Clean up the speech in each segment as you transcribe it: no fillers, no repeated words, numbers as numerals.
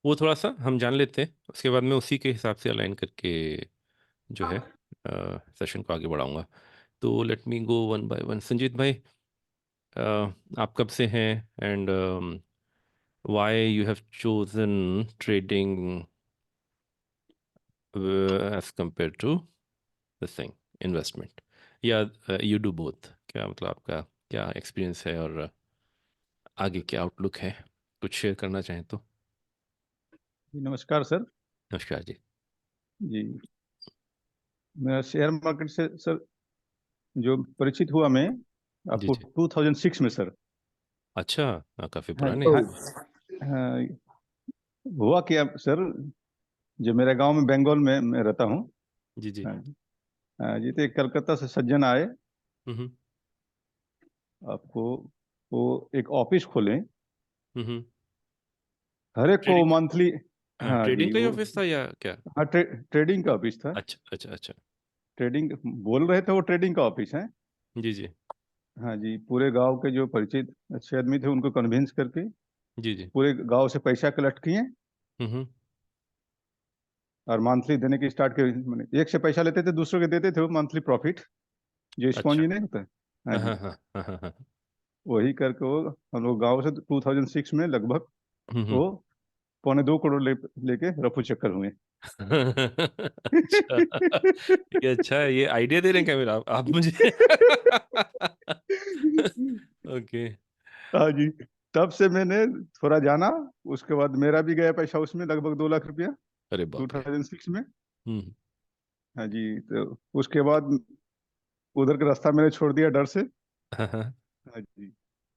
वो थोड़ा सा हम जान लेते हैं, उसके बाद मैं उसी के हिसाब से अलाइन करके जो है सेशन को आगे बढ़ाऊंगा। तो let me go one by one. Sanjeet भाई, अ, आप कब से हैं, and why you have chosen trading as compare to this thing, investment, या यू डू बोथ? क्या मतलब आपका क्या एक्सपीरियंस है, और आगे क्या आउटलुक है? कुछ शेयर करना चाहें तो। जी, नमस्कार सर। नमस्कार जी। जी, मैं शेयर मार्केट से सर जो परिचित हुआ मैं जी आपको जी। 2006 में सर। अच्छा, काफ़ी हाँ पुराने तो हैं। हाँ, हुआ क्या सर, जो मेरा गांव में बंगाल में मैं रहता हूँ। जी जी। हाँ, हाँ जी, तो एक कलकत्ता से सज्जन आए हम्म आपको, वो एक ऑफिस खोले हम्म। हर एक को ट्रेडिंग, मंथली। हाँ हाँ ट्रेडिंग जी, का ही वो ऑफिस था या क्या? हाँ ट्रेडिंग का ऑफिस था। अच्छा अच्छा अच्छा। ट्रेडिंग बोल रहे थे, वो ट्रेडिंग का ऑफिस है। जी जी। हाँ जी, पूरे गांव के जो परिचित अच्छे आदमी थे उनको कन्विंस करके जी जी। पूरे गांव से पैसा कलेक्ट किए हम्म। और मंथली देने की स्टार्ट की। मैंने एक से पैसा लेते थे, दूसरों के देते थे वो मंथली प्रॉफिट, जो अच्छा। स्पॉन्जी नहीं होता है। हाँ हाँ जी, हाँ हाँ हाँ हाँ हाँ। वही करके वो हम लोग गाँव से 2006 में लगभग हम्म। वो 2.25 करोड़ लेके रफू चक्कर हुए। अच्छा, ये अच्छा है, ये आइडिया दे रहे हैं क्या मेरा आप मुझे? ओके। हाँ जी, तब से मैंने थोड़ा जाना। उसके बाद मेरा भी गया पैसा उसमें, लगभग 2 लाख रुपया अरे बाप रे। 2006 में। हम्म। हाँ जी, तो उसके बाद उधर का रास्ता मैंने छोड़ दिया डर से। हाँ हाँ। हाँ जी,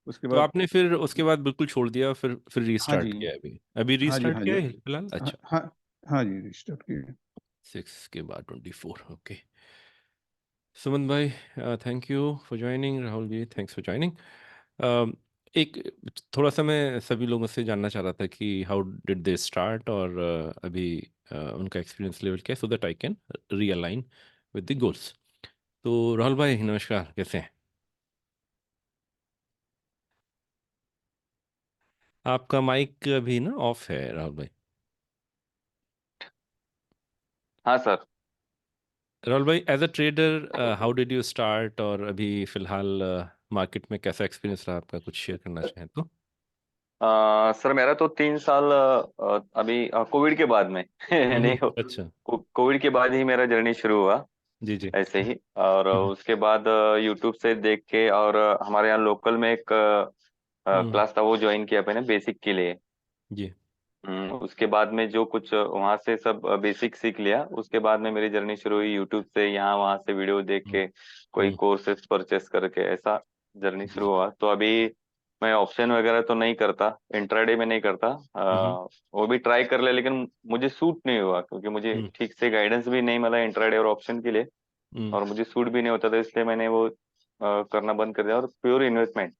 उसके तो बाद आपने फिर उसके बाद बिल्कुल छोड़ दिया, फिर हाँ जी, रीस्टार्ट किया है अभी? अभी हाँ जी, रीस्टार्ट हाँ जी, किया है फिलहाल? हाँ अच्छा। हाँ, हाँ जी, स्टार्ट किया। 6 के बाद 24, ओके। सुमन भाई, thank you for joining. Rahul ji, thanks for joining. एक थोड़ा सा मैं सभी लोगों से जानना चाह रहा था कि हाउ डिड दे स्टार्ट, और अभी उनका एक्सपीरियंस लेवल क्या है, so that I can realign with the goals. तो राहुल भाई, नमस्कार, कैसे हैं? आपका माइक अभी ना ऑफ है, राहुल भाई। हाँ सर। राहुल भाई, as a trader how did you start, और अभी फिलहाल मार्केट में कैसा एक्सपीरियंस रहा आपका? कुछ शेयर करना चाहें तो। सर मेरा तो 3 साल अभी कोविड के बाद में नहीं अच्छा। कोविड के बाद ही मेरा जर्नी शुरू हुआ जी जी। ऐसे ही। और हम्म उसके बाद यूट्यूब से देख के, और हमारे यहाँ लोकल में एक हम्म। क्लास था, वो ज्वाइन किया मैंने बेसिक के लिए। जी। उसके बाद में जो कुछ वहाँ से सब बेसिक सीख लिया, उसके बाद में मेरी जर्नी शुरू हुई यूट्यूब से, यहाँ वहाँ से वीडियो देख हम्म के, कोई हम्म। कोर्सेज परचेस करके, ऐसा जर्नी जी शुरू जी। हुआ। तो अभी मैं ऑप्शन वगैरह तो नहीं करता, इंट्राडे में नहीं करता। हम्म वो भी ट्राई कर लिया, लेकिन मुझे सूट नहीं हुआ, क्योंकि मुझे हम्म ठीक से गाइडेंस भी नहीं मिला इंट्राडे और ऑप्शन के लिए, हम्म। और मुझे सूट भी नहीं होता था, इसलिए मैंने वो करना बंद कर दिया। और प्योर इन्वेस्टमेंट,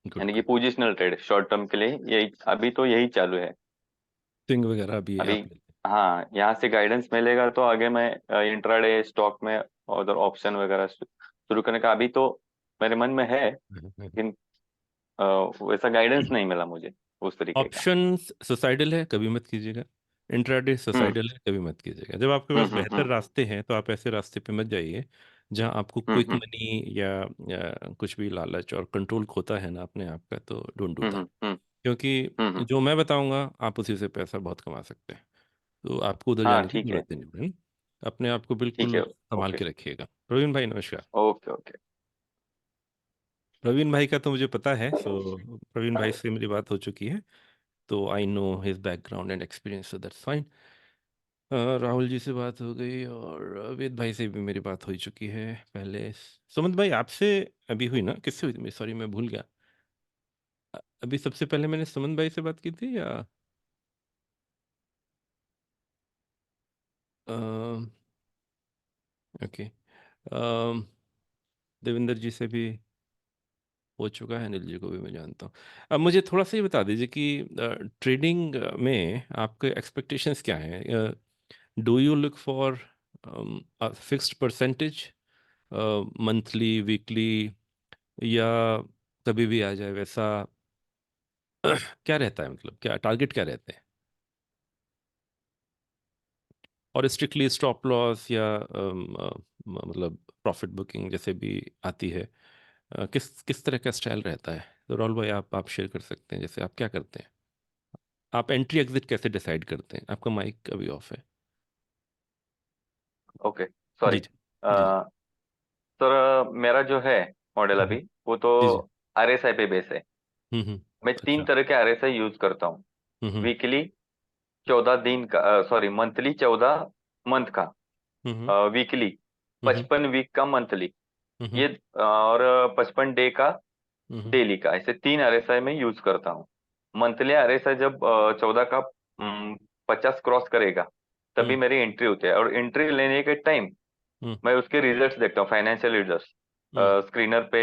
गुड यानी कि good. Positional trade, short term के लिए यही अभी तो यही चालू है स्विंग वगैरह भी अभी। आप लेते हाँ, यहाँ से गाइडेंस मिलेगा तो आगे मैं इंट्राडे स्टॉक में और उधर ऑप्शन वगैरह शुरू करने का अभी तो मेरे मन में है, हैं? लेकिन अ, वैसा गाइडेंस नहीं मिला मुझे उस तरीके का। ऑप्शंस सुसाइडल है, कभी मत कीजिएगा। इंट्राडे हम्म सुसाइडल है, कभी मत कीजिएगा। जब आपके पास बेहतर हम्म। रास्ते हैं तो आप ऐसे रास्ते पे मत जाइए जहां आपको क्विक हम्म मनी या कुछ भी लालच और कंट्रोल खोता है ना अपने आप का, तो डोंट डू दैट। हम्म। क्योंकि हम्म। जो मैं बताऊंगा आप उसी से पैसा बहुत कमा सकते हैं। तो आपको उधर हाँ जाने की ठीक है। जरूरत नहीं है। अपने आप को ठीक बिल्कुल है। संभाल ओके। के रखिएगा। प्रवीण भाई, नमस्कार। Okay okay. प्रवीण भाई का तो मुझे पता है, सो प्रवीण भाई से मेरी बात हो चुकी है, तो I know his background and experience, so that's fine. Rahul ji से बात हो गई, और वेद भाई से भी मेरी बात हो चुकी है पहले। सुमंत भाई, आपसे अभी हुई ना? किससे हुई थी? सॉरी, मैं भूल गया। अभी सबसे पहले मैंने सुमंत भाई से बात की थी, या ओके, देवेंद्र जी से भी हो चुका है, अनिल जी को भी मैं जानता हूँ। अब मुझे थोड़ा सा ये बता दीजिए कि ट्रेडिंग में आपके एक्सपेक्टेशंस क्या हैं? Do you look for fixed percentage, monthly, weekly, या कभी भी आ जाए वैसा? क्या रहता है, मतलब क्या टारगेट क्या रहते हैं? और स्ट्रिक्टली स्टॉप लॉस या मतलब प्रॉफिट बुकिंग जैसे भी आती है, किस किस तरह का स्टाइल रहता है? तो राहुल भाई आप शेयर कर सकते हैं, जैसे आप क्या करते हैं, आप एंट्री एग्जिट कैसे डिसाइड करते हैं? आपका माइक अभी ऑफ है। ओके, जी सॉरी जी जी जी। सर। मेरा जो है मॉडल हम्म, अभी वो तो जी जी। आरएसआई पे बेस है। मैं तीन अच्छा। तरह के आरएसआई यूज करता हूँ। हम्म वीकली 14 दिन का, सॉरी मंथली 14 मंथ हम्म का, वीकली हम्म 55 वीक का मंथली, हम्म ये और 55 डे का हम्म डेली का, ऐसे तीन आरएसआई में यूज करता हूँ। मंथली आरएसआई जब 14 का 50 क्रॉस करेगा तभी हम्म मेरी एंट्री होती है, और एंट्री लेने के टाइम हम्म मैं उसके रिजल्ट्स देखता हूँ, फाइनेंशियल रिजल्ट्स हम्म स्क्रीनर पे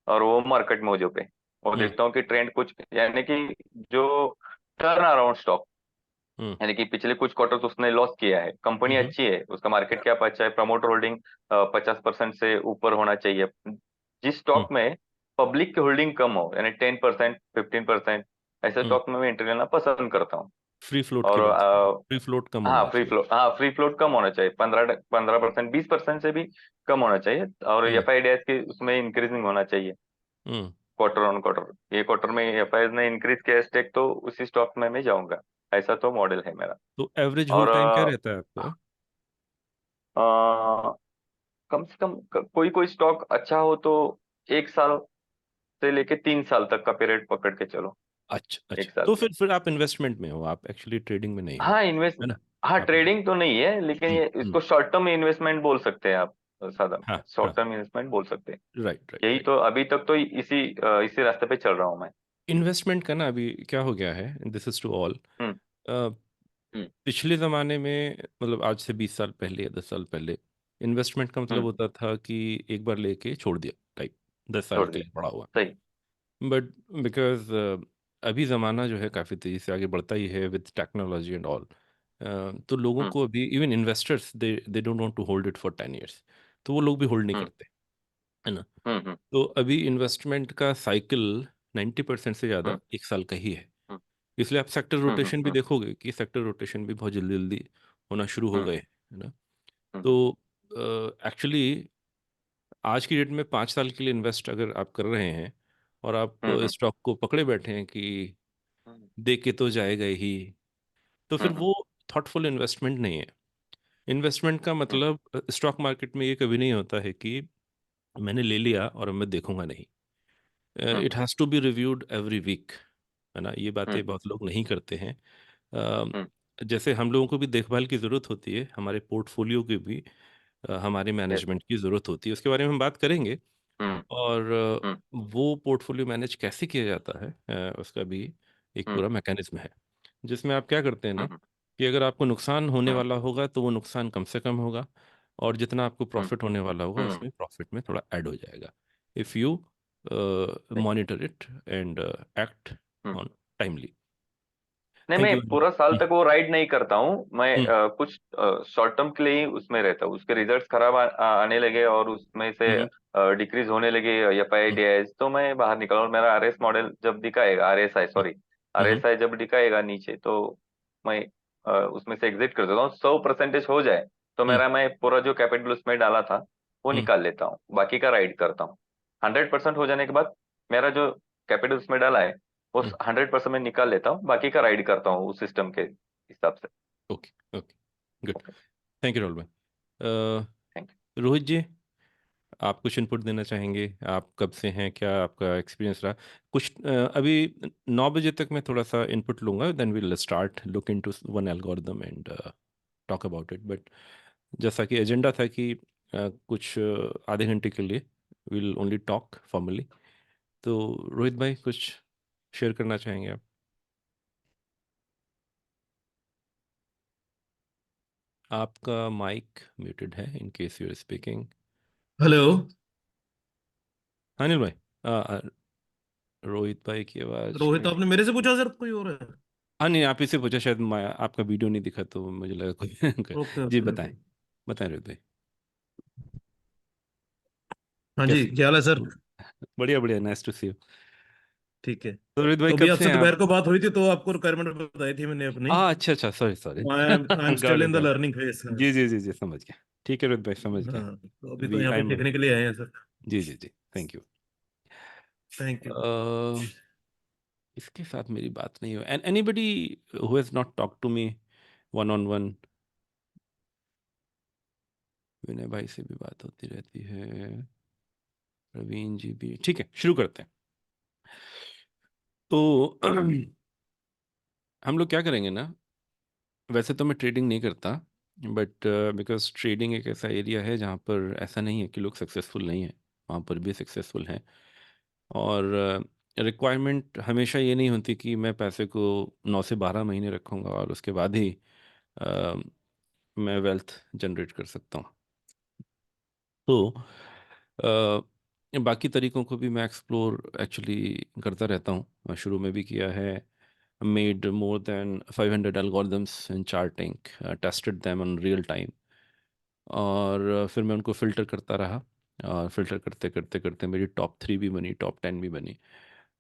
और वो मार्केट मोजो पे। और हम्म देखता हूँ कि ट्रेंड कुछ, यानी कि जो टर्न अराउंड स्टॉक, हम्म यानी कि पिछले कुछ क्वार्टर उसने लॉस किया है, कंपनी हम्म अच्छी है, उसका मार्केट कैप अच्छा है, प्रमोटर होल्डिंग 50% से ऊपर होना चाहिए। जिस हम्म स्टॉक में पब्लिक की होल्डिंग कम हो, यानी 10% 15%, ऐसे हम्म। स्टॉक में मैं एंट्री लेना पसंद करता हूँ। फ्री फ्लोट की और बात करें, फ्री फ्लोट कम हाँ, होना चाहिए। फ्री फ्लोट कम होना चाहिए, 15% 20% से भी कम होना चाहिए। और हम्म एफआईडीएस की उसमें इंक्रीजिंग होना चाहिए, हम्म। Quarter on quarter. ये क्वार्टर में एफआई ने इंक्रीज किया स्टेक, तो उसी स्टॉक में मैं जाऊंगा। ऐसा तो मॉडल है मेरा। तो एवरेज और होल्ड टाइम क्या रहता है आपका? कम से कम कोई कोई स्टॉक अच्छा हो तो 1 साल से लेके 3 साल तक का पीरियड पकड़ के चलो। अच्छा एक अच्छा, साल तो से फिर आप इन्वेस्टमेंट में हो, आप एक्चुअली ट्रेडिंग में नहीं हो, हाँ, इन्वेस्ट है ना? हाँ, आप ट्रेडिंग तो नहीं है, लेकिन ये हम्म। इसको शॉर्ट टर्म इन्वेस्टमेंट बोल सकते हैं आप। सादा हाँ शॉर्ट हाँ। टर्म इन्वेस्टमेंट बोल सकते हैं। राइट राइट यही राइट। तो अभी तक तो इसी रास्ते पे चल रहा हूँ मैं। इन्वेस्टमेंट का ना अभी क्या हो गया है, दिस इज टू ऑल। हम्म हम्म पिछले ज़माने में, मतलब आज से 20 साल पहले या 10 साल पहले, इन्वेस्टमेंट का मतलब हम्म होता था कि एक बार लेके छोड़ दिया टाइप, 10 साल छोड़ के लिए दिया। पड़ा हुआ। सही। बट बिकॉज अभी ज़माना जो है काफ़ी तेज़ी से आगे बढ़ता ही है विद टेक्नोलॉजी एंड ऑल। तो लोगों हम्म को अभी even investors they don't want to hold it for 10 years, तो वो लोग भी होल्ड नहीं हम्म करते, है ना? हम्म तो अभी इन्वेस्टमेंट का साइकिल 90% से ज़्यादा हम्म 1 साल का ही है। हम्म इसलिए आप सेक्टर हम्म रोटेशन भी हम्म देखोगे कि सेक्टर रोटेशन भी बहुत जल्दी जल्दी होना शुरू हो हम्म गए, है ना? हम्म तो एक्चुअली आज की डेट में 5 साल के लिए इन्वेस्ट अगर आप कर रहे हैं और आप हम्म स्टॉक को पकड़े बैठे हैं कि हम्म दे के तो जाएगा ही, तो फिर हम्म वो थॉटफुल इन्वेस्टमेंट नहीं है। इन्वेस्टमेंट का हम्म मतलब स्टॉक मार्केट में ये कभी नहीं होता है कि मैंने ले लिया और अब मैं देखूंगा नहीं। It hmm has to be reviewed every week, है ना? ये बातें हम्म बहुत लोग नहीं करते हैं। हम्म जैसे हम लोगों को भी देखभाल की ज़रूरत होती है, हमारे पोर्टफोलियो की भी हमारे यस। मैनेजमेंट की ज़रूरत होती है, उसके बारे में हम बात करेंगे। हम्म और हम्म वो पोर्टफोलियो मैनेज कैसे किया जाता है, उसका भी एक हम्म पूरा मैकेनिज्म है, जिसमें आप क्या करते हैं ना, हम्म कि अगर आपको नुकसान होने हम्म वाला होगा तो वो नुकसान कम से कम होगा, और जितना आपको हम्म प्रॉफिट होने वाला होगा हम्म उसमें प्रॉफिट में थोड़ा ऐड हो जाएगा, इफ़ यू सही। Monitor it and act hmm on timely. नहीं, थैंक यू। मैं पूरा साल तक वो राइड नहीं करता हूँ। मैं हम्म कुछ शॉर्ट टर्म के लिए ही उसमें रहता हूँ। उसके रिजल्ट्स खराब आने लगे और उसमें से हम्म डिक्रीज होने लगे एफ आई डी एस, तो मैं बाहर निकला। और मेरा आर एस मॉडल जब दिखाएगा, R S I hmm sorry, R hmm S I जब दिखाएगा नीचे, तो मैं उसमें से एग्जिट कर देता हूँ। 100% हो जाए तो हम्म मैं पूरा जो कैपिटल उसमें डाला था वो हम्म निकाल लेता हूँ, बाकी का राइड करता हूँ। 100% हो जाने के बाद मेरा जो कैपिटल उसमें डाला है वो हम्म। 100% मैं निकाल लेता हूँ, बाकी का राइड करता हूँ उस सिस्टम के हिसाब से। Okay okay, good. Okay, thank you Rahul भाई। थैंक रोहित जी, आप कुछ इनपुट देना चाहेंगे? आप कब से हैं, क्या आपका एक्सपीरियंस रहा? कुछ अभी 9 बजे तक मैं थोड़ा सा इनपुट लूंगा, then will start look into one algorithm and talk about it. But जैसा कि एजेंडा था कि कुछ आधे घंटे के लिए विल ओनली टॉक फॉर्मली। तो रोहित भाई कुछ शेयर करना चाहेंगे आप? आपका माइक म्यूटेड है in case you are speaking. Hello. Anil भाई, अ, अ, रोहित भाई की आवाज़ रोहित, में। आपने मेरे से पूछा सर, कोई और है? हाँ नहीं, आप इसे पूछा, शायद आपका वीडियो नहीं दिखा तो मुझे लगा कोई ओके जी ओके बताएं, ओके। बताएं रोहित भाई। हाँ जी, कैसे? क्या हाल है सर? बढ़िया बढ़िया, नाइस टू सी यू। ठीक है। तो रोहित भाई तो अभी कब से आपसे हैं आप? दोपहर को बात हुई थी, तो आपको रिक्वायरमेंट बताई थी मैंने अपनी। अच्छा अच्छा, sorry sorry. I am got still it in the got. Learning phase. जी जी जी जी, समझ गया। ठीक है रोहित भाई, समझ गया। हाँ, तो अभी तो वी यहाँ आई पे एम। सीखने के लिए आए हैं सर। जी जी जी, थैंक यू। Thank you. इसके साथ मेरी बात नहीं हुई, and anybody who has not talk to me one on one. Vinay भाई से भी बात होती रहती है, प्रवीण जी भी। ठीक है, शुरू करते हैं। तो हम लोग क्या करेंगे ना, वैसे तो मैं ट्रेडिंग नहीं करता, बट बिकॉज ट्रेडिंग एक ऐसा एरिया है जहाँ पर ऐसा नहीं है कि लोग सक्सेसफुल नहीं हैं, वहाँ पर भी सक्सेसफुल हैं। और रिक्वायरमेंट हमेशा ये नहीं होती कि मैं पैसे को 9 से 12 महीने रखूँगा और उसके बाद ही अ, मैं वेल्थ जनरेट कर सकता हूँ। तो बाकी तरीकों को भी मैं एक्सप्लोर एक्चुअली करता रहता हूँ, शुरू में भी किया है। Made more than 500 algorithms in charting, tested them on real time, और फिर मैं उनको फ़िल्टर करता रहा, और फिल्टर करते करते करते मेरी टॉप 3 भी बनी, टॉप 10 भी बनी,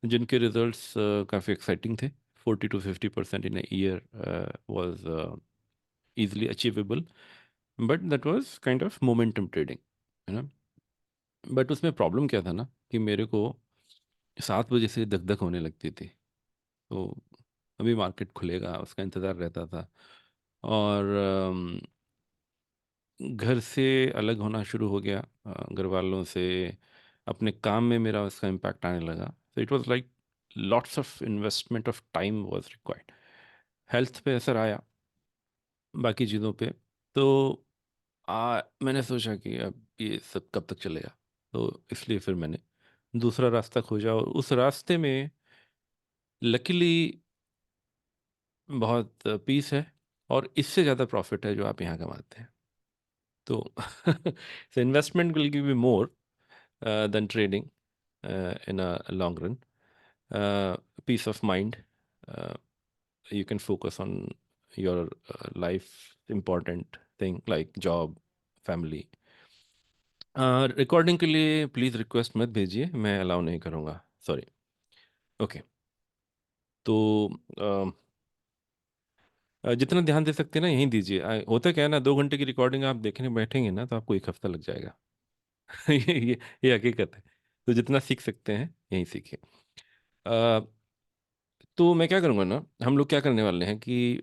जिनके रिजल्ट्स काफ़ी एक्साइटिंग थे। 40 to 50% in year was easily achievable, but that was kind of momentum trading, है ना। बट उसमें प्रॉब्लम क्या था ना, कि मेरे को 7 बजे से दग दग होने लगती थी। तो अभी मार्केट खुलेगा उसका इंतज़ार रहता था, और घर से अलग होना शुरू हो गया, घर वालों से, अपने काम में मेरा उसका इम्पैक्ट आने लगा। तो it was like lots of investment of time was required. Health पे असर आया, बाकी चीज़ों पे। तो मैंने सोचा कि अब ये सब कब तक चलेगा, तो इसलिए फिर मैंने दूसरा रास्ता खोजा, और उस रास्ते में लकीली बहुत पीस है, और इससे ज़्यादा प्रॉफिट है जो आप यहाँ कमाते हैं। तो so investment will give you more than trading in a long run. Peace of mind. Uh, you can focus on your life important thing like job, family. Recording के लिए प्लीज़ रिक्वेस्ट मत भेजिए, मैं अलाउ नहीं करूँगा, sorry. Okay. तो जितना ध्यान दे सकते हैं ना यहीं दीजिए। होता क्या है ना, 2 घंटे की रिकॉर्डिंग आप देखने बैठेंगे ना तो आपको 1 हफ्ता लग जाएगा। ये हकीकत है। तो जितना सीख सकते हैं यहीं सीखिए। अ, तो मैं क्या करूँगा ना, हम लोग क्या करने वाले हैं कि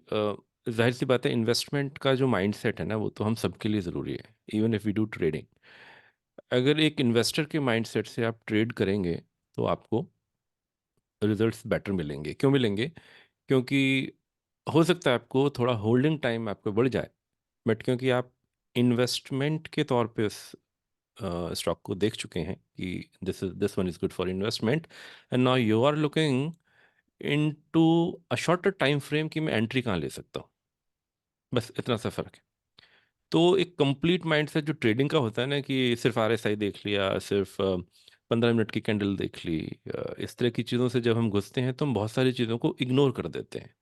जाहिर सी बात है, इन्वेस्टमेंट का जो माइंडसेट है ना, वो तो हम सबके लिए ज़रूरी है, even if we do trading. अगर एक इन्वेस्टर के माइंडसेट से आप ट्रेड करेंगे तो आपको रिजल्ट्स बेटर मिलेंगे। क्यों मिलेंगे? क्योंकि हो सकता है आपको थोड़ा होल्डिंग टाइम आपको बढ़ जाए, बट क्योंकि आप इन्वेस्टमेंट के तौर पे उस स्टॉक को देख चुके हैं कि this one is good for investment, and now you are looking into a shorter time frame कि मैं एंट्री कहाँ ले सकता हूँ। बस इतना सा फ़र्क है। तो एक कंप्लीट माइंडसेट जो ट्रेडिंग का होता है ना, कि सिर्फ आरएसआई देख लिया, सिर्फ 15 मिनट की कैंडल देख ली, इस तरह की चीज़ों से जब हम घुसते हैं तो हम बहुत सारी चीज़ों को इग्नोर कर देते हैं,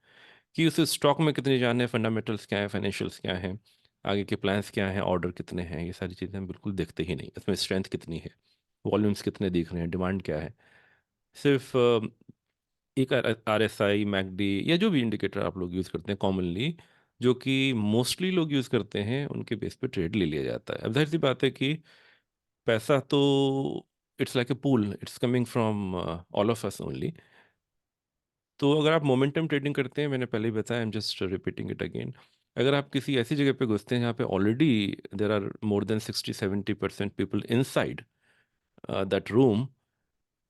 कि उस स्टॉक में कितनी जान है, फंडामेंटल्स क्या है, फाइनेंशियल्स क्या हैं, आगे के प्लान्स क्या हैं, ऑर्डर कितने हैं, ये सारी चीज़ें हम बिल्कुल देखते ही नहीं। इसमें स्ट्रेंथ कितनी है, वॉल्यूम्स कितने दिख रहे हैं, डिमांड क्या है। सिर्फ एक आरएसआई, मैकडी या जो भी इंडिकेटर आप लोग यूज़ करते हैं कॉमनली, जो कि मोस्टली लोग यूज़ करते हैं, उनके बेस पे ट्रेड ले लिया जाता है। अब जाहिर सी बात है कि पैसा तो it's like a pool, it's coming from all of us only. तो अगर आप मोमेंटम ट्रेडिंग करते हैं, मैंने पहले ही बताया, I am just repeating it again. अगर आप किसी ऐसी जगह पे घुसते हैं जहाँ पे already there are more than 60-70% people inside that room,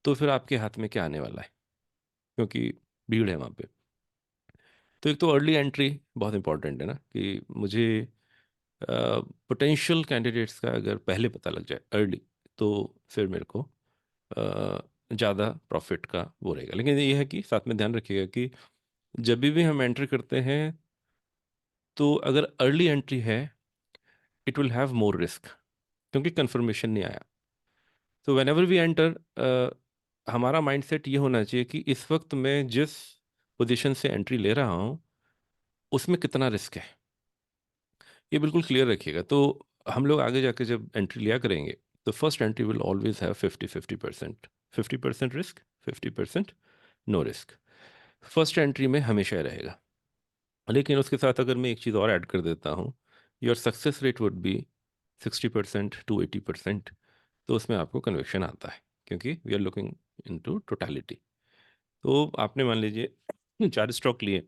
तो फिर आपके हाथ में क्या आने वाला है, क्योंकि भीड़ है वहाँ पे। तो एक तो अर्ली एंट्री बहुत इंपॉर्टेंट है ना, कि मुझे पोटेंशियल कैंडिडेट्स का अगर पहले पता लग जाए अर्ली, तो फिर मेरे को ज़्यादा प्रॉफिट का वो रहेगा। लेकिन ये है कि साथ में ध्यान रखिएगा कि जब भी हम एंट्री करते हैं, तो अगर अर्ली एंट्री है, it will have more risk, क्योंकि कंफर्मेशन नहीं आया। तो वेन एवर वी एंटर, हमारा माइंडसेट ये होना चाहिए कि इस वक्त मैं जिस पोजीशन से एंट्री ले रहा हूँ उसमें कितना रिस्क है, ये बिल्कुल क्लियर रखिएगा। तो हम लोग आगे जाके जब एंट्री लिया करेंगे, तो first entry will always have 50-50%। 50% risk, 50% no risk. First entry में हमेशा रहेगा। लेकिन उसके साथ अगर मैं एक चीज़ और ऐड कर देता हूँ, your success rate would be 60% to 80%। तो उसमें आपको कन्विक्शन आता है, क्योंकि we are looking into totality. तो आपने मान लीजिए 4 स्टॉक लिए,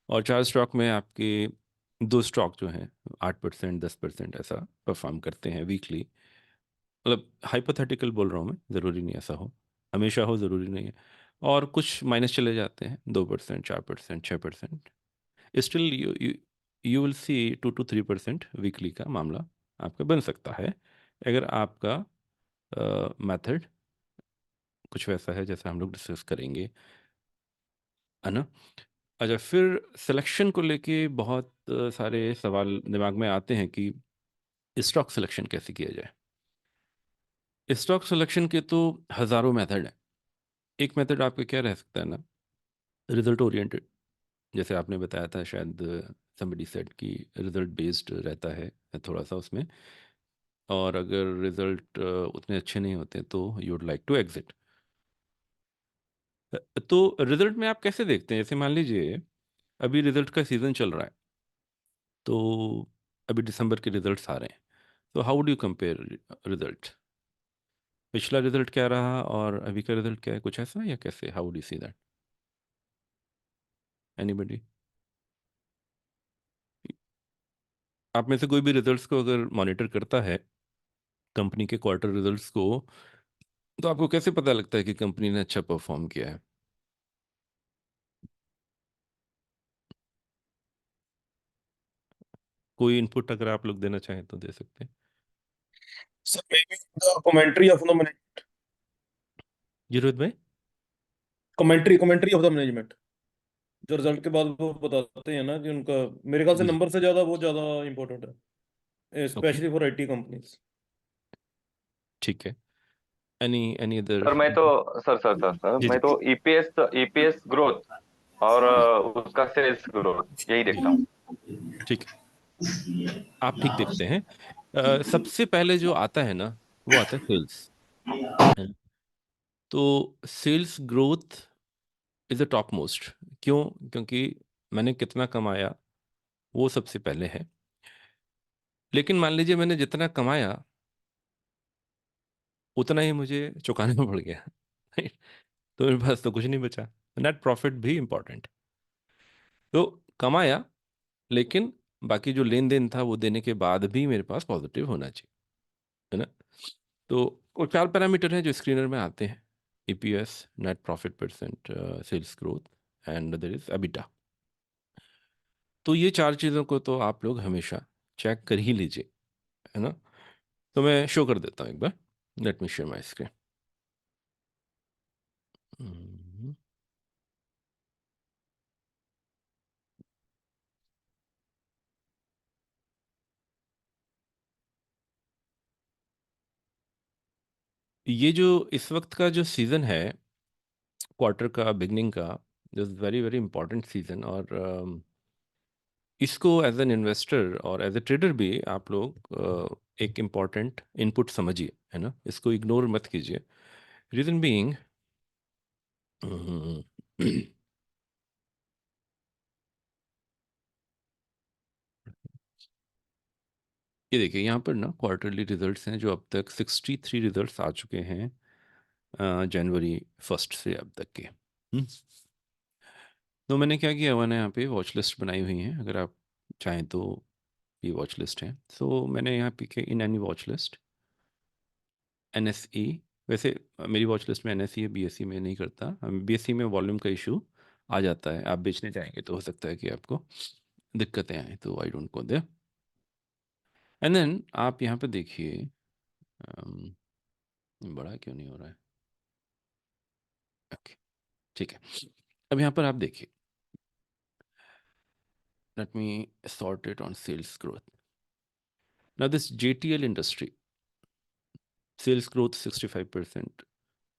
और 4 स्टॉक में आपके 2 स्टॉक जो हैं 8% 10% ऐसा परफॉर्म करते हैं वीकली। मतलब हाइपोथेटिकल बोल रहा हूँ मैं, ज़रूरी नहीं ऐसा हो, हमेशा हो ज़रूरी नहीं है। और कुछ माइनस चले जाते हैं 2% 4% 6%। Still you will see 2 to 3% weekly का मामला आपका बन सकता है, अगर आपका मेथड कुछ वैसा है जैसा हम लोग डिस्कस करेंगे, है ना। अच्छा, फिर सिलेक्शन को लेके बहुत सारे सवाल दिमाग में आते हैं कि स्टॉक सिलेक्शन कैसे किया जाए। स्टॉक सिलेक्शन के तो हज़ारों मेथड हैं। एक मेथड आपका क्या रह सकता है ना, रिजल्ट ओरिएंटेड, जैसे आपने बताया था शायद, समबडी सेड कि रिजल्ट बेस्ड रहता है थोड़ा सा उसमें, और अगर रिजल्ट उतने अच्छे नहीं होते तो you would like to exit. तो रिजल्ट में आप कैसे देखते हैं, जैसे मान लीजिए अभी रिजल्ट का सीज़न चल रहा है, तो अभी दिसंबर के रिजल्ट्स आ रहे हैं, तो how do you compare result, पिछला रिजल्ट क्या रहा और अभी का रिजल्ट क्या है, कुछ ऐसा, या कैसे, how do you see that, anybody? आप में से कोई भी रिजल्ट्स को अगर मॉनिटर करता है, कंपनी के क्वार्टर रिजल्ट्स को, तो आपको कैसे पता लगता है कि कंपनी ने अच्छा परफॉर्म किया है? कोई इनपुट अगर आप लोग देना चाहें तो दे सकते हैं। Sir, maybe the commentary of the जी रोहित भाई। commentary of the management, जो रिजल्ट के बाद वो बताते हैं ना कि उनका, मेरे ख्याल से जी, नंबर से ज्यादा वो ज्यादा इंपॉर्टेंट है, okay, specially for IT companies. ठीक है। Any other? सर मैं तो सर जी मैं जी, तो ईपीएस ग्रोथ और उसका सेल्स ग्रोथ यही देखता हूँ। ठीक है, आप ठीक देखते हैं। सबसे पहले जो आता है ना, वो आता है सेल्स। तो sales growth is the top most. क्यों? क्योंकि मैंने कितना कमाया वो सबसे पहले है। लेकिन मान लीजिए मैंने जितना कमाया उतना ही मुझे चुकाना पड़ गया तो मेरे पास तो कुछ नहीं बचा। नेट प्रॉफिट भी इंपॉर्टेंट। तो कमाया, लेकिन बाकी जो लेन देन था वो देने के बाद भी मेरे पास पॉजिटिव होना चाहिए, है ना। तो वो 4 पैरामीटर हैं जो स्क्रीनर में आते हैं: EPS, net profit percent, sales growth, and there is EBITDA. तो ये 4 चीज़ों को तो आप लोग हमेशा चेक कर ही लीजिए, है ना। तो मैं शो कर देता हूँ एक बार। Let me share my screen. ये जो इस वक्त का जो सीज़न है, क्वार्टर का, बिगनिंग का, this very very important season. और इसको एज एन इन्वेस्टर और एज ए ट्रेडर भी आप लोग एक इम्पॉर्टेंट इनपुट समझिए, है ना। इसको इग्नोर मत कीजिए। रीज़न बीइंग, ये देखिए यहाँ पर ना क्वार्टरली रिजल्ट्स हैं जो अब तक 63 रिजल्ट्स आ चुके हैं जनवरी 1 से अब तक के। तो मैंने क्या किया, मैंने यहाँ पे वॉच लिस्ट बनाई हुई है, अगर आप चाहें तो ये वॉच लिस्ट है। सो मैंने यहाँ पे के in any watch list NSE। वैसे मेरी वॉच लिस्ट में NSE है, BSE में नहीं करता। BSE में वॉल्यूम का इशू आ जाता है, आप बेचने जाएंगे तो हो सकता है कि आपको दिक्कतें आए, तो I don't go there. And then आप यहाँ पे देखिए, बड़ा क्यों नहीं हो रहा है, ओके, ठीक है। अब यहाँ पर आप देखिए, let me sort it on sales growth. Now this JTL industry, sales growth 65%,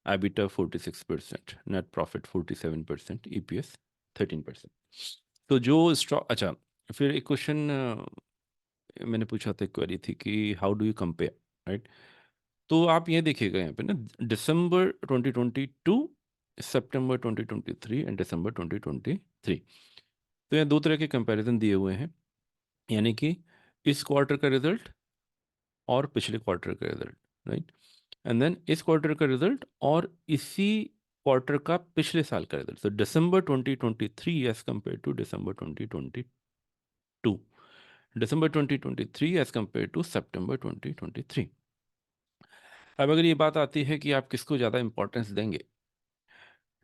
EBITDA 46%, net profit 47%, EPS 13%। तो जो स्टॉक, अच्छा, फिर एक क्वेश्चन मैंने पूछा था, क्वेरी थी कि how do you compare, right. तो आप ये देखिएगा यहाँ पे ना, दिसंबर 2022 सितंबर 2023 एंड दिसंबर 2023। तो यहाँ दो तरह के कंपैरिजन दिए हुए हैं, यानी कि इस क्वार्टर का रिजल्ट और पिछले क्वार्टर का रिजल्ट, राइट। एंड देन इस क्वार्टर का रिजल्ट और इसी क्वार्टर का पिछले साल का रिजल्ट, तो December 2023 as compare to December 2022, December 2023 as compare to September 2023। अब अगर ये बात आती है कि आप किसको ज़्यादा इंपॉर्टेंस देंगे,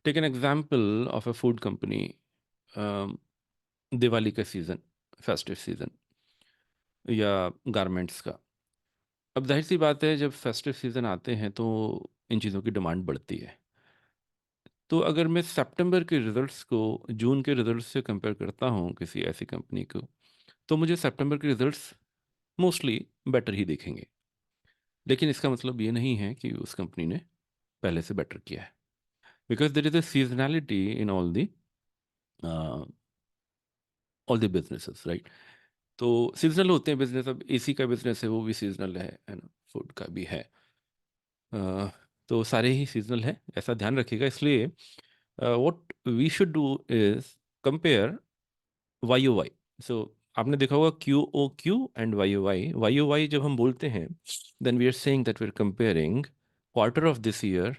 take an example of a food company, Diwali का सीज़न, फेस्टिव सीज़न, या गारमेंट्स का। अब जाहिर सी बात है, जब फेस्टिव सीज़न आते हैं तो इन चीज़ों की डिमांड बढ़ती है। तो अगर मैं सितंबर के रिजल्ट्स को जून के रिजल्ट्स से कंपेयर करता हूँ किसी ऐसी कंपनी को, तो मुझे सितंबर के रिजल्ट्स मोस्टली बेटर ही दिखेंगे। लेकिन इसका मतलब ये नहीं है कि उस कंपनी ने पहले से बेटर किया है, because there is a seasonality in all the businesses, right. तो सीजनल होते हैं बिजनेस। अब एसी का बिजनेस है, वो भी सीजनल है ना, फूड का भी है। अ, तो सारे ही सीजनल है, ऐसा ध्यान रखिएगा। इसलिए what we should do is compare Y O Y. So आपने देखा होगा Q O Q and Y O Y. Y O Y जब हम बोलते हैं, then we are saying that we are comparing quarter of this year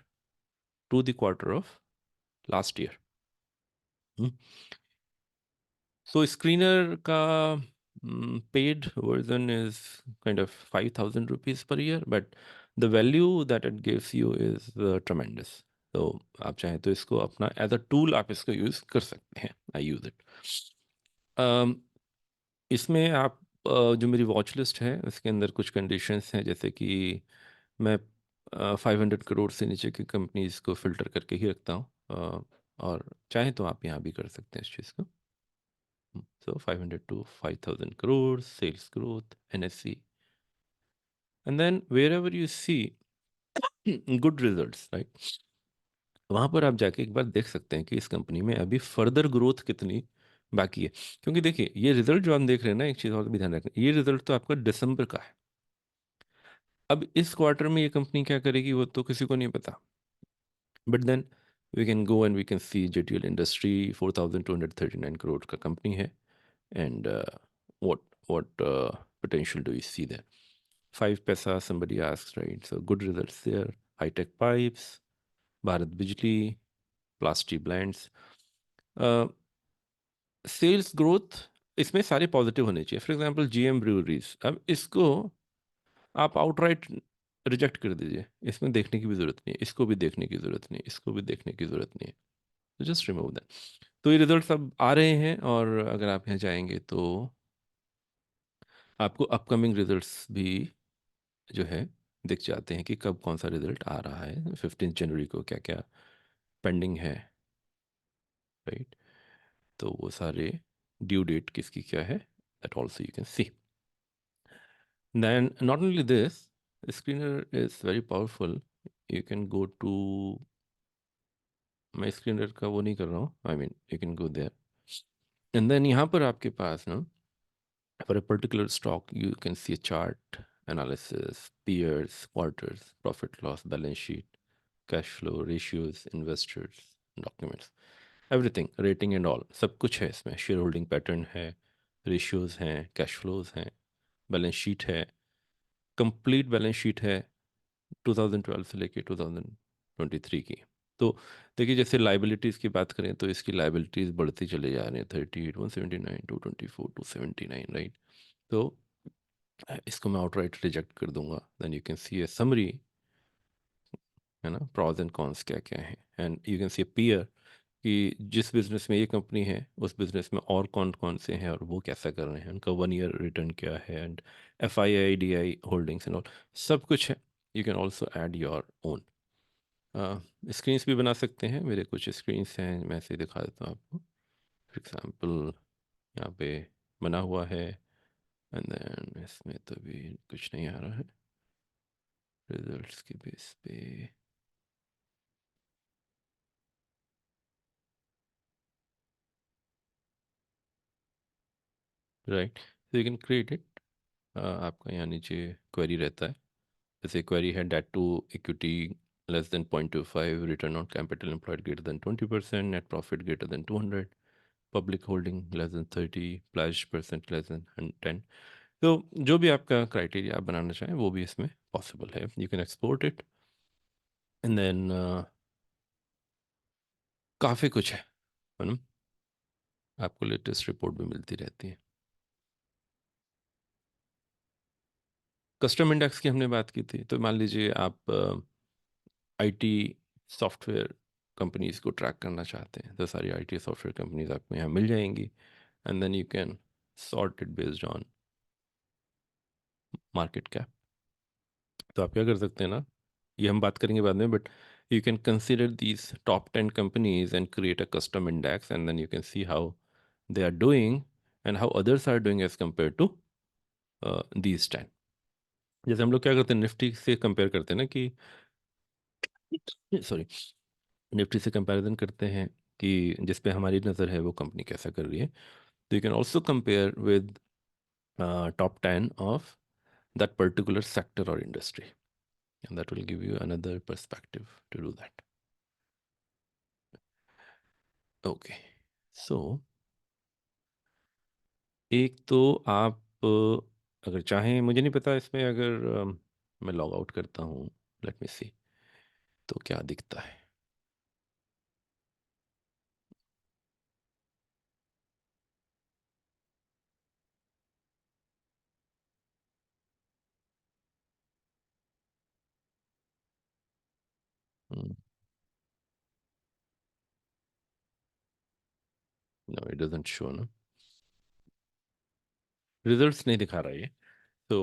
to the quarter of last year. So Screener का paid version is kind of 5,000 rupees per year, but the value that it gives you is tremendous. तो आप चाहें तो इसको अपना as a tool आप इसको use कर सकते हैं। आई यूज़ इट। इसमें आप जो मेरी वॉच लिस्ट है उसके अंदर कुछ कंडीशंस हैं, जैसे कि मैं 500 करोड़ से नीचे की कंपनीज को फिल्टर करके ही रखता हूँ। और चाहे तो आप यहाँ भी कर सकते हैं इस चीज़ को। So 500 to 5,000 crores sales growth, NSE, and then wherever you see good results, right, वहाँ पर आप जाके एक बार देख सकते हैं कि इस कंपनी में अभी फर्दर ग्रोथ कितनी बाकी है। क्योंकि देखिए, ये रिजल्ट जो हम देख रहे हैं ना, एक चीज़ और भी ध्यान रखना, ये रिजल्ट तो आपका दिसंबर का है। अब इस क्वार्टर में ये कंपनी क्या करेगी वो तो किसी को नहीं पता, but then we can go and we can see JTL industry 4,239 crore का कंपनी है। And what potential do you see there? 5 paisa, somebody asks, right? So good results there. High-tech pipes, Bharat Bijli, Plasti blends. Sales growth इसमें सारे positive होने चाहिए। For example GM breweries, अब इसको आप outright reject कर दीजिए, इसमें देखने की भी ज़रूरत नहीं है, इसको भी देखने की ज़रूरत नहीं है, इसको भी देखने की ज़रूरत नहीं है, तो जस्ट रिमूव दैट। तो ये रिजल्ट्स अब आ रहे हैं, और अगर आप यहाँ जाएंगे तो आपको अपकमिंग रिजल्ट्स भी जो है दिख जाते हैं कि कब कौन सा रिजल्ट आ रहा है। 15 जनवरी को क्या क्या पेंडिंग है, राइट। तो वो सारे ड्यू डेट किसकी क्या है, that also you can see. Then not only this, screener is very powerful. You can go to, मैं स्क्रीनर का वो नहीं कर रहा हूँ, I mean you can go there, and then यहाँ पर आपके पास ना, for a particular stock you can see a chart analysis, peers, quarters, profit loss, balance sheet, cash flow, ratios, investors, documents, everything, rating and all, सब कुछ है इसमें। Share holding pattern है, ratios हैं, कैश फ्लोज हैं, balance sheet है, complete balance sheet है 2012 से लेके 2023 की। तो देखिए, जैसे लाइबिलिटीज़ की बात करें तो इसकी लाइबिलिटीज़ बढ़ती चले जा रही हैं, 38, 179, 224, 279, राइट। तो इसको मैं आउटराइट रिजेक्ट कर दूंगा। Then you can see a summary, है ना, प्रॉज एंड कॉन्स क्या क्या है, and you can see a peer कि जिस बिजनेस में ये कंपनी है उस बिजनेस में और कौन कौन से हैं और वो कैसा कर रहे हैं, उनका 1 ईयर रिटर्न क्या है, and FII DI holdings and all, सब कुछ है। You can also add your own screens भी बना सकते हैं। मेरे कुछ स्क्रीन्स हैं, मैं ऐसे दिखा देता हूँ आपको। फॉर एग्जाम्पल यहाँ पे बना हुआ है, एंड देन इसमें तो भी कुछ नहीं आ रहा है रिजल्ट्स के बेस पे। Right, so you can create it। आपका यहाँ नीचे क्वेरी रहता है, जैसे क्वेरी है debt to equity less than 0.25, return on capital employed greater than 20%, net profit greater than 200, public holding less than 30, pledge percent less than 10. तो जो भी आपका क्राइटेरिया आप बनाना चाहें वो भी इसमें पॉसिबल है. You can export it and then काफ़ी कुछ है ना. आपको लेटेस्ट रिपोर्ट भी मिलती रहती है. कस्टम इंडेक्स की हमने बात की थी. तो मान लीजिए आप आईटी सॉफ्टवेयर कंपनीज को ट्रैक करना चाहते हैं तो सारी आईटी सॉफ्टवेयर कंपनीज आपको यहाँ मिल जाएंगी and then you can sort it based on market cap. तो आप क्या कर सकते हैं ना, ये हम बात करेंगे बाद में, but you can consider these top 10 companies and create a custom index and then you can see how they are doing and how others are doing as compared to these 10. जैसे हम लोग क्या करते हैं, निफ्टी से compare करते हैं ना कि सॉरी, निफ्टी से कंपैरिजन करते हैं कि जिस पे हमारी नज़र है वो कंपनी कैसा कर रही है. तो you can also compare with top 10 of that particular sector or industry and that will give you another perspective to do that. Okay, so एक तो आप अगर चाहें, मुझे नहीं पता इसमें अगर मैं लॉग आउट करता हूँ, लेट मी सी, तो क्या दिखता है. नो इट डजंट शो ना, रिजल्ट्स नहीं दिखा रहा है. तो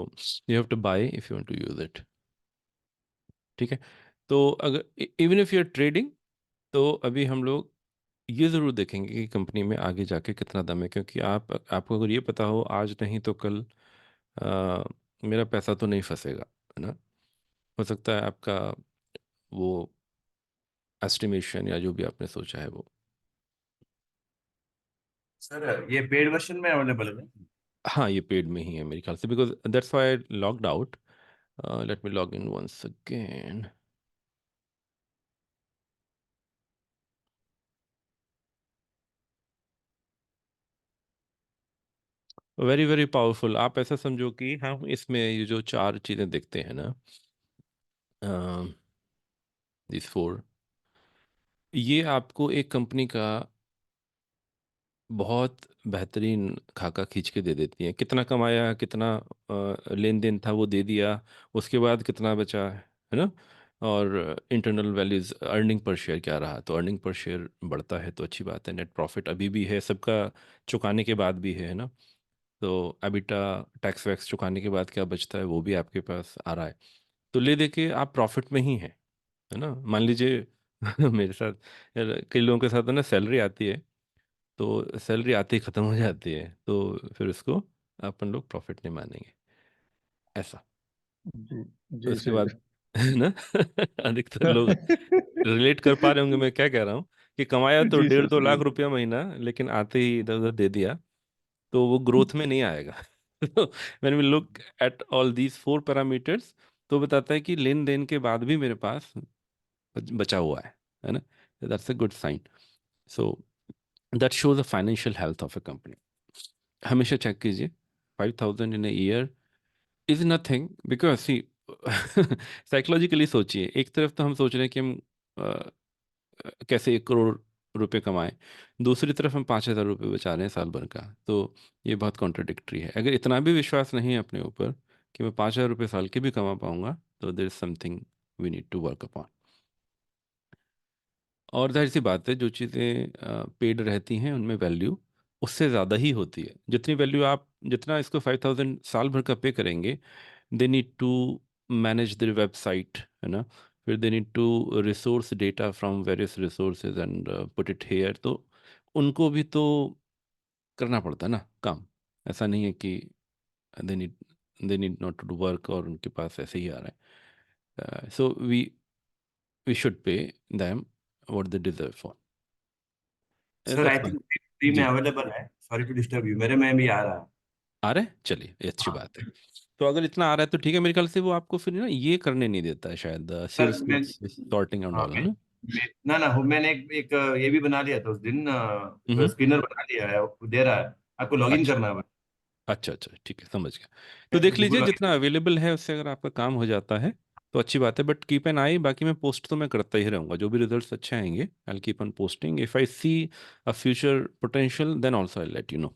you have to buy if you want to use it. ठीक है. तो अगर even if you are trading, तो अभी हम लोग ये ज़रूर देखेंगे कि कंपनी में आगे जाके कितना दम है, क्योंकि आपको अगर ये पता हो आज नहीं तो कल आ, मेरा पैसा तो नहीं फंसेगा, है ना. हो सकता है आपका वो एस्टिमेशन या जो भी आपने सोचा है वो. सर ये पेड वर्जन में अवेलेबल है? हाँ, ये पेड में ही है मेरे ख्याल से, because that's why I logged out. Let me log in once again. Very very powerful. आप ऐसा समझो कि हम इसमें ये जो चार चीज़ें देखते हैं ना, दिस फोर, ये आपको एक कंपनी का बहुत बेहतरीन खाका खींच के दे देती हैं. कितना कमाया, कितना लेन देन था वो दे दिया, उसके बाद कितना बचा है ना, और internal values, earning per share क्या रहा. तो अर्निंग पर शेयर बढ़ता है तो अच्छी बात है. नेट प्रॉफिट अभी भी है, सबका चुकाने के बाद भी है ना. तो एबिटा, टैक्स वैक्स चुकाने के बाद क्या बचता है वो भी आपके पास आ रहा है. तो ले दे के आप प्रॉफिट में ही हैं, है ना. मान लीजिए मेरे साथ यार, कई लोगों के साथ है ना, सैलरी आती है तो सैलरी आते ही ख़त्म हो जाती है, तो फिर उसको अपन लोग प्रॉफिट नहीं मानेंगे ऐसा. जी जी उसके सही बाद है ना अधिकतर लोग रिलेट कर पा रहे होंगे मैं क्या कह रहा हूँ, कि कमाया तो जी सर 1.5-2 सही लाख रुपया महीना, लेकिन आते ही इधर उधर दे दिया, तो वो ग्रोथ में नहीं आएगा. When we look at all these four parameters, तो बताता है कि लेन देन के बाद भी मेरे पास बचा हुआ है ना. That's a good sign. So that shows the financial health of a company. हमेशा चेक कीजिए. 5,000 in a year is nothing, because see psychologically सोचिए, एक तरफ तो हम सोच रहे हैं कि हम कैसे 1 करोड़ रुपए कमाएं, दूसरी तरफ हम 5,000 रुपये बचा रहे हैं साल भर का. तो ये बहुत कॉन्ट्रडिक्टरी है. अगर इतना भी विश्वास नहीं है अपने ऊपर कि मैं 5,000 रुपये साल के भी कमा पाऊंगा, तो there is something we need to work upon. और जाहिर सी बात है, जो चीज़ें पेड रहती हैं उनमें वैल्यू उससे ज़्यादा ही होती है. जितनी वैल्यू आप, जितना इसको 5,000 साल भर का पे करेंगे, they need to manage their website, है ना. फिर they need to resource data from various resources and put it here. तो उनको भी तो करना पड़ता है ना काम. ऐसा नहीं है कि they need they need not to do work और उनके पास ऐसे ही आ रहा है. So we should pay them what they deserve for. Sir I that's my. Think free में जी, अवेलेबल है, सॉरी टू डिस्टर्ब यू, मेरे में भी आ रहा है. आ रहे हैं, चलिए ये अच्छी हाँ. बात है. तो अगर इतना आ रहा है तो ठीक है, मेरे ख्याल से वो आपको फिर ना ये करने नहीं देता है शायद, सर सेल्स मैं सॉर्टिंग एंड हाँ ऑल, है ना? ना ना मैंने एक ये भी बना लिया था उस दिन, हम्म। स्पिनर बना लिया है, वो दे रहा है, आपको लॉगिन अच्छा करना है बस। अच्छा अच्छा, ठीक है, समझ गया। तो देख लीजिए, गूगल जितना अवेलेबल है उससे अगर आपका काम हो जाता है तो अच्छी बात है, बट कीप एन आई। बाकी मैं पोस्ट तो मैं करता ही रहूंगा, जो भी रिजल्ट्स अच्छे आएंगे I keep on posting. If I see a future potential then also I let you know.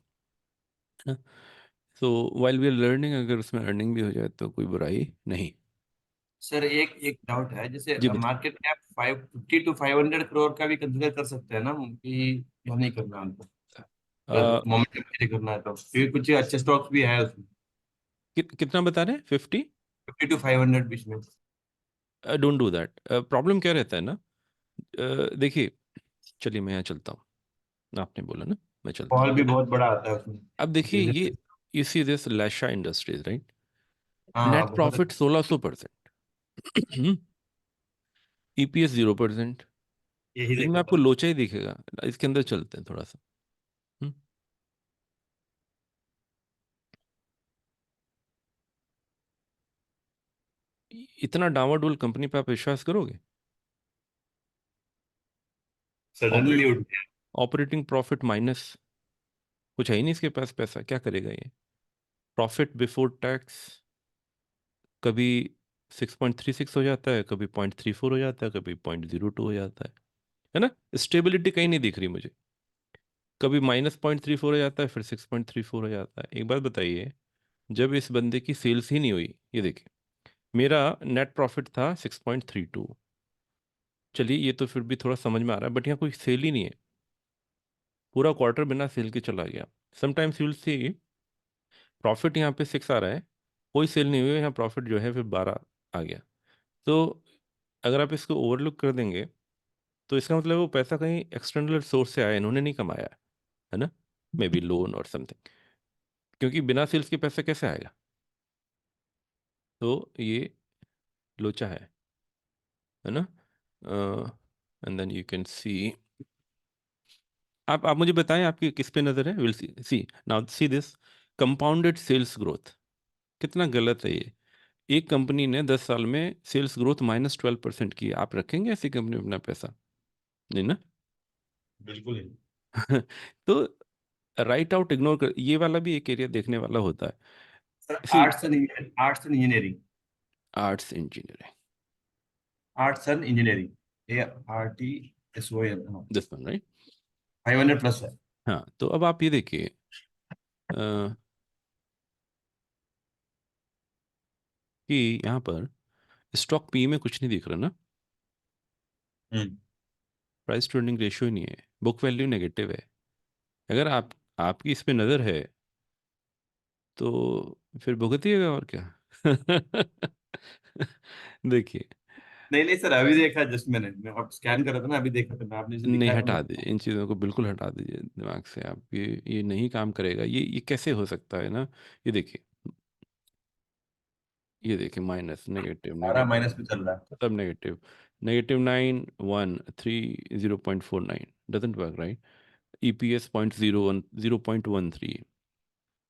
So while we are learning, अगर उसमें अर्निंग भी हो जाए तो कोई बुराई नहीं। सर एक एक डाउट है, जैसे जी बताइए। मार्केट कैप 550 to 500 करोड़ का भी कंसिडर कर सकते हैं ना, कि या नहीं करना हमको, अ, मोमेंटम के लिए करना है तो, क्योंकि कुछ अच्छे स्टॉक्स भी है उसमें, कितना बता रहे हैं? 50? 50 to 500 बीच में। Don't do that. प्रॉब्लम क्या रहता है ना, देखिए, चलिए मैं यहाँ चलता हूँ, आपने बोला ना, मैं चलता फॉल हूँ। भी बहुत बड़ा आता है उसमें। अब देखिए, गिरने ये से- यू सी दिस लैशा इंडस्ट्रीज, राइट? हाँ नेट बहुत प्रॉफिट अच्छा। 1600%, ईपीएस 0%। यही इसमें देखा आपको था। लोचा ही दिखेगा। इसके अंदर चलते हैं थोड़ा सा। हम्म, इतना डावाडोल कंपनी पे आप विश्वास करोगे? सडनली ऑपरेट उठ गया। ऑपरेटिंग प्रॉफिट माइनस, कुछ है ही नहीं इसके पास पैसा, क्या करेगा ये? प्रॉफिट बिफोर टैक्स कभी 6.36 हो जाता है, कभी 0.34 हो जाता है, कभी 0.02 हो जाता है ना? स्टेबिलिटी कहीं नहीं दिख रही मुझे। कभी -0.34 हो जाता है, फिर 6.34 हो जाता है। एक बात बताइए, जब इस बंदे की सेल्स ही नहीं हुई, ये देखिए, मेरा नेट प्रॉफिट था 6.32। चलिए, ये तो फिर भी थोड़ा समझ में आ रहा है, बट यहाँ कोई सेल ही नहीं है। पूरा क्वार्टर बिना सेल के चला गया। Sometimes you will see profit यहाँ पे 6 आ रहा है, कोई सेल नहीं हुई, यहाँ प्रॉफिट जो है फिर 12 आ गया। तो अगर आप इसको ओवरलुक कर देंगे तो इसका मतलब वो पैसा कहीं एक्सटर्नल सोर्स से आया, इन्होंने नहीं कमाया है ना? मे बी लोन और समथिंग, क्योंकि बिना सेल्स के पैसा कैसे आएगा? तो ये लोचा है ना? And then you can see, आप मुझे बताएं, आपकी किस पे नज़र है? Will see see now, see this compounded sales growth, कितना गलत है ये। एक कंपनी ने 10 साल में सेल्स ग्रोथ -12% की, आप रखेंगे ऐसी कंपनी में अपना पैसा? नहीं ना? बिल्कुल ही। तो राइट आउट इग्नोर कर, ये वाला भी एक एरिया देखने वाला होता है। Sir see, arts and engineering, arts engineering, ARTSOL, हाँ, दिस वन राइट? 500 प्लस है। हाँ, तो अब आप ये देखिए, अ, कि यहाँ पर स्टॉक पी में कुछ नहीं दिख रहा ना, हम्म। प्राइस टू अर्निंग रेशियो ही नहीं है, बुक वैल्यू नेगेटिव है। अगर आपकी इस पे नज़र है तो फिर भुगतिएगा, और क्या। देखिए, नहीं नहीं सर, अभी देखा जस्ट मैं अब स्कैन कर रहा था ना, अभी देखा था मैं, आपने इसे नहीं, दिखाया तो मैं। हटा दीजिए इन चीज़ों को, बिल्कुल हटा दीजिए दिमाग से आप। ये नहीं काम करेगा, ये कैसे हो सकता है ना? ये देखिए, ये देखिए, माइनस, नेगेटिव, सारा नेगेटिव, माइनस में चल रहा है। सब negative, -9, 1, 3, 0.49 doesn't work, right? EPS 0.13,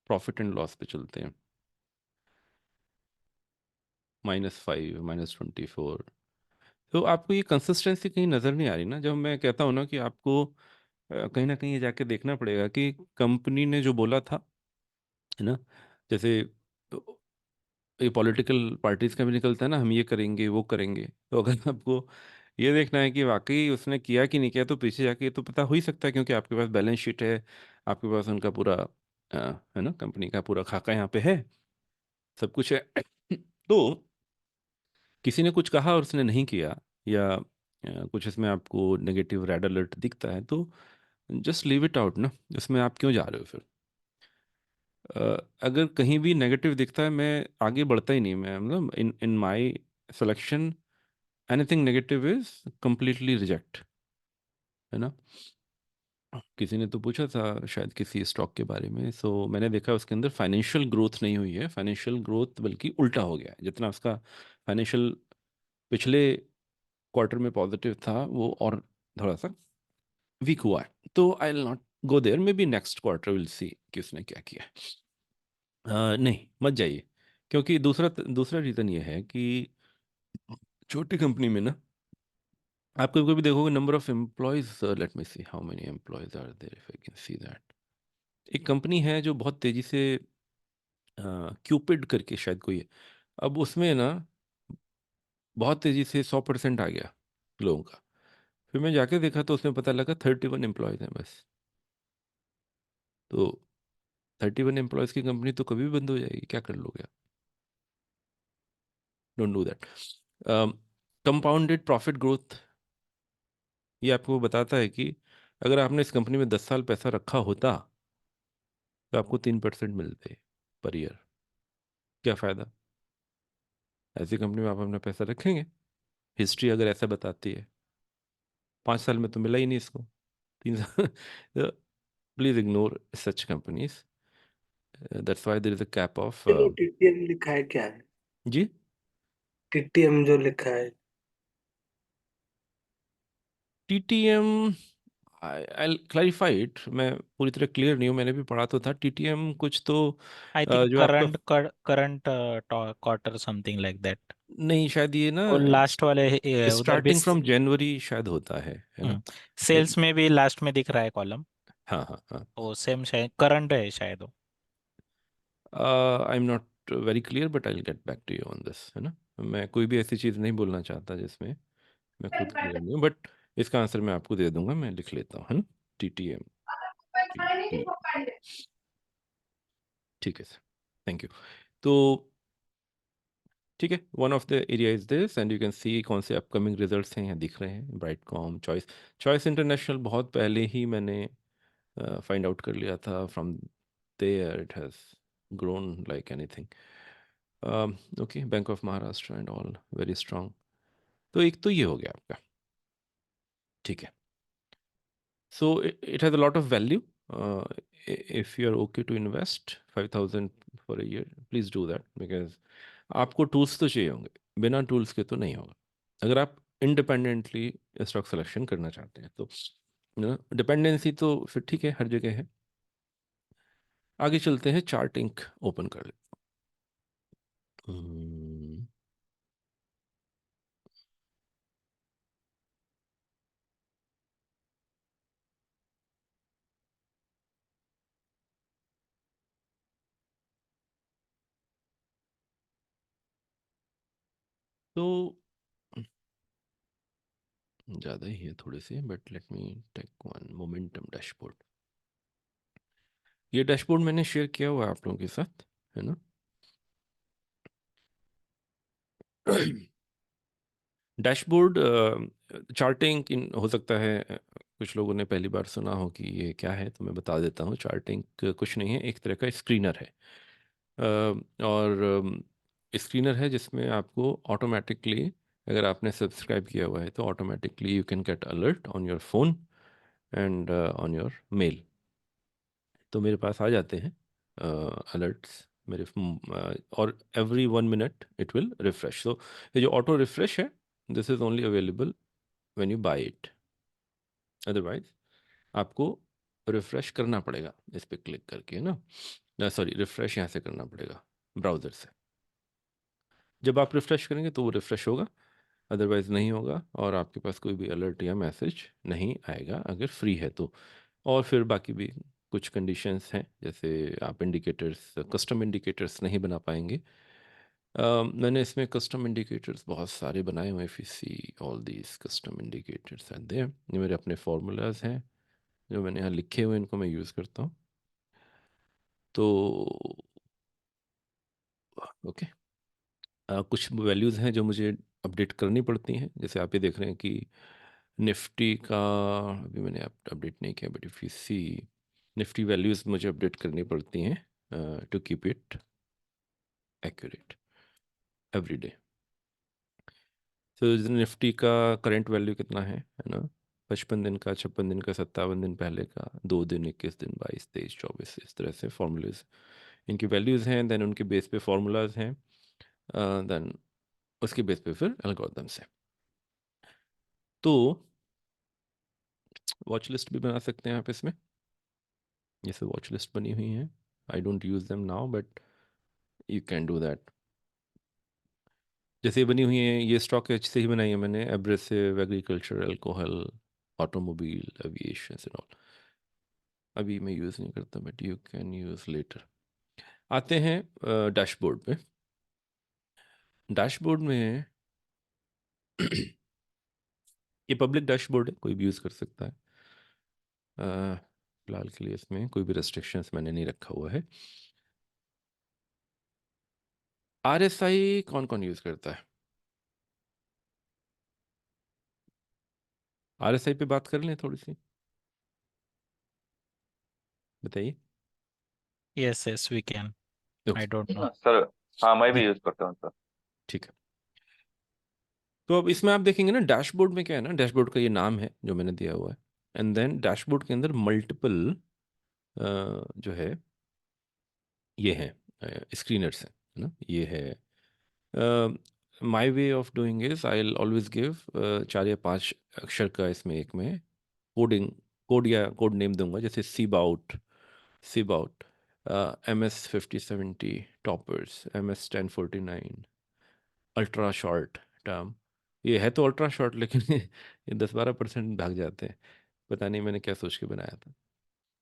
profit and loss पे चलते हैं, -5, -24। तो आपको ये कंसिस्टेंसी कहीं नज़र नहीं आ रही ना? जब मैं कहता हूँ ना कि आपको कहीं ना कहीं ये जाके देखना पड़ेगा कि कंपनी ने जो बोला था, है ना? जैसे ये पॉलिटिकल पार्टीज का भी निकलता है ना, हम ये करेंगे वो करेंगे, तो अगर आपको ये देखना है कि वाकई उसने किया कि नहीं किया, तो पीछे जाके ये तो पता हो ही सकता है, क्योंकि आपके पास बैलेंस शीट है, आपके पास उनका पूरा है ना, कंपनी का पूरा खाका यहाँ पे है, सब कुछ है। तो किसी ने कुछ कहा और उसने नहीं किया, या कुछ इसमें आपको नेगेटिव रेड अलर्ट दिखता है, तो जस्ट लीव इट आउट ना, इसमें आप क्यों जा रहे हो फिर? अगर कहीं भी नेगेटिव दिखता है, मैं आगे बढ़ता ही नहीं, मैं मतलब in in my selection anything negative is completely reject, है ना? किसी ने तो पूछा था शायद किसी स्टॉक के बारे में, सो मैंने देखा उसके अंदर फाइनेंशियल ग्रोथ नहीं हुई है, फाइनेंशियल ग्रोथ बल्कि उल्टा हो गया है। जितना उसका फाइनेंशियल पिछले क्वार्टर में पॉजिटिव था, वो और थोड़ा सा वीक हुआ है। तो I will not go there, maybe next quarter will see कि उसने क्या किया है। नहीं, मत जाइए, क्योंकि दूसरा दूसरा रीज़न ये है कि छोटी कंपनी में ना आप कभी कभी देखोगे number of employees, let me see how many employees are there if I can see that. एक कंपनी है जो बहुत तेजी से, क्यूपिड करके शायद कोई है, अब उसमें ना बहुत तेजी से 100% आ गया लोगों का। फिर मैं जाके देखा तो उसमें पता लगा 31 एम्प्लॉयज हैं बस। तो 31 एम्प्लॉयज की कंपनी तो कभी भी बंद हो जाएगी, क्या कर लोगे आप? Don't do that. Compounded profit growth, ये आपको बताता है कि अगर आपने इस कंपनी में 10 साल पैसा रखा होता तो आपको 3% मिलते पर ईयर। क्या फ़ायदा? ऐसी कंपनी में आप अपना पैसा रखेंगे? हिस्ट्री अगर ऐसा बताती है, 5 साल में तो मिला ही नहीं इसको, 3 साल। Please ignore such companies, that's why there is a cap of. जो टीटीएम लिखा है क्या है? जी, टीटीएम जो लिखा है, टीटीएम, आई क्लैरिफाई इट, मैं पूरी तरह क्लियर नहीं हूँ, मैंने भी पढ़ा तो था टीटीएम कुछ तो I think जो आपका current quarter something like that. नहीं, शायद ये ना और लास्ट वाले उधर भी स्टार्टिंग फ्रॉम जनवरी शायद होता है ना? सेल्स में भी लास्ट में दिख रहा है कॉलम, हाँ हाँ हाँ। वो सेम शायद करंट है शायद वो। I am not very clear but I will get back to you on this, है ना? मैं कोई भी ऐसी चीज़ नहीं बोलना चाहता जिसमें मैं खुद क्लियर नहीं हूँ, बट इसका आंसर मैं आपको दे दूंगा, मैं लिख लेता हूँ, है ना? TTM, ठीक है सर, थैंक यू। तो ठीक है, one of the area is this and you can सी कौन से अपकमिंग रिजल्ट्स हैं यहाँ दिख रहे हैं, ब्राइटकॉम, चॉइस इंटरनेशनल बहुत पहले ही मैंने फाइंड आउट कर लिया था, from there it has grown like anything. Okay, Bank of Maharashtra and all very strong. तो एक तो ये हो गया आपका, ठीक है। So it has a lot of value. If you are okay to invest 5,000 for a year, please do that because आपको टूल्स तो चाहिए होंगे, बिना टूल्स के तो नहीं होगा। अगर आप इंडिपेंडेंटली स्टॉक सिलेक्शन करना चाहते हैं तो ना, डिपेंडेंसी तो फिर ठीक है, हर जगह है। आगे चलते हैं, चार्ट इंक ओपन कर लेते हैं। तो ज़्यादा ही है थोड़े से, but let me take one momentum dashboard. ये डैशबोर्ड मैंने शेयर किया हुआ है आप लोगों के साथ, है ना? डैशबोर्ड चार्टिंग इन हो सकता है, कुछ लोगों ने पहली बार सुना हो कि ये क्या है, तो मैं बता देता हूँ। चार्टिंग कुछ नहीं है, एक तरह का स्क्रीनर है। और स्क्रीनर है जिसमें आपको ऑटोमेटिकली, अगर आपने सब्सक्राइब किया हुआ है तो automatically you can get alert on your phone and on your mail. तो मेरे पास आ जाते हैं अलर्ट्स मेरे और every 1 minute it will refresh. तो ये जो ऑटो रिफ्रेश है, this is only available when you buy it, otherwise आपको रिफ्रेश करना पड़ेगा इस पर क्लिक करके, है ना? सॉरी, रिफ्रेश यहाँ से करना पड़ेगा ब्राउज़र से। जब आप रिफ्रेश करेंगे तो वो रिफ्रेश होगा, अदरवाइज़ नहीं होगा, और आपके पास कोई भी अलर्ट या मैसेज नहीं आएगा अगर फ्री है तो। और फिर बाकी भी कुछ कंडीशंस हैं, जैसे आप इंडिकेटर्स, कस्टम इंडिकेटर्स नहीं बना पाएंगे। मैंने इसमें कस्टम इंडिकेटर्स बहुत सारे बनाए हुए हैं, if you see all these custom indicators and there, ये मेरे अपने फार्मूलाज हैं जो मैंने यहाँ लिखे हुए हैं, इनको मैं यूज़ करता हूँ। तो ओके, कुछ वैल्यूज़ हैं जो मुझे अपडेट करनी पड़ती हैं, जैसे आप ये देख रहे हैं कि निफ्टी का अभी मैंने अपडेट नहीं किया, but if you see Nifty values मुझे अपडेट करनी पड़ती हैं to keep it accurate every day. तो निफ्टी का करंट वैल्यू कितना है ना? 55 दिन का, 56 दिन का, 57 दिन पहले का, 2 दिन, 21 दिन, 22, 23, 24, इस तरह से फॉर्मूलेज इनकी वैल्यूज़ हैं। देन उनके बेस पे फार्मूलाज हैं, देन उसके बेस पे फिर एल्गोरिदम्स हैं। तो वॉच लिस्ट भी बना सकते हैं आप इसमें, जैसे वॉच लिस्ट बनी हुई है। I don't use them now but you can do that. जैसे ये बनी हुई है, ये स्टॉक एच से ही बनाई है मैंने, abrasive, agriculture, alcohol, automobile, aviation and all. अभी मैं यूज़ नहीं करता, but you can use later. आते हैं डैशबोर्ड पे। डैशबोर्ड में ये पब्लिक डैशबोर्ड है, कोई भी यूज़ कर सकता है। फिलहाल के लिए इसमें कोई भी रेस्ट्रिक्शंस मैंने नहीं रखा हुआ है। RSI कौन कौन यूज़ करता है? RSI पे बात कर लें थोड़ी सी, बताइए। Yes, yes, we can. Okay, I don't know. Sir हाँ मैं भी जी यूज करता हूँ सर। ठीक है। तो अब इसमें आप देखेंगे ना, डैशबोर्ड में क्या है ना, डैशबोर्ड का ये नाम है जो मैंने दिया हुआ है, एंड देन डैशबोर्ड के अंदर मल्टीपल जो है ये है स्क्रीनर्स है ना, ये है। My way of doing is I always give 4 या 5 अक्षर का इसमें एक में कोड या कोड नेम दूंगा, जैसे सीबाउट, MS 5070 toppers, MS 1049, ultra short term. ये है तो अल्ट्रा शॉर्ट, लेकिन ये 10-12% भाग जाते हैं। पता नहीं मैंने क्या सोच के बनाया था, है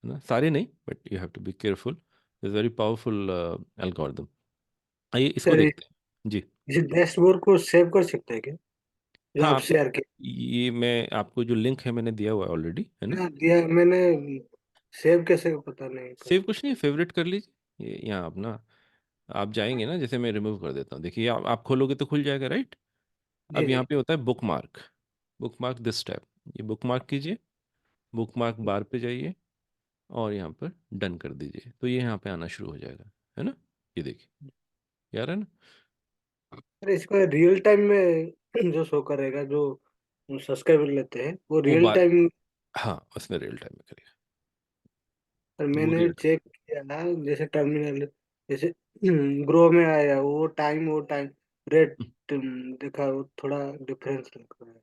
ना, सारे नहीं, but you have to be careful, is very powerful algorithm. आइए इसको सर, देखते हैं जी। इस डैशबोर्ड को सेव कर सकते हैं क्या, जो हाँ आप आप, शेयर किए? ये मैं आपको जो लिंक है मैंने दिया हुआ है ऑलरेडी, है ना। हाँ, दिया मैंने। सेव कैसे पता नहीं कर सेव सकते? कुछ नहीं, फेवरेट कर लीजिए, ये यहाँ अपना आप जाएंगे ना, जैसे मैं रिमूव कर देता हूँ, देखिए आप खोलोगे तो खुल जाएगा, राइट। जी अब जी। यहाँ पे होता है book mark, book mark this tab, ये बुक मार्क कीजिए, बुक मार्क बार पे जाइए और यहाँ पर डन कर दीजिए, तो ये यहाँ पे आना शुरू हो जाएगा, है ना। ये देखिए, यार है ना। अरे, इसको रियल टाइम में जो शो करेगा, जो सब्सक्राइबर लेते हैं, वो वो रियल बार, टाइम। हाँ उसमें रियल टाइम में करेगा, वो मैंने रियल टाइम। चेक किया ना, जैसे टर्मिनल, जैसे ग्रो में आया वो टाइम रेट देखा, वो थोड़ा डिफरेंस लग रहा है।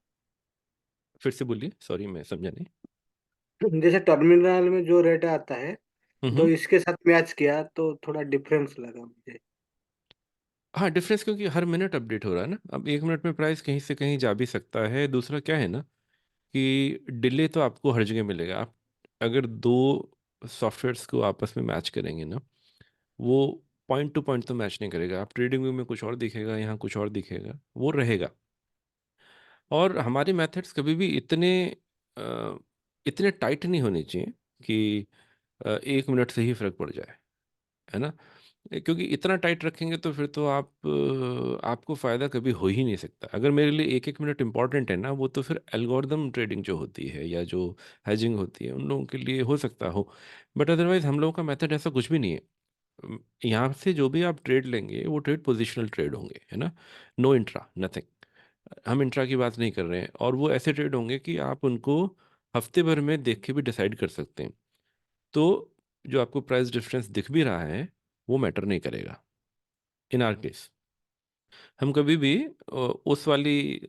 फिर से बोलिए, सॉरी मैं समझा नहीं। जैसे टर्मिनल में जो रेट आता है, तो हम्म। इसके साथ मैच किया तो थोड़ा डिफरेंस लगा मुझे। हाँ डिफरेंस, क्योंकि हर मिनट अपडेट हो रहा है ना, अब 1 मिनट में प्राइस कहीं से कहीं जा भी सकता है। दूसरा क्या है ना, कि डिले तो आपको हर जगह मिलेगा। आप अगर दो सॉफ्टवेयर्स को आपस में मैच करेंगे ना, वो पॉइंट टू पॉइंट तो मैच नहीं करेगा। आप ट्रेडिंग व्यू में कुछ और दिखेगा, यहाँ कुछ और दिखेगा, वो रहेगा। और हमारे मेथड्स कभी भी अ, इतने टाइट नहीं होने चाहिए कि 1 मिनट से ही फर्क पड़ जाए, है ना। क्योंकि इतना टाइट रखेंगे तो फिर तो आपको फ़ायदा कभी हो ही नहीं सकता। अगर मेरे लिए 1-1 मिनट इम्पॉर्टेंट है ना, वो तो फिर एल्गोरिदम ट्रेडिंग जो होती है या जो हेजिंग होती है, उन लोगों के लिए हो सकता हो, बट अदरवाइज हम लोगों का मेथड ऐसा कुछ भी नहीं है। यहाँ से जो भी आप ट्रेड लेंगे वो ट्रेड पोजिशनल ट्रेड होंगे, है ना। No intra, nothing. हम इंट्रा की बात नहीं कर रहे हैं, और वो ऐसे ट्रेड होंगे कि आप उनको हफ्ते भर में देख के भी डिसाइड कर सकते हैं। तो जो आपको प्राइस डिफरेंस दिख भी रहा है, वो मैटर नहीं करेगा इन आर केस। हम कभी भी उस वाली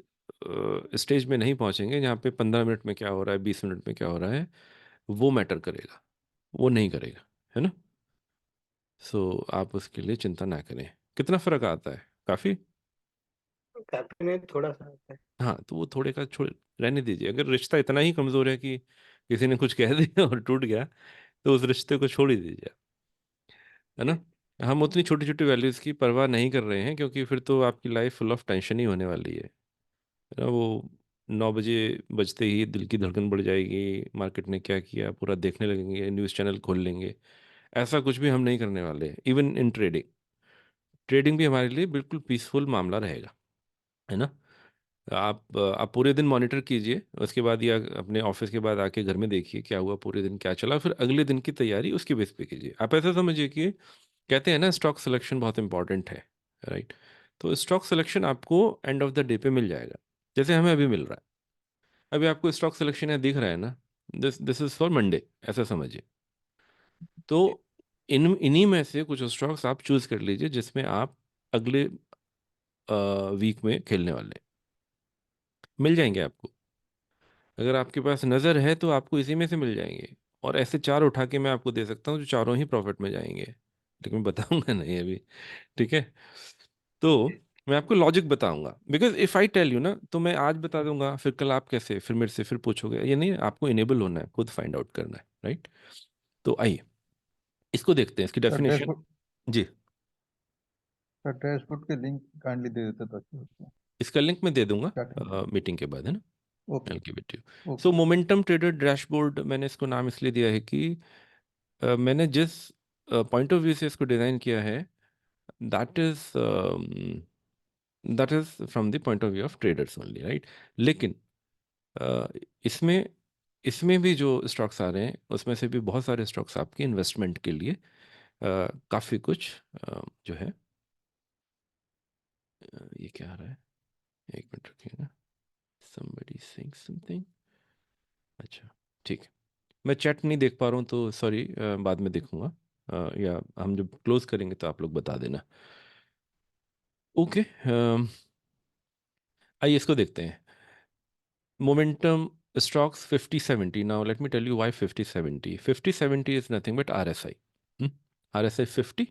स्टेज में नहीं पहुंचेंगे जहाँ पे 15 मिनट में क्या हो रहा है, 20 मिनट में क्या हो रहा है, वो मैटर करेगा, वो नहीं करेगा, है ना। सो आप उसके लिए चिंता ना करें। कितना फ़र्क आता है? काफ़ी। काफी नहीं, थोड़ा सा आता है। हाँ तो वो थोड़े का छोड़ रहने दीजिए। अगर रिश्ता इतना ही कमज़ोर है कि किसी ने कुछ कह दिया और टूट गया, तो उस रिश्ते को छोड़ ही दीजिए, है ना। हम उतनी छोटी छोटी वैल्यूज़ की परवाह नहीं कर रहे हैं, क्योंकि फिर तो आपकी लाइफ फुल ऑफ टेंशन ही होने वाली है ना। वो 9 बजे बजते ही दिल की धड़कन बढ़ जाएगी, मार्केट ने क्या किया पूरा देखने लगेंगे, न्यूज़ चैनल खोल लेंगे। ऐसा कुछ भी हम नहीं करने वाले। इवन इन ट्रेडिंग, ट्रेडिंग भी हमारे लिए बिल्कुल पीसफुल मामला रहेगा, है ना। आप पूरे दिन मॉनिटर कीजिए, उसके बाद या अपने ऑफिस के बाद आके घर में देखिए क्या हुआ पूरे दिन, क्या चला, फिर अगले दिन की तैयारी उसके बेस पे कीजिए। आप ऐसा समझिए कि कहते हैं ना, स्टॉक सिलेक्शन बहुत इंपॉर्टेंट है, राइट। तो स्टॉक सिलेक्शन आपको एंड ऑफ द डे पे मिल जाएगा, जैसे हमें अभी मिल रहा है। अभी आपको स्टॉक सिलेक्शन है दिख रहा है ना, this this is for Monday, ऐसा समझिए। तो इन्हीं में से कुछ स्टॉक्स आप चूज कर लीजिए जिसमें आप अगले वीक में खेलने वाले हैं। मिल जाएंगे आपको। अगर आपके पास नज़र है तो आपको इसी में से मिल जाएंगे। और ऐसे 4 उठा के मैं आपको दे सकता हूँ जो चारों ही प्रॉफिट में जाएंगे, लेकिन मैं बताऊंगा नहीं अभी, ठीक है। तो मैं आपको लॉजिक बताऊंगा, because if I tell you ना, तो मैं आज बता दूंगा, फिर कल आप कैसे, फिर मेरे से फिर पूछोगे, ये नहीं, आपको इनेबल होना है, खुद फाइंड आउट करना है, राइट? तो आइए इसको देखते हैं, इसकी सर डेफिनेशन। डैशबोर्ड जी, सर डैशबोर्ड के लिंक काइंडली दे देते तो अच्छा होता है। इसका लिंक मैं दे दूंगा स्टार्टिंग मीटिंग के बाद, है ना? Okay I'll give it to you. Okay So momentum trader dashboard मैंने इसको नाम इसलिए दिया है कि मैंने जिस पॉइंट ऑफ व्यू से इसको डिज़ाइन किया है, that is that is from the point of view of traders only, right? लेकिन अ, इसमें इसमें भी जो स्टॉक्स आ रहे हैं, उसमें से भी बहुत सारे स्टॉक्स आपके इन्वेस्टमेंट के लिए काफ़ी कुछ जो है ये क्या आ रहा है, एक मिनट रखिएगा, somebody saying something। अच्छा, ठीक है, मैं चैट नहीं देख पा रहा हूँ तो सॉरी, बाद में देखूंगा, या हम जब क्लोज करेंगे तो आप लोग बता देना। ओके, आइए इसको देखते हैं। Momentum stocks 50-70। Now let me tell you why 50-70। 50-70 is nothing but RSI, RSI 50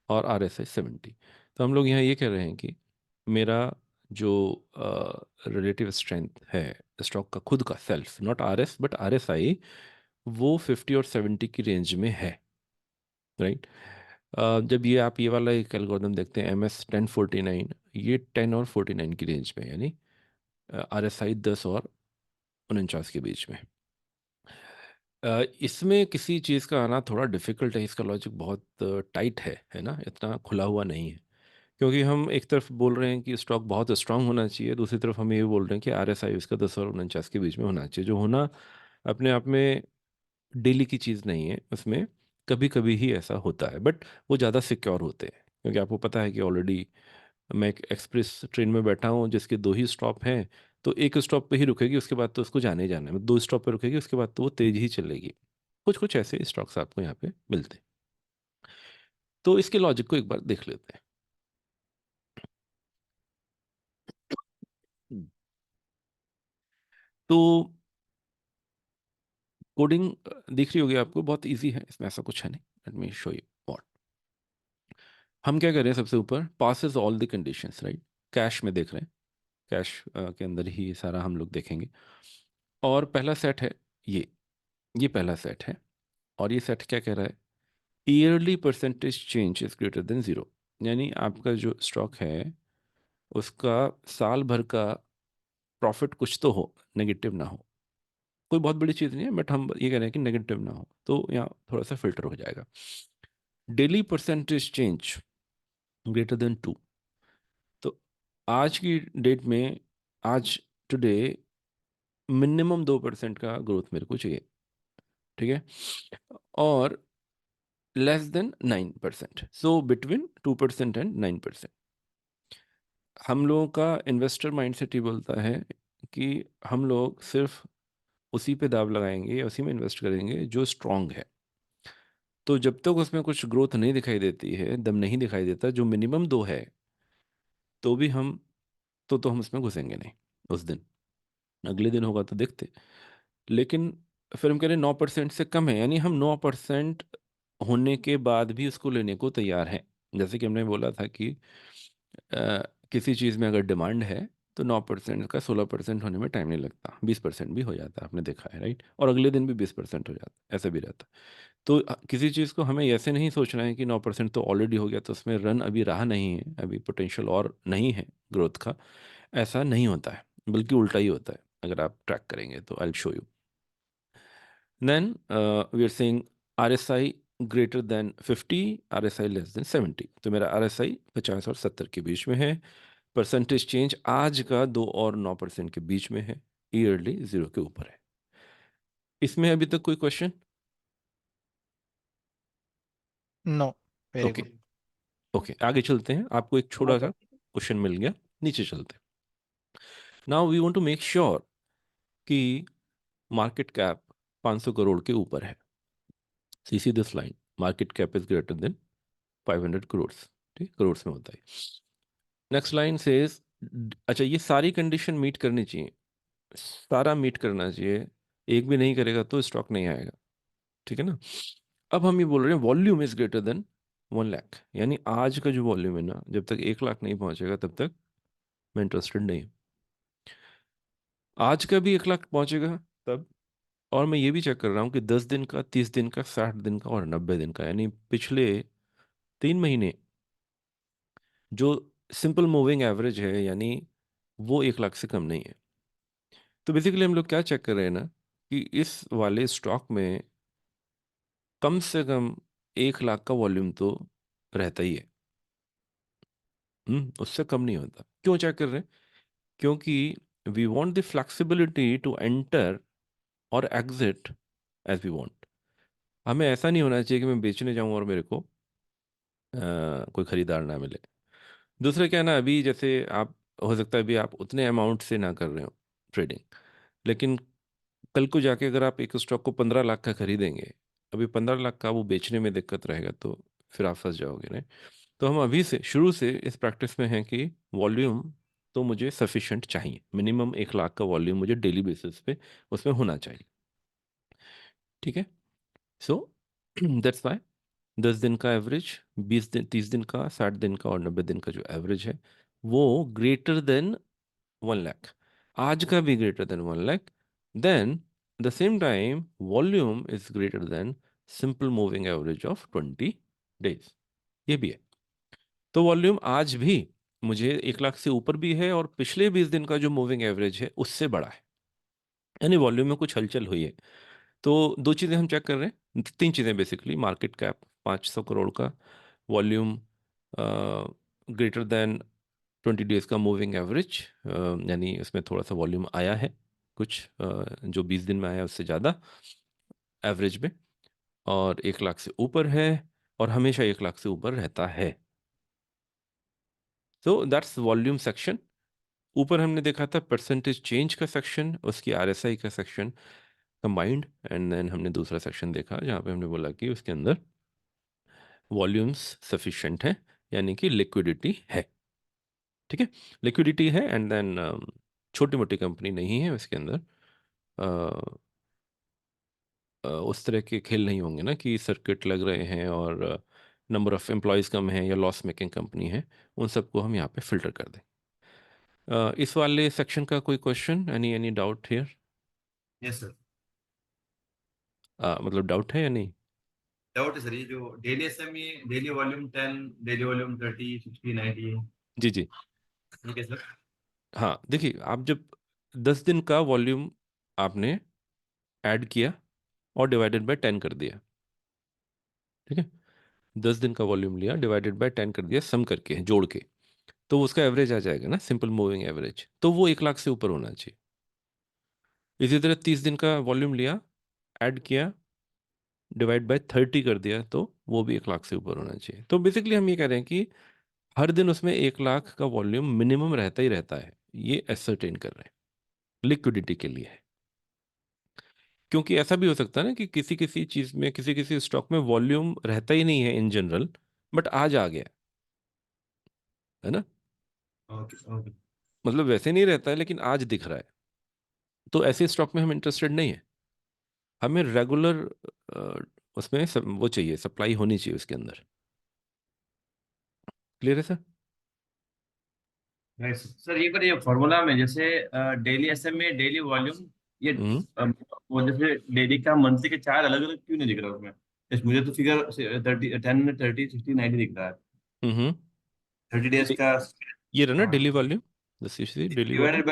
और RSI 70। तो हम लोग यहाँ ये कह रहे हैं कि मेरा जो रिलेटिव स्ट्रेंथ है स्टॉक का खुद का, self, not RS but RSI, वो 50 और 70 की रेंज में है, राइट? जब ये आप ये वाला एक एल्गोरिदम देखते हैं MS 1049, ये 10 और 49 की रेंज में है, यानी RSI 10 और 49 के बीच में। इसमें किसी चीज़ का आना थोड़ा डिफिकल्ट है, इसका लॉजिक बहुत टाइट है ना, इतना खुला हुआ नहीं है, क्योंकि हम एक तरफ बोल रहे हैं कि स्टॉक बहुत स्ट्रांग होना चाहिए, दूसरी तरफ हम ये बोल रहे हैं कि RSI इसका 10 और 49 के बीच में होना चाहिए। जो होना अपने आप में डेली की चीज़ नहीं है, उसमें कभी कभी ही ऐसा होता है, बट वो ज़्यादा सिक्योर होते हैं, क्योंकि आपको पता है कि ऑलरेडी मैं एक एक्सप्रेस ट्रेन में बैठा हूँ जिसके 2 ही स्टॉप हैं, तो एक स्टॉप पे ही रुकेगी, उसके बाद तो उसको जाने ही जाना है, 2 स्टॉप पे रुकेगी, उसके बाद तो वो तेज ही चलेगी। कुछ कुछ ऐसे स्टॉक्स आपको यहाँ पे मिलते हैं। तो इसके लॉजिक को एक बार देख लेते हैं। तो कोडिंग दिख रही होगी आपको, बहुत इजी है, इसमें ऐसा कुछ है नहीं। Let me show you what हम क्या कर रहे हैं। सबसे ऊपर passes all the conditions, right? Cash में देख रहे हैं, कैश के अंदर ही सारा हम लोग देखेंगे। और पहला सेट है ये पहला सेट है, और ये सेट क्या कह रहा है? Yearly percentage change is greater than 0, यानी आपका जो स्टॉक है उसका साल भर का प्रॉफिट कुछ तो हो, नेगेटिव ना हो। कोई बहुत बड़ी चीज़ नहीं है, बट हम ये कह रहे हैं कि नेगेटिव ना हो, तो यहाँ थोड़ा सा फिल्टर हो जाएगा। Daily percentage change greater than 2। तो आज की डेट में, आज टुडे, मिनिमम 2% का ग्रोथ मेरे को चाहिए, ठीक है? और less than 9%, so between 2% and 9%। हम लोगों का इन्वेस्टर माइंडसेट ही बोलता है कि हम लोग सिर्फ उसी पे दाव लगाएंगे, उसी में इन्वेस्ट करेंगे जो स्ट्रांग है। तो जब तक उसमें कुछ ग्रोथ नहीं दिखाई देती है, दम नहीं दिखाई देता, जो मिनिमम 2 है, तो भी हम तो हम उसमें घुसेंगे नहीं उस दिन। अगले दिन होगा तो देखते। लेकिन फिर हम कह रहे हैं 9% से कम है, यानी हम 9% होने के बाद भी उसको लेने को तैयार हैं। जैसे कि हमने बोला था कि किसी चीज़ में अगर डिमांड है तो 9% का 16% होने में टाइम नहीं लगता, 20% भी हो जाता है, आपने देखा है, राइट? और अगले दिन भी 20% हो जाता है, ऐसा भी रहता है। तो किसी चीज़ को हमें ऐसे नहीं सोचना है कि 9% तो ऑलरेडी हो गया तो उसमें रन अभी रहा नहीं है, अभी पोटेंशियल और नहीं है ग्रोथ का। ऐसा नहीं होता है, बल्कि उल्टा ही होता है, अगर आप ट्रैक करेंगे तो। I will show you. Then we are saying RSI greater than 50, RSI less than 70। तो मेरा RSI 50 और 70 के बीच में है। परसेंटेज चेंज आज का 2 और 9% के बीच में है। ईयरली 0 के ऊपर है। इसमें अभी तक कोई question? No. Very okay, good. Okay, आगे चलते हैं। आपको एक छोटा सा क्वेश्चन मिल गया, नीचे चलते हैं। Now we want to make sure कि मार्केट कैप 500 करोड़ के ऊपर है। See this line, market cap is greater than 500 crore. ठीक, करोड़ में होता है। नेक्स्ट लाइन सेज, अच्छा, ये सारी कंडीशन मीट करनी चाहिए, सारा मीट करना चाहिए, एक भी नहीं करेगा तो स्टॉक नहीं आएगा, ठीक है ना? अब हम ये बोल रहे हैं volume is greater than 1 lakh, यानी आज का जो वॉल्यूम है ना, जब तक 1 लाख नहीं पहुंचेगा तब तक मैं इंटरेस्टेड नहीं हूं। आज का भी 1 लाख पहुंचेगा तब। और मैं ये भी चेक कर रहा हूँ कि 10 दिन का, 30 दिन का, 60 दिन का और 90 दिन का, यानी पिछले 3 महीने जो सिंपल मूविंग एवरेज है, यानी वो 1 लाख से कम नहीं है। तो बेसिकली हम लोग क्या चेक कर रहे हैं ना, कि इस वाले स्टॉक में कम से कम 1 लाख का वॉल्यूम तो रहता ही है। उससे कम नहीं होता। क्यों चेक कर रहे हैं? क्योंकि we want the flexibility to enter और एग्जिट एज वी वांट। हमें ऐसा नहीं होना चाहिए कि मैं बेचने जाऊं और मेरे को कोई खरीदार ना मिले। दूसरा क्या है ना, अभी जैसे आप, हो सकता है अभी आप उतने अमाउंट से ना कर रहे हो ट्रेडिंग, लेकिन कल को जाके अगर आप एक स्टॉक को 15 लाख का खरीदेंगे, अभी 15 लाख का वो बेचने में दिक्कत रहेगा, तो फिर आप फंस जाओगे नहीं। तो हम अभी से, शुरू से इस प्रैक्टिस में हैं कि वॉल्यूम तो मुझे सफिशेंट चाहिए, मिनिमम 1 लाख का वॉल्यूम मुझे डेली बेसिस पे उसमें होना चाहिए। ठीक है, सो दैट्स वाई 10 दिन का एवरेज, 20 दिन, 30 दिन का, 60 दिन का और 90 दिन का जो एवरेज है वो ग्रेटर देन 1 लाख। आज का भी greater than 1 lakh, then the same time volume is greater than simple moving average of 20 days, ये भी है। तो वॉल्यूम आज भी मुझे 1 लाख से ऊपर भी है, और पिछले 20 दिन का जो मूविंग एवरेज है उससे बड़ा है, यानी वॉल्यूम में कुछ हलचल हुई है। तो दो चीज़ें हम चेक कर रहे हैं, तीन चीज़ें बेसिकली: मार्केट कैप 500 करोड़ का, वॉल्यूम ग्रेटर देन 20 डेज का मूविंग एवरेज, यानी इसमें थोड़ा सा वॉल्यूम आया है, कुछ जो 20 दिन में आया उससे ज़्यादा एवरेज में, और 1 लाख से ऊपर है, और हमेशा 1 लाख से ऊपर रहता है। So that's volume section. ऊपर हमने देखा था परसेंटेज चेंज का सेक्शन, उसकी आरएसआई का सेक्शन कंबाइंड, एंड देन हमने दूसरा सेक्शन देखा जहाँ पे हमने बोला कि उसके अंदर वॉल्यूम्स सफिशिएंट है, यानी कि लिक्विडिटी है। ठीक है, लिक्विडिटी है, एंड देन छोटी मोटी कंपनी नहीं है उसके अंदर। उस तरह के खेल नहीं होंगे ना कि सर्किट लग रहे हैं और नंबर ऑफ एम्प्लॉयज़ कम है या लॉस मेकिंग कंपनी है, उन सबको हम यहाँ पे फिल्टर कर दें। इस वाले सेक्शन का कोई question, any doubt here? Yes sir. मतलब डाउट है या नहीं? डाउट है सर, ये जो daily SME, daily volume 10, daily volume 30, 60, 90, जी जी, ठीक है सर। हाँ देखिए, आप जब 10 दिन का वॉल्यूम आपने ऐड किया और डिवाइडेड बाय 10 कर दिया, ठीक है, 10 दिन का वॉल्यूम लिया, डिवाइडेड बाय 10 कर दिया, सम करके जोड़ के, तो उसका एवरेज आ जाएगा ना, सिंपल मूविंग एवरेज, तो वो 1 लाख से ऊपर होना चाहिए। इसी तरह 30 दिन का वॉल्यूम लिया, ऐड किया, डिवाइड बाय 30 कर दिया, तो वो भी 1 लाख से ऊपर होना चाहिए। तो बेसिकली हम ये कह रहे हैं कि हर दिन उसमें 1 लाख का वॉल्यूम मिनिमम रहता ही रहता है, ये एसरटेन कर रहे हैं, लिक्विडिटी के लिए है। क्योंकि ऐसा भी हो सकता है ना कि किसी किसी चीज़ में, किसी किसी स्टॉक में वॉल्यूम रहता ही नहीं है इन जनरल, बट आज आ गया, है ना, ओके ओके। मतलब वैसे नहीं रहता है लेकिन आज दिख रहा है, तो ऐसे स्टॉक में हम इंटरेस्टेड नहीं है। हमें रेगुलर उसमें वो चाहिए, सप्लाई होनी चाहिए उसके अंदर। क्लियर है सर? राइट सर, ये पर ये फॉर्मूला में जैसे डेली एसएमई, डेली वॉल्यूम, ये हम्म वो जैसे डेली का मंथली के चार अलग अलग क्यों नहीं दिख रहा उसमें? मुझे तो फिगर 10, 30, 60, 90 दिख रहा है। हम्म 30 डेज डे- का ये रहा ना daily volume, this is daily volume.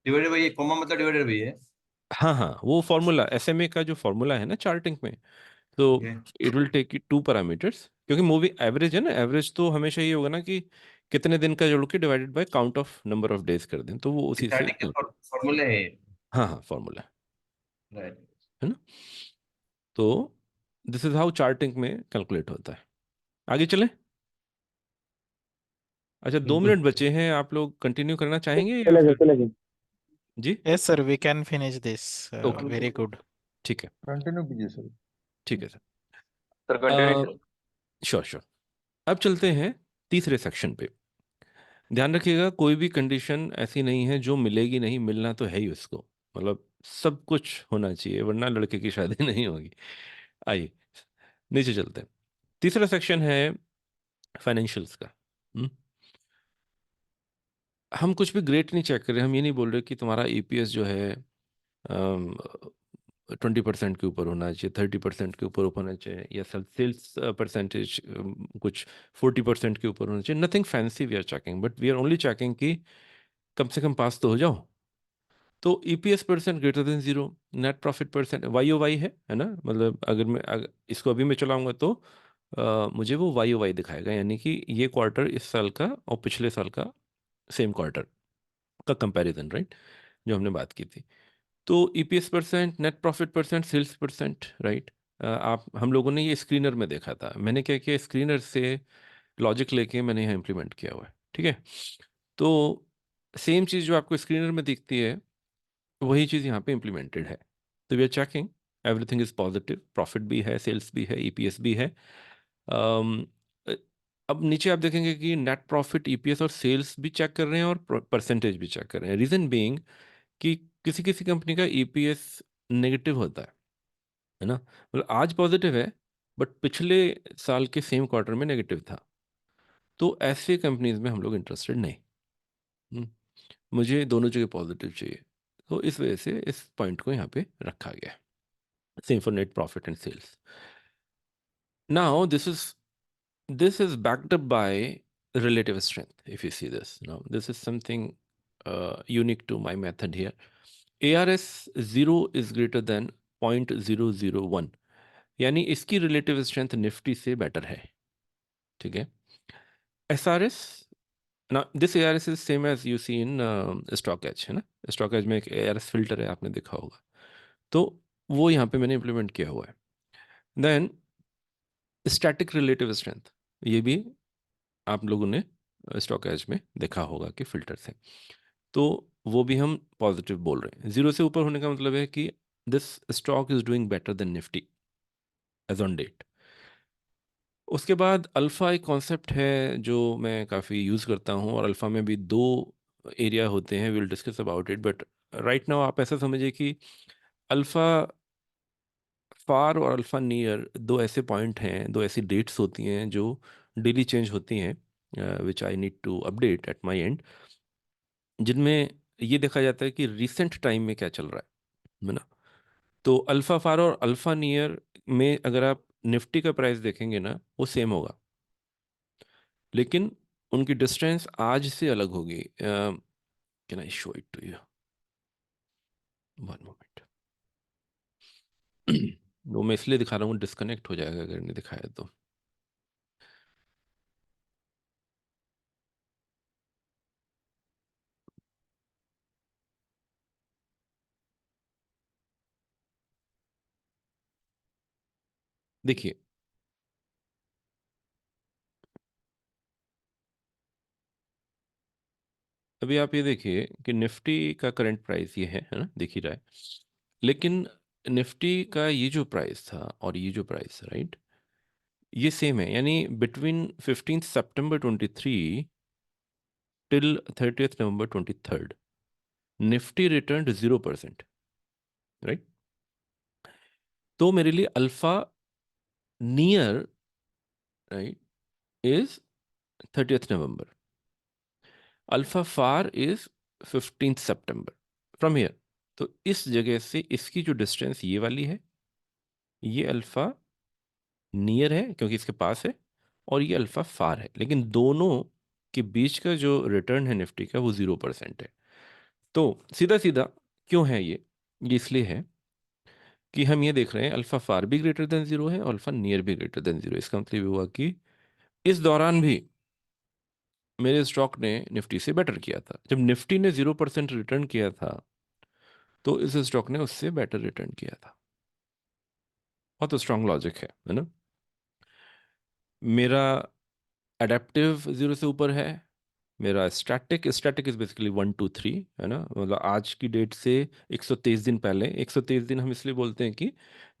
Divided by ये कॉमा मतलब डिवाइडेड बाई है। हाँ हाँ, वो फॉर्मूला एसएमए का जो फॉर्मूला है ना चार्टिंग में, तो ये it will take it 2 parameters, क्योंकि मूवी एवरेज है ना, एवरेज तो हमेशा ये होगा ना कि कितने दिन का जोड़ के divided by count of number of days कर दें, तो वो उसी से स्टार्टिंग के फॉर्मूले है। हाँ हाँ, फॉर्मूला राइट। है ना। तो दिस इज हाउ चार्टिंग में कैलकुलेट होता है। आगे चलें? अच्छा, 2 मिनट बचे हैं, आप लोग कंटिन्यू करना चाहेंगे या चलेगा फिर? चलेगा, जी, Yes, sir. We can finish this. Okay, Very good. ठीक है, कंटिन्यू कीजिए सर। ठीक है sir continue. Sir, sure sure. अब चलते हैं तीसरे सेक्शन पे। ध्यान रखिएगा, कोई भी कंडीशन ऐसी नहीं है जो मिलेगी नहीं, मिलना तो है ही उसको, मतलब सब कुछ होना चाहिए, वरना लड़के की शादी नहीं होगी। आइए नीचे चलते हैं। तीसरा सेक्शन है फाइनेंशियल्स का। हम कुछ भी ग्रेट नहीं चेक कर रहे, हम ये नहीं बोल रहे कि तुम्हारा ईपीएस जो है 20% के ऊपर होना चाहिए, 30% के ऊपर होना चाहिए, या सेल्स परसेंटेज कुछ 40% के ऊपर होना चाहिए। Nothing fancy we are checking, but we are only checking कि कम से कम पास तो हो जाओ। तो EPS percent greater than 0, net profit percent YOY है ना, मतलब अगर इसको अभी मैं चलाऊंगा तो मुझे वो YOY दिखाएगा, यानी कि ये क्वार्टर इस साल का और पिछले साल का सेम क्वार्टर का कंपैरिजन, राइट, जो हमने बात की थी। तो EPS percent, net profit percent, sales percent, right. आप हम लोगों ने ये स्क्रीनर में देखा था, मैंने क्या किया, स्क्रीनर से लॉजिक लेके मैंने यहाँ इम्प्लीमेंट किया हुआ है, ठीक है। तो सेम चीज़ जो आपको स्क्रीनर में दिखती है वही चीज़ यहाँ पे इम्प्लीमेंटेड है। तो we are checking everything is positive, profit भी है, सेल्स भी है, ईपीएस भी है। अम, अ, अब नीचे आप देखेंगे कि नेट प्रॉफिट, ईपीएस और सेल्स भी चेक कर रहे हैं और परसेंटेज भी चेक कर रहे हैं। रीज़न बीइंग कि किसी किसी कंपनी का ईपीएस नेगेटिव होता है ना, मतलब आज पॉजिटिव है बट पिछले साल के सेम क्वार्टर में नेगेटिव था। तो ऐसे कंपनीज में हम लोग इंटरेस्टेड नहीं। हम्म, मुझे दोनों जगह पॉजिटिव चाहिए, तो इस वजह से इस पॉइंट को यहाँ पे रखा गया। Same for net profit and sales. Now this is backed up by relative strength. If you see this now, this is something unique to my method here. ARS 0 is greater than 0.001, यानी इसकी relative strength Nifty से better है, ठीक है। SRS, ना this ARS is same as you see in stock as, है ना, stock as में एक ARS फिल्टर है, आपने देखा होगा, तो वो यहाँ पे मैंने इम्प्लीमेंट किया हुआ है। देन स्टैटिक रिलेटिव स्ट्रेंथ, ये भी आप लोगों ने स्टॉक एज में देखा होगा कि फिल्टर से, तो वो भी हम पॉजिटिव बोल रहे हैं। 0 से ऊपर होने का मतलब है कि this stock is doing better than Nifty as on date. उसके बाद अल्फ़ा एक कॉन्सेप्ट है जो मैं काफ़ी यूज़ करता हूँ, और अल्फ़ा में भी 2 एरिया होते हैं, will discuss about it, but right now आप ऐसा समझिए कि अल्फ़ा फार और अल्फ़ा नियर 2 ऐसे पॉइंट हैं, 2 ऐसी डेट्स होती हैं जो डेली चेंज होती हैं, which I need to update at my end, जिनमें ये देखा जाता है कि रिसेंट टाइम में क्या चल रहा है ना। तो अल्फ़ा फार और अल्फ़ा नियर में अगर आप निफ्टी का प्राइस देखेंगे ना, वो सेम होगा, लेकिन उनकी डिस्टेंस आज से अलग होगी। Can I show it to you, one moment. वो मैं इसलिए दिखा रहा हूँ, डिस्कनेक्ट हो जाएगा अगर नहीं दिखाया तो। देखिए, अभी आप ये देखिए कि निफ्टी का करंट प्राइस ये है ना, दिख ही रहा है, लेकिन निफ्टी का ये जो प्राइस था और ये जो प्राइस है, राइट, ये सेम है, यानी बिटवीन 15 सितंबर 23 टिल 30 नवंबर 23 निफ्टी रिटर्न 0%, राइट। तो मेरे लिए alpha near, right, is 30 November, alpha far is 15 September from here. तो इस जगह से इसकी जो डिस्टेंस ये वाली है, ये अल्फा नियर है क्योंकि इसके पास है, और ये अल्फा फार है, लेकिन दोनों के बीच का जो रिटर्न है निफ्टी का वो 0% है। तो सीधा सीधा क्यों है ये इसलिए है कि हम ये देख रहे हैं अल्फा फार भी ग्रेटर देन 0 है और अल्फा नियर भी ग्रेटर देन 0। इसका मतलब ये हुआ कि इस दौरान भी मेरे स्टॉक ने निफ्टी से बेटर किया था। जब निफ्टी ने 0% रिटर्न किया था तो इस स्टॉक ने उससे बेटर रिटर्न किया था। बहुत स्ट्रांग लॉजिक है ना। मेरा एडेप्टिव 0 से ऊपर है, मेरा स्टैटिक इज बेसिकली 1 2 3, है ना, मतलब आज की डेट से 123 दिन पहले, 123 दिन हम इसलिए बोलते हैं कि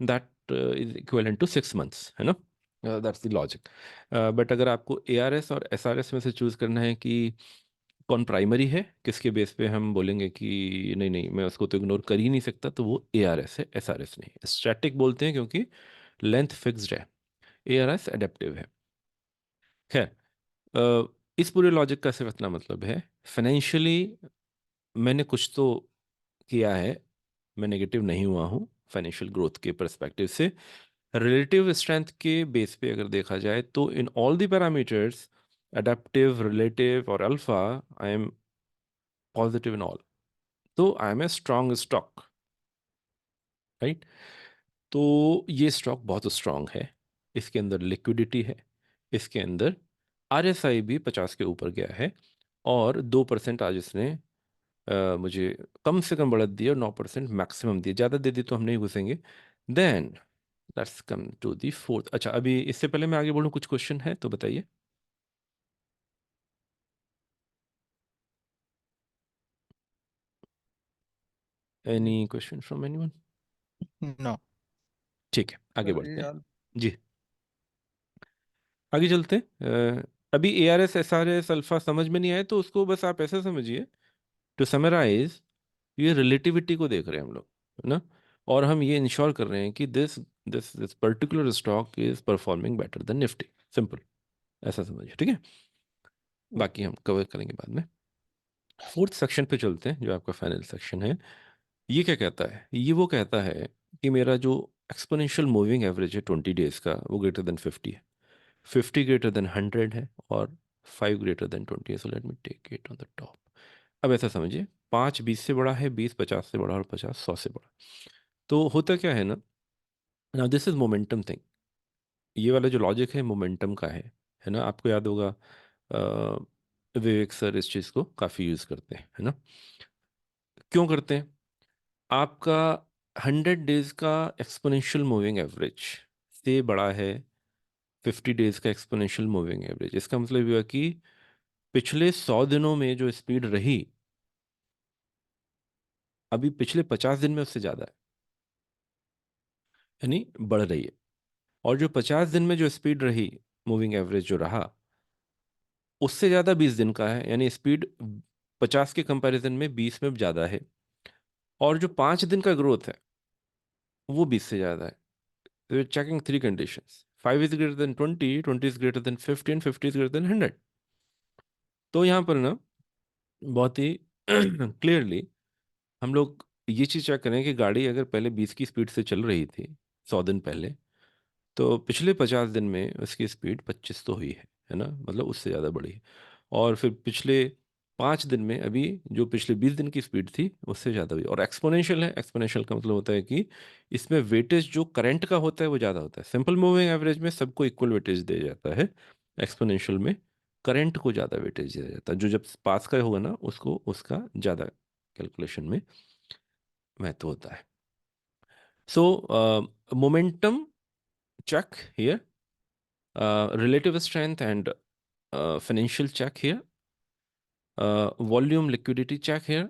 that is equivalent to 6 months, है ना, दैट्स द लॉजिक। बट अगर आपको ARS और SRS में से चूज करना है कि कौन प्राइमरी है, किसके बेस पे हम बोलेंगे कि नहीं नहीं मैं उसको तो इग्नोर कर ही नहीं सकता, तो वो ARS है, SRS नहीं। स्टैटिक बोलते हैं क्योंकि लेंथ फिक्स्ड है, ARS एडेप्टिव है। खैर, इस पूरे लॉजिक का सिर्फ इतना मतलब है, फाइनेंशियली मैंने कुछ तो किया है, मैं नेगेटिव नहीं हुआ हूँ फाइनेंशियल ग्रोथ के पर्सपेक्टिव से। रिलेटिव स्ट्रेंथ के बेस पे अगर देखा जाए तो in all the parameters, adaptive, relative और alpha, I am positive in all. तो I am a strong stock, right. तो ये स्टॉक बहुत स्ट्रांग है, इसके अंदर लिक्विडिटी है, इसके अंदर RSI भी 50 के ऊपर गया है, और 2% आज इसने मुझे कम से कम बढ़त दी और 9% मैक्सिमम दी। ज़्यादा दे दी तो हम नहीं घुसेंगे। Then let's come to the fourth. अच्छा, अभी इससे पहले मैं आगे बढ़ूँ, कुछ क्वेश्चन है तो बताइए। Any question from anyone? No. ठीक है, आगे सर बढ़ते ये हैं। यार जी, आगे चलते हैं। अभी ARS SRS अल्फा समझ में नहीं आए तो उसको बस आप ऐसा समझिए, टू समराइज, ये रिलेटिविटी को देख रहे हैं हम लोग, है ना, और हम ये इंश्योर कर रहे हैं कि this this this particular stock is performing better than Nifty. Simple, ऐसा समझिए, ठीक है। बाकी हम कवर करेंगे बाद में। फोर्थ सेक्शन पे चलते हैं, जो आपका फाइनल सेक्शन है। ये क्या कहता है? ये वो कहता है कि मेरा जो एक्सपोनेंशियल मूविंग एवरेज है 20 डेज का, वो ग्रेटर देन 50 है, 50 ग्रेटर देन 100 है, और 5 ग्रेटर देन 20 है। So let me take it on the top. अब ऐसा समझिए, 5 20 से बड़ा है, 20 50 से बड़ा, और 50 100 से बड़ा। तो होता क्या है ना, now this is momentum thing. ये वाला जो लॉजिक है मोमेंटम का है ना। आपको याद होगा, विवेक सर इस चीज़ को काफ़ी यूज़ करते हैं, है ना। क्यों करते हैं? आपका 100 डेज का एक्सपोनेंशियल मूविंग एवरेज से बड़ा है 50 डेज का एक्सपोनेंशियल मूविंग एवरेज। इसका मतलब ये हुआ कि पिछले 100 दिनों में जो स्पीड रही, अभी पिछले 50 दिन में उससे ज़्यादा है, यानी बढ़ रही है। और जो 50 दिन में जो स्पीड रही, मूविंग एवरेज जो रहा, उससे ज़्यादा 20 दिन का है, यानी स्पीड 50 के कंपैरिजन में 20 में ज़्यादा है। और जो 5 दिन का ग्रोथ है, वो 20 से ज़्यादा है। तो checking 3 conditions, 5 is greater than 20, 20 is greater than 50 and 50 is greater then 100। तो यहाँ पर ना बहुत ही क्लियरली हम लोग ये चीज़ चेक करें कि गाड़ी अगर पहले 20 की स्पीड से चल रही थी 100 दिन पहले, तो पिछले 50 दिन में उसकी स्पीड 25 तो हुई है ना, मतलब उससे ज़्यादा बढ़ी है। और फिर पिछले 5 दिन में अभी जो पिछले 20 दिन की स्पीड थी उससे ज़्यादा हुई। और एक्सपोनेंशियल है, एक्सपोनेंशियल का मतलब होता है कि इसमें वेटेज जो करंट का होता है वो ज़्यादा होता है। सिंपल मूविंग एवरेज में सबको इक्वल वेटेज दिया जाता है, एक्सपोनेंशियल में करंट को ज़्यादा वेटेज दिया जाता है। जो जब पास का होगा ना, उसको उसका ज़्यादा कैलकुलेशन में महत्व होता है। सो momentum check here, relative strength and financial check here, volume liquidity check here,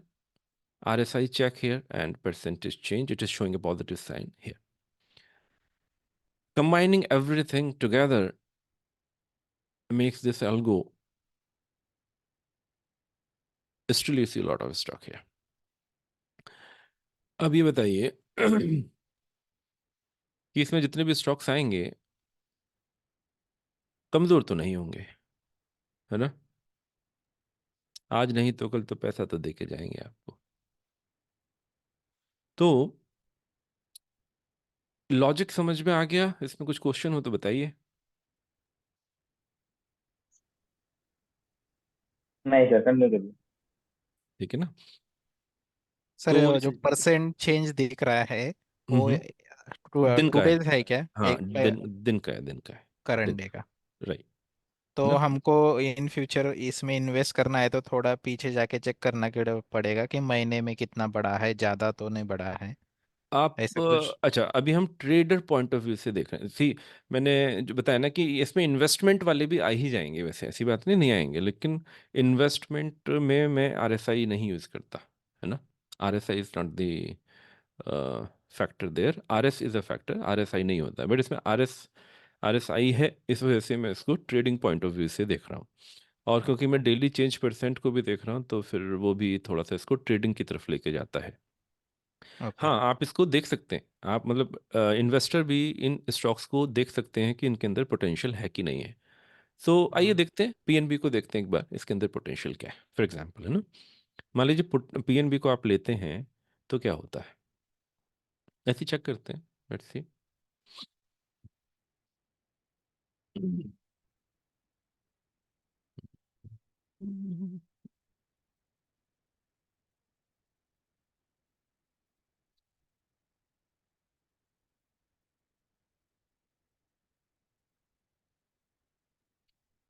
RSI check here, and percentage change. It is showing a positive sign here. Combining everything together makes this algo. Still you see a lot of stock here. अब ये बताइए कि इसमें जितने भी stocks आएंगे कमजोर तो नहीं होंगे, है ना। आज नहीं तो कल तो पैसा तो देके जाएंगे आपको। तो लॉजिक समझ में आ गया? इसमें कुछ क्वेश्चन हो तो बताइए। नहीं सर, करने के लिए। ठीक है ना। सर, तो वो जो परसेंट चेंज दिख रहा है वो दिन टू का है। डेज है क्या? हाँ, एक दिन का है, दिन का है, करंट दिन डे का। राइट तो ना। हमको इन फ्यूचर इसमें इन्वेस्ट करना है तो थोड़ा पीछे जाके चेक करना पड़ेगा कि महीने में कितना बढ़ा है, ज्यादा तो नहीं बढ़ा है, आप ऐसा कुछ। अच्छा, अभी हम ट्रेडर पॉइंट ऑफ व्यू से देख रहे हैं। सी, मैंने जो बताया ना कि इसमें इन्वेस्टमेंट वाले भी आ ही जाएंगे, वैसे ऐसी बात नहीं, नहीं आएंगे, लेकिन इन्वेस्टमेंट में मैं RSI नहीं यूज़ करता, है ना। RSI is not the factor there, RS is a factor, RSI नहीं होता। बट इसमें RSI है, इस वजह से मैं इसको ट्रेडिंग पॉइंट ऑफ व्यू से देख रहा हूँ। और क्योंकि मैं डेली चेंज परसेंट को भी देख रहा हूँ, तो फिर वो भी थोड़ा सा इसको ट्रेडिंग की तरफ लेके जाता है। ओके। हाँ, आप इसको देख सकते हैं। आप मतलब इन्वेस्टर भी इन स्टॉक्स को देख सकते हैं कि इनके अंदर पोटेंशियल है कि नहीं है। सो आइए देखते हैं, पीएनबी को देखते हैं एक बार, इसके अंदर पोटेंशियल क्या है। फॉर एग्जांपल, है ना, मान लीजिए पीएनबी को आप लेते हैं तो क्या होता है, ऐसे ही चेक करते हैं। Let's see.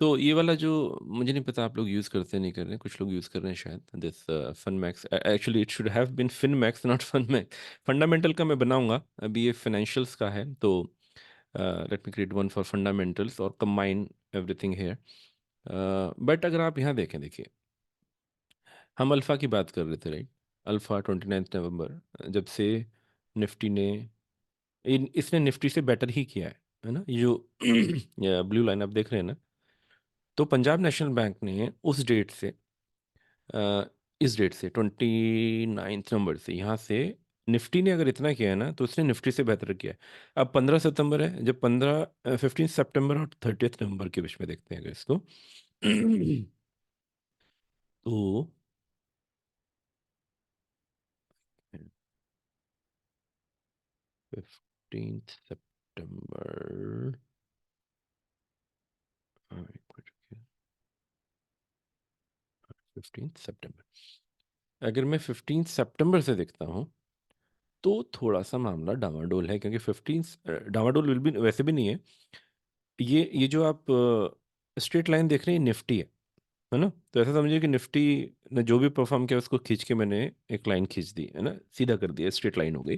तो ये वाला जो, मुझे नहीं पता आप लोग यूज़ करते हैं नहीं कर रहे हैं, कुछ लोग यूज़ कर रहे हैं शायद, this fun max. Actually it should have been fin max, not fun max. Fundamental का मैं बनाऊंगा, अभी ये फाइनेंशियल्स का है। तो let me create one for fundamentals और कंबाइन एवरीथिंग हेयर। बट अगर आप यहाँ देखें, देखिए, हम अल्फ़ा की बात कर रहे थे, राइट। अल्फ़ा 29 नवंबर, जब से निफ्टी ने इसने निफ्टी से बेटर ही किया है ना, ये जो ब्लू लाइन आप देख रहे हैं ना, तो पंजाब नेशनल बैंक ने उस डेट से अ, इस डेट से 29 नवंबर से यहाँ से निफ्टी ने अगर इतना किया है ना, तो उसने निफ्टी से बेहतर किया है। अब 15 सितंबर है, जब 15 सितंबर और 30 नवंबर के बीच में देखते हैं अगर इसको तो 15 सितंबर, 15 सितंबर, अगर मैं 15 सितंबर से देखता हूँ तो थोड़ा सा मामला डामाडोल है, क्योंकि 15 डामाडोल विल भी वैसे भी नहीं है। ये जो आप स्ट्रेट लाइन देख रहे हैं, निफ्टी है ना, तो ऐसा समझिए कि निफ्टी ने जो भी परफॉर्म किया उसको खींच के मैंने एक लाइन खींच दी, है ना, सीधा कर दिया, स्ट्रेट लाइन हो गई।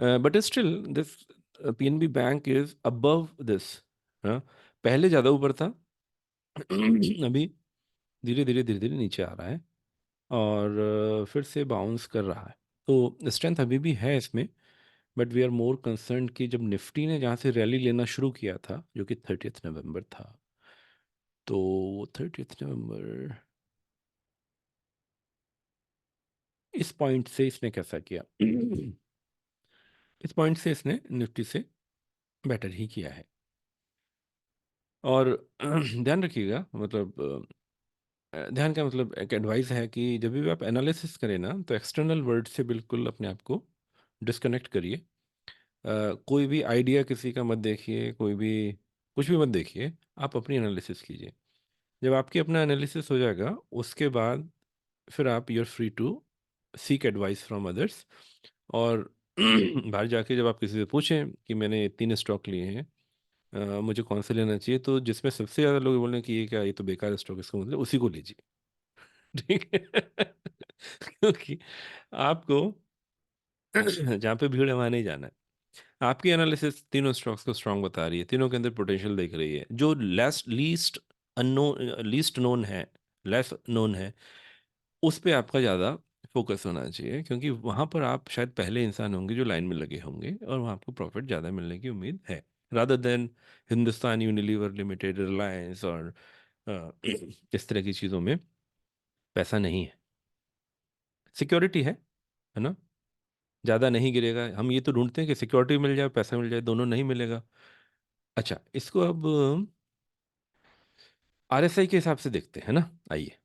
But still this PNB bank is above this. हाँ, पहले ज़्यादा ऊपर था अभी धीरे धीरे नीचे आ रहा है, और फिर से बाउंस कर रहा है। तो स्ट्रेंथ अभी भी है इसमें, but we are more concern कि जब निफ्टी ने जहाँ से रैली लेना शुरू किया था, जो कि 30 नवंबर था, तो 30 नवंबर, इस पॉइंट से इसने कैसा किया इस पॉइंट से इसने निफ्टी से बेटर ही किया है। और ध्यान रखिएगा, मतलब ध्यान का मतलब एक एडवाइस है कि जब भी आप एनालिसिस करें ना, तो एक्सटर्नल वर्ड से बिल्कुल अपने आप को डिस्कनेक्ट करिए। कोई भी आइडिया किसी का मत देखिए, कोई भी कुछ भी मत देखिए, आप अपनी एनालिसिस कीजिए। जब आपकी अपना एनालिसिस हो जाएगा, उसके बाद फिर आप you are free to seek advice from others. और बाहर जाके जब आप किसी से पूछें कि मैंने 3 स्टॉक लिए हैं, मुझे कौन सा लेना चाहिए, तो जिसमें सबसे ज़्यादा लोग बोल रहे हैं कि ये क्या, ये तो बेकार स्टॉक, इसका मतलब उसी को लीजिए। ठीक है क्योंकि आपको जहाँ पे भीड़ है वहाँ नहीं जाना है। आपकी एनालिसिस तीनों स्टॉक्स को स्ट्रांग बता रही है, तीनों के अंदर पोटेंशियल देख रही है। जो लीस्ट नोन है, लेस नोन है, उस पे आपका ज़्यादा फोकस होना चाहिए, क्योंकि वहाँ पर आप शायद पहले इंसान होंगे जो लाइन में लगे होंगे, और वहाँ आपको प्रॉफिट ज़्यादा मिलने की उम्मीद है, rather than Hindustan Unilever limited, Reliance और इस तरह की चीज़ों में पैसा नहीं है। सिक्योरिटी है ना, ज़्यादा नहीं गिरेगा। हम ये तो ढूंढते हैं कि सिक्योरिटी मिल जाए, पैसा मिल जाए, दोनों नहीं मिलेगा। अच्छा, इसको अब आरएसआई के हिसाब से देखते हैं ना, आइए।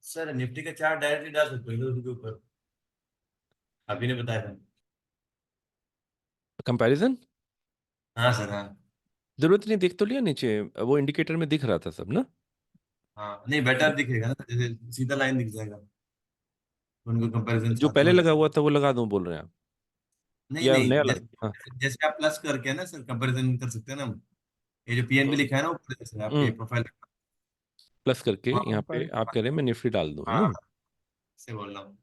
सर निफ्टी का चार्ट डायरेक्टली डाल सकते हो उसके ऊपर, अभी ने बताया था। कंपैरिजन हाँ सर हाँ। जरूरत नहीं, देख तो लिया नीचे, वो इंडिकेटर में दिख रहा था सब ना। हाँ नहीं बेटर दिखेगा ना, जैसे सीधा लाइन दिख जाएगा, उनको कंपैरिजन जो साथ पहले में लगा हुआ था वो लगा दूं बोल रहे हैं आप, नहीं या नहीं नया लगा? हाँ। जैसे जैसे आप प्लस करके ना सर कंपैरिजन कर सकते हैं ना हम। ये जो पीएनबी हम्म लिखा है ना ऊपर, जैसे आपके हम्म, प्रोफाइल, प्लस करके वहाँ यहाँ पे आप कह रहे हैं मैं निफ्टी डाल दूं, है हाँ ना? से बोल रहा हूँ,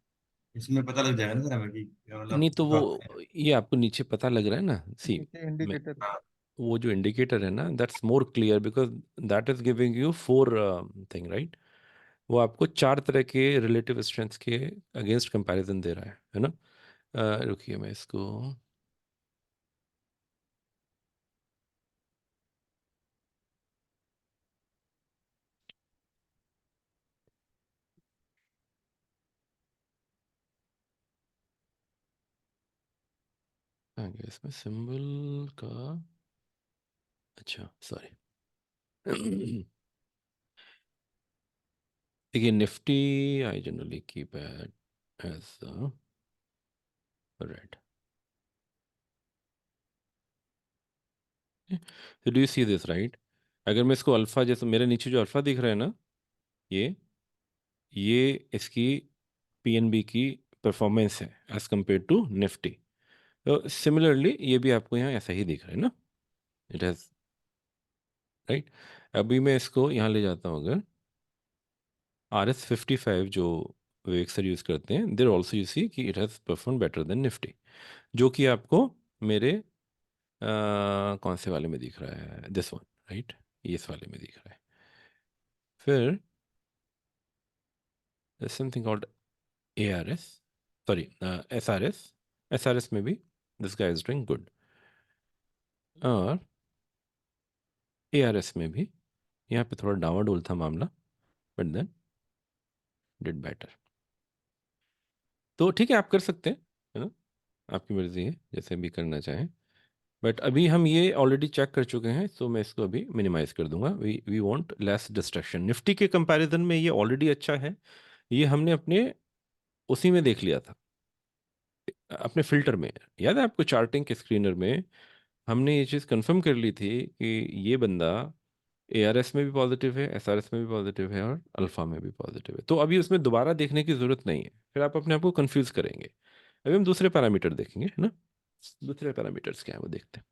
इसमें पता लग जाएगा ना सर हमें कि नहीं मतलब तो वो, प्रॉफिट है। ये आपको नीचे पता लग रहा है ना, सी, नीचे इंडिकेटर। हाँ वो जो इंडिकेटर है ना, that's more clear, because that is giving you four thing, right. वो आपको 4 तरह के रिलेटिव स्ट्रेंथ्स के अगेंस्ट कंपैरिजन दे रहा है ना। रुकिए मैं इसको, कहाँ गया इसमें सिंबल का? अच्छा सॉरी। देखिए Nifty I generally keep at as red. So do you see this right? अगर मैं इसको अल्फा, जैसे मेरे नीचे जो अल्फा दिख रहा है ना, ये इसकी पीएनबी की परफॉर्मेंस है एज कंपेयर टू निफ्टी। तो सिमिलरली ये भी आपको यहाँ ऐसा ही दिख रहा है ना, इट हैज राइट। अभी मैं इसको यहाँ ले जाता हूँ, अगर RS55 जो विवेक सर यूज़ करते हैं, देर ऑल्सो यू सी कि it has perform better than Nifty, जो कि आपको मेरे कौन से वाले में दिख रहा है, दिस वन राइट, इस वाले में दिख रहा है। फिर something called ARS, sorry SRS में भी this guy is doing good, और ARS में भी यहाँ पे थोड़ा डावाडोल था मामला, बट देन डिड बेटर। तो ठीक है, आप कर सकते हैं, है ना, आपकी मर्जी है, जैसे भी करना चाहें। बट अभी हम ये ऑलरेडी चेक कर चुके हैं, तो मैं इसको अभी मिनिमाइज कर दूंगा। We want less distraction. Nifty के कंपैरिजन में ये ऑलरेडी अच्छा है, ये हमने अपने उसी में देख लिया था, अपने फिल्टर में। याद है आपको, चार्टिंग के स्क्रीनर में हमने ये चीज़ कंफर्म कर ली थी कि ये बंदा ARS में भी पॉजिटिव है, SRS में भी पॉजिटिव है, और अल्फा में भी पॉजिटिव है। तो अभी उसमें दोबारा देखने की ज़रूरत नहीं है, फिर आप अपने आप को कंफ्यूज करेंगे। अभी हम दूसरे पैरामीटर देखेंगे, है ना। दूसरे पैरामीटर्स क्या है वो देखते हैं।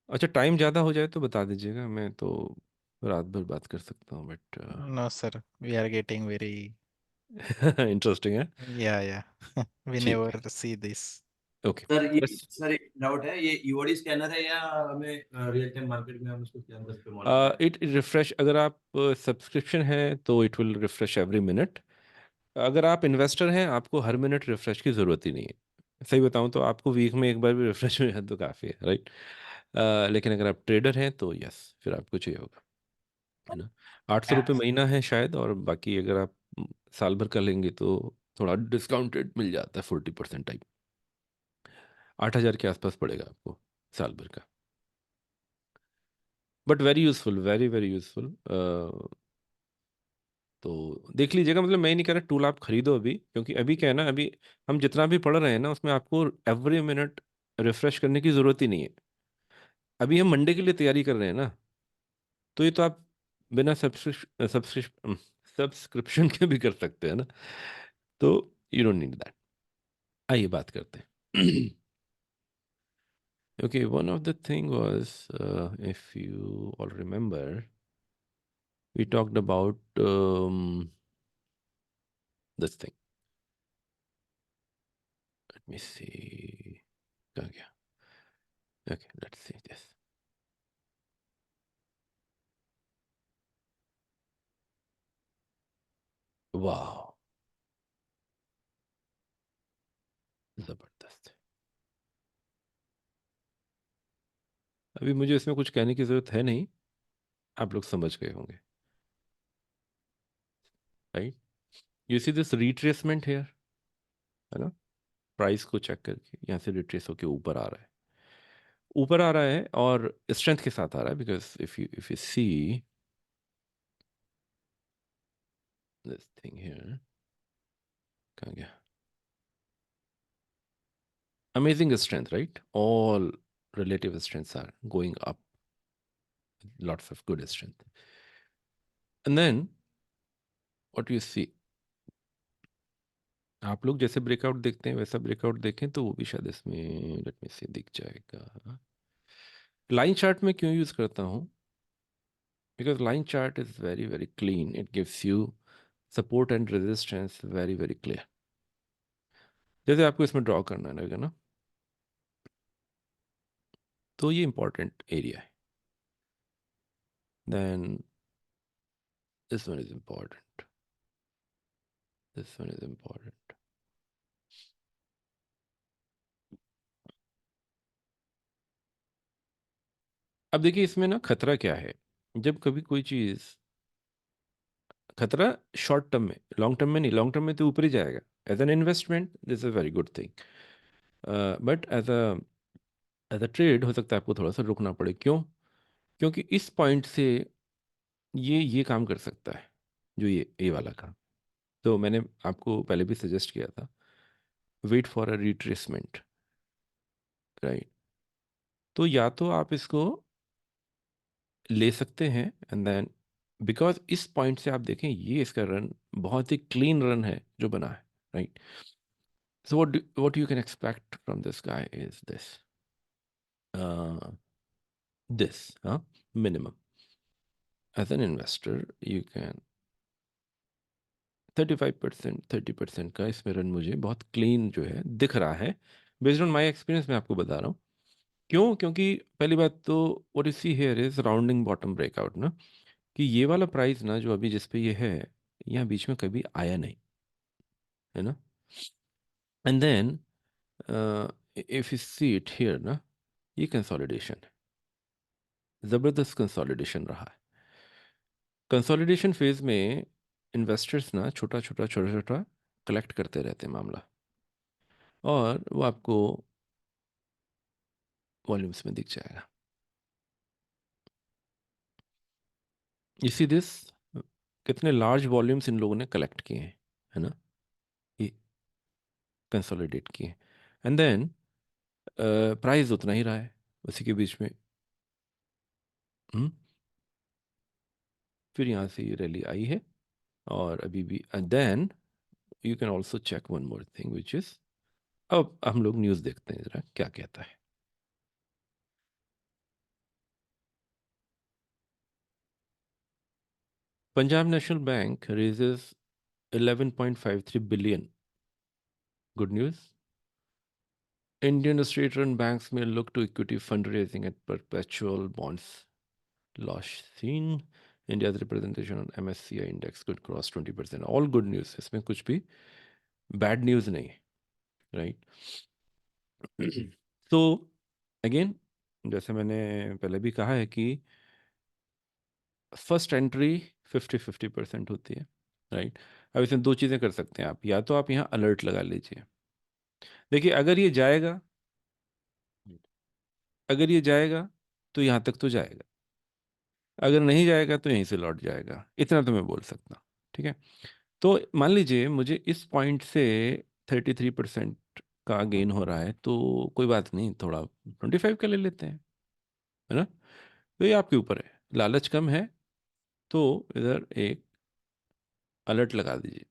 अच्छा, टाइम ज़्यादा हो जाए तो बता दीजिएगा, मैं तो रात भर बात कर सकता हूँ, but No, sir. We are getting very, interesting है। yeah. We ठीक never see this. है, ओके। सर ये बस सर एक डाउट है, ये ईओडी स्कैनर है या हमें रियल टाइम मार्केट में हम उसको स्कैन करके मॉनिटर इट रिफ्रेश, अगर आप सब्सक्रिप्शन है तो it will refresh every minute. अगर आप इन्वेस्टर हैं, आपको हर मिनट रिफ्रेश की ज़रूरत ही नहीं है। सही बताऊं तो आपको वीक में एक बार भी रिफ्रेश हो जाए तो काफ़ी है, राइट। लेकिन अगर आप ट्रेडर हैं तो यस, फिर आपको चाहिए होगा, है ना। 800 रुपये महीना है शायद, और बाकी अगर आप साल भर का लेंगे तो थोड़ा डिस्काउंटेड मिल जाता है, 40% टाइप। 8,000 के आसपास पड़ेगा आपको साल भर का, but very useful, very very useful. तो देख लीजिएगा, मतलब मैं ही नहीं कह रहा टूल आप खरीदो अभी, क्योंकि अभी क्या है ना, अभी हम जितना भी पढ़ रहे हैं ना, उसमें आपको एवरी मिनट रिफ्रेश करने की ज़रूरत ही नहीं है। अभी हम मंडे के लिए तैयारी कर रहे हैं ना, तो ये तो आप बिना सब्सक्रिप्शन के भी कर सकते हैं ना, तो यू डोंट नीड दैट। आइए बात करते हैं। Okay, one of the thing was, if you all remember, we talked about this thing. Let me see, कहाँ गया? Okay, let's see this. वाह, जबरदस्त। अभी मुझे इसमें कुछ कहने की जरूरत है नहीं, आप लोग समझ गए होंगे, right. You see this retracement here, है ना, प्राइस को चेक करके यहाँ से रिट्रेस होके ऊपर आ रहा है, ऊपर आ रहा है, और स्ट्रेंथ के साथ आ रहा है, because if you see this thing here, कहाँ गया? Amazing strength, right, all relative strengths are going up, lots of good strength. And then what you see, आप लोग जैसे ब्रेकआउट देखते हैं वैसा ब्रेकआउट देखें तो वो भी शायद इसमें, लेट मी सी, दिख जाएगा। लाइन चार्ट में क्यों यूज करता हूँ? Because line chart is very very clean, it gives you support and resistance very very clear. जैसे आपको इसमें ड्रॉ करना रहेगा ना, तो ये इंपॉर्टेंट एरिया है। Then this one is important, this one is important. अब देखिए इसमें ना खतरा क्या है, जब कभी कोई चीज, खतरा शॉर्ट टर्म में, लॉन्ग टर्म में नहीं, लॉन्ग टर्म में तो ऊपर ही जाएगा, as an investment this is a very good thing, but as a trade हो सकता है आपको थोड़ा सा रुकना पड़े। क्यों? क्योंकि इस पॉइंट से ये काम कर सकता है, जो ये वाला काम। तो मैंने आपको पहले भी सजेस्ट किया था, wait for a retracement, right. तो या तो आप इसको ले सकते हैं एंड देन, बिकॉज इस पॉइंट से आप देखें ये इसका रन बहुत ही क्लीन रन है जो बना है, right. So what you can expect from this guy is this minimum as an investor you can 35% 30% का इसमें रन मुझे बहुत क्लीन जो है दिख रहा है, बेस्ड ऑन माय एक्सपीरियंस मैं आपको बता रहा हूँ। क्यों? क्योंकि पहली बात तो what you see here is rounding bottom breakout ना, कि ये वाला प्राइस ना जो अभी जिस पे ये है, यहाँ बीच में कभी आया नहीं है ना। And then if you see it here ना, ये कंसोलिडेशन है, ज़बरदस्त कंसोलिडेशन रहा है। कंसोलिडेशन फेज में इन्वेस्टर्स ना छोटा छोटा छोटा छोटा कलेक्ट करते रहते हैं मामला, और वो आपको वॉल्यूम्स में दिख जाएगा। इसी दिस कितने लार्ज वॉल्यूम्स इन लोगों ने कलेक्ट किए हैं, है ना, ये कंसोलिडेट किए, एंड देन प्राइस उतना ही रहा है उसी के बीच में। हम्म, फिर यहाँ से ये रैली आई है, और अभी भी then you can also check one more thing which is, अब हम लोग न्यूज़ देखते हैं ज़रा क्या कहता है। Punjab national bank raises 11.53 billion, good news. Indian state-run banks may look to equity fundraising at perpetual bonds loss seen. India's representation on MSCI index could cross 20%. All good news. इसमें कुछ भी bad news नहीं है, right? So again, जैसे मैंने पहले भी कहा है कि फर्स्ट एंट्री 50-50% होती है, राइट। अब इसमें दो चीज़ें कर सकते हैं आप, या तो आप यहाँ अलर्ट लगा लीजिए। देखिए अगर ये जाएगा, अगर ये जाएगा तो यहाँ तक तो जाएगा, अगर नहीं जाएगा तो यहीं से लौट जाएगा, इतना तो मैं बोल सकता हूँ, ठीक है। तो मान लीजिए मुझे इस पॉइंट से 33% का गेन हो रहा है, तो कोई बात नहीं, थोड़ा 25 का ले लेते हैं, है ना। तो ये आपके ऊपर है, लालच कम है तो इधर एक अलर्ट लगा दीजिए,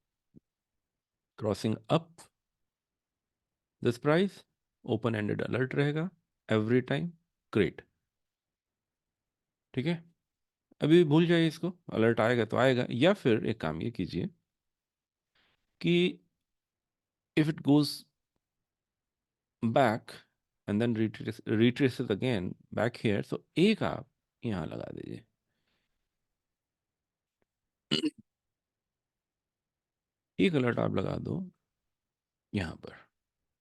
crossing up this price, open ended alert रहेगा एवरी टाइम, ग्रेट, ठीक है। अभी भूल जाइए इसको, अलर्ट आएगा तो आएगा, या फिर एक काम ये कीजिए कि if it goes back and then retraces again back here, so एक आप यहाँ लगा दीजिए। एक अलर्ट आप लगा दो यहाँ पर,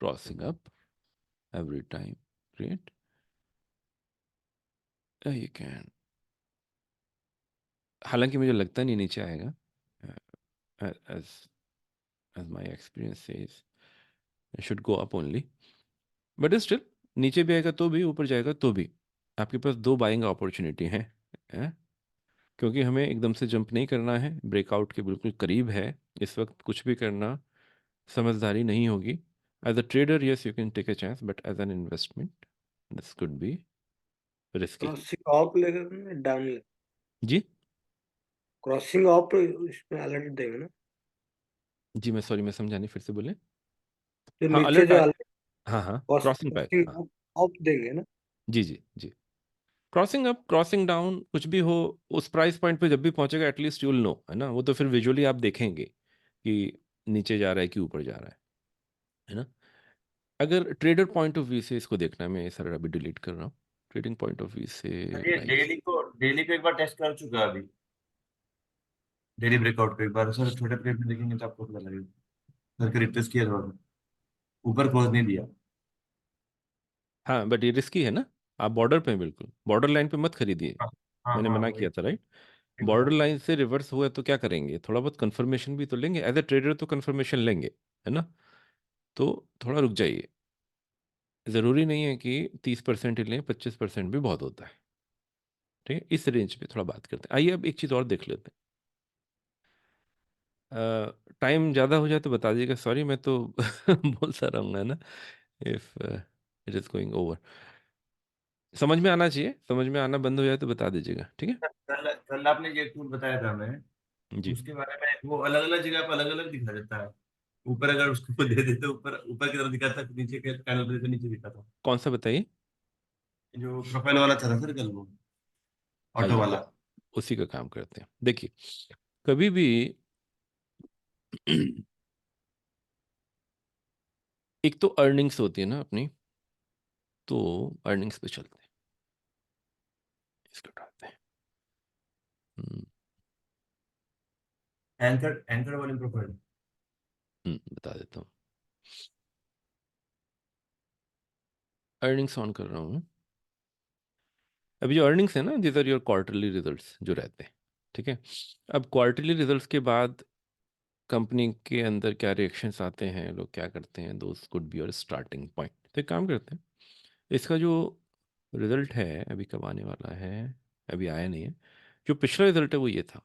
crossing up every time, great, you can. हालांकि मुझे लगता नहीं नीचे आएगा, as as my experience says it should go up only, but still नीचे भी आएगा तो भी, ऊपर जाएगा तो भी, आपके पास दो बाइंग अपॉर्चुनिटी हैं, क्योंकि हमें एकदम से जंप नहीं करना है, ब्रेकआउट के बिल्कुल करीब है इस वक्त, कुछ भी करना समझदारी नहीं होगी। As a trader yes you can take a chance, but as an investment this could be risky. Crossing off लेगा ना, डाउन ले, जी क्रॉसिंग ऑफ इसमें अलर्ट देगा ना, जी, मैं सॉरी, मैं समझा नहीं, फिर से बोले। जो हाँ नीचे अलर्ट जो आए, अलर्ट हाँ हाँ, क्रॉसिंग पे, हाँ ऑफ देंगे ना। जी जी जी, क्रॉसिंग अप क्रॉसिंग डाउन कुछ भी हो, उस प्राइस पॉइंट पे जब भी पहुंचेगा एटलीस्ट यू विल नो, है ना। वो तो फिर विजुअली आप देखेंगे कि नीचे जा रहा है कि ऊपर जा रहा है ना। अगर ट्रेडर पॉइंट ऑफ व्यू से इसको देखना है, मैं सर अभी डिलीट कर रहा हूँ, ट्रेडिंग पॉइंट ऑफ व्यू से ये नाइस। डेली को एक बार टेस्ट कर चुका है अभी, डेली ब्रेकआउट को एक बार सर छोटे प्लेट में देखेंगे तो आपको पता लगेगा। करके रिट्रेस किया थोड़ा सा, ऊपर क्लोज नहीं दिया। हाँ बट ये रिस्की है ना, आप बॉर्डर पे हैं, बिल्कुल बॉर्डर लाइन पे मत खरीदिए, हाँ हाँ मैंने हाँ, मना वही किया था, राइट। एकदम। बॉर्डर लाइन से रिवर्स हुआ तो क्या करेंगे, थोड़ा बहुत कंफर्मेशन भी तो लेंगे, एज ए ट्रेडर तो कंफर्मेशन लेंगे, है ना? तो थोड़ा रुक जाइए। ज़रूरी नहीं है कि 30% ही लें, 25% भी बहुत होता है। ठीक है? इस रेंज पे थोड़ा बात करते हैं। आइए अब एक चीज़ और देख लेते हैं। टाइम ज़्यादा हो जाए तो बता दीजिएगा, सॉरी मैं तो बोलता रहूँगा ना, if it is going over. समझ में आना चाहिए, समझ में आना बंद हो जाए तो बता दीजिएगा, ठीक है? कल कल आपने जो टूल बताया था हमें, जी। उसके बारे में वो अलग अलग जगह पर अलग अलग दिखा देता है। ऊपर अगर उसको दे देते ऊपर ऊपर की तरफ दिखाता, नीचे के पैनल पर तो नीचे दिखाता। कौन-सा बताइए? जो प्रोफाइल वाला था ना सर कल, वो ऑटो आइए, वाला। उसी का काम करते हैं। देखिए, कभी भी एक तो अर्निंग्स होती है ना अपनी, तो अर्निंग्स पे चलते हैं। इसको उठाते हैं। हुँ, एंकर वाली प्रोफाइल। बता देता हूँ। अर्निंग्स ऑन कर रहा हूँ। अभी जो अर्निंग्स है ना, these are your quarterly results जो रहते हैं, ठीक है? अब क्वार्टरली रिजल्ट्स के बाद कंपनी के अंदर क्या रिएक्शंस आते हैं, लोग क्या करते हैं, those could be your starting point. तो एक काम करते हैं, इसका जो रिज़ल्ट है अभी कब आने वाला है, अभी आया नहीं है। जो पिछला रिज़ल्ट है वो ये था।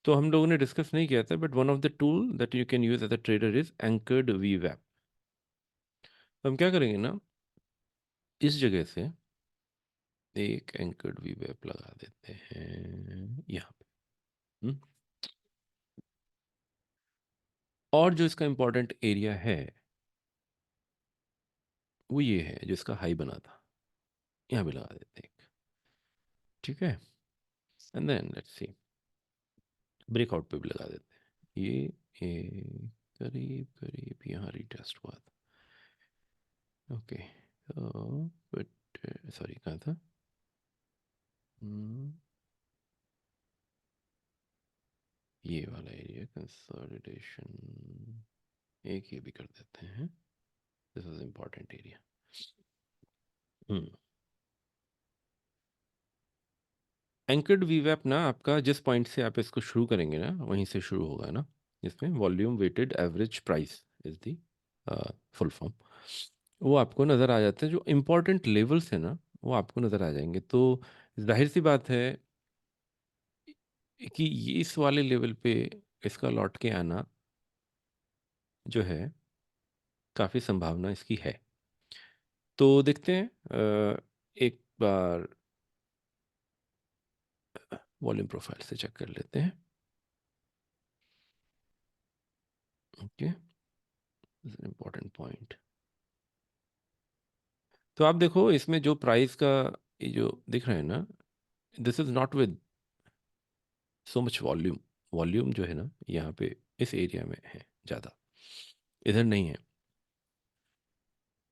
तो हम लोगों ने डिस्कस नहीं किया था, but one of the tool that you can use as a trader is anchored वीवैप। तो हम क्या करेंगे ना, इस जगह से एक एंकर्ड वीवैप लगा देते हैं यहाँ पे। हुँ? और जो इसका इम्पोर्टेंट एरिया है, वो ये है जो इसका हाई बना था। यहाँ भी लगा देते हैं एक, ठीक है? And then let's see, breakout पे भी लगा देते हैं। ये करीब यहाँ रीटेस्ट हुआ था। ओके, बट सॉरी कहाँ था? ये वाला एरिया कंसोलिडेशन, एक ये भी कर देते हैं। This is important area. Anchored वीवैप ना आपका जिस पॉइंट से आप इसको शुरू करेंगे ना, वहीं से शुरू होगा ना। इसमें volume weighted average price is the full form. वो आपको नज़र आ जाते हैं, जो इम्पोर्टेंट लेवल्स हैं ना वो आपको नज़र आ जाएंगे। तो जाहिर सी बात है कि ये इस वाले लेवल पे इसका लौट के आना जो है, काफ़ी संभावना इसकी है। तो देखते हैं, एक बार वॉल्यूम प्रोफाइल से चेक कर लेते हैं। Okay, important point. तो आप देखो इसमें जो प्राइस का ये जो दिख रहा है ना, this is not with so much volume. Volume जो है ना यहाँ पे इस एरिया में है ज़्यादा, इधर नहीं है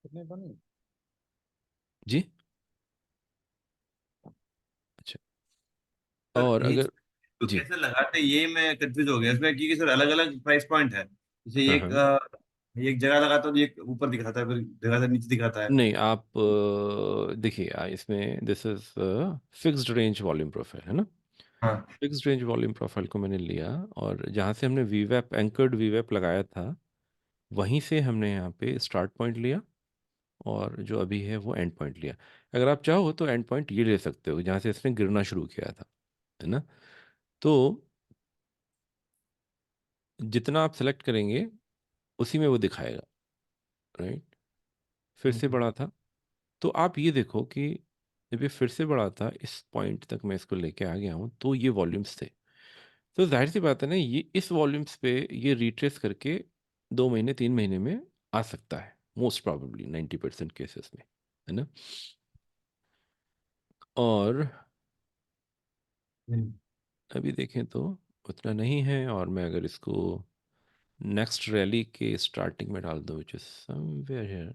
कितने बने? जी। अच्छा, सर और ये अगर तो जी, कैसे लगाते हैं, ये मैं कंफ्यूज हो गया इसमें, क्योंकि सर अलग अलग प्राइस पॉइंट है। जैसे हाँ एक हाँ, एक जगह लगाता हूँ तो एक ऊपर दिखाता है, फिर जगह से नीचे दिखाता है। नहीं आप देखिए, इसमें this is fixed range volume profile है ना। हाँ। फिक्स्ड रेंज वॉल्यूम प्रोफाइल को मैंने लिया, और जहाँ से हमने वीवैप एंकर्ड वीवैप लगाया था, वहीं से हमने यहाँ पे स्टार्ट पॉइंट लिया, और जो अभी है वो एंड पॉइंट लिया। अगर आप चाहो तो एंड पॉइंट ये ले सकते हो जहाँ से इसने गिरना शुरू किया था, है ना। तो जितना आप सेलेक्ट करेंगे उसी में वो दिखाएगा, राइट। फिर से बढ़ा था, तो आप ये देखो कि जब ये फिर से बढ़ा था, इस पॉइंट तक मैं इसको लेके आ गया हूँ, तो ये वॉल्यूम्स थे। तो जाहिर सी बात है ना, ये इस वॉल्यूम्स पे ये रिट्रेस करके 2 महीने 3 महीने में आ सकता है, मोस्ट प्रॉबेबली 90% केसेस में, है ना। और हम्म। अभी देखें तो उतना नहीं है, और मैं अगर इसको नेक्स्ट रैली के स्टार्टिंग में डाल दूँ, विच इज समवेयर हियर,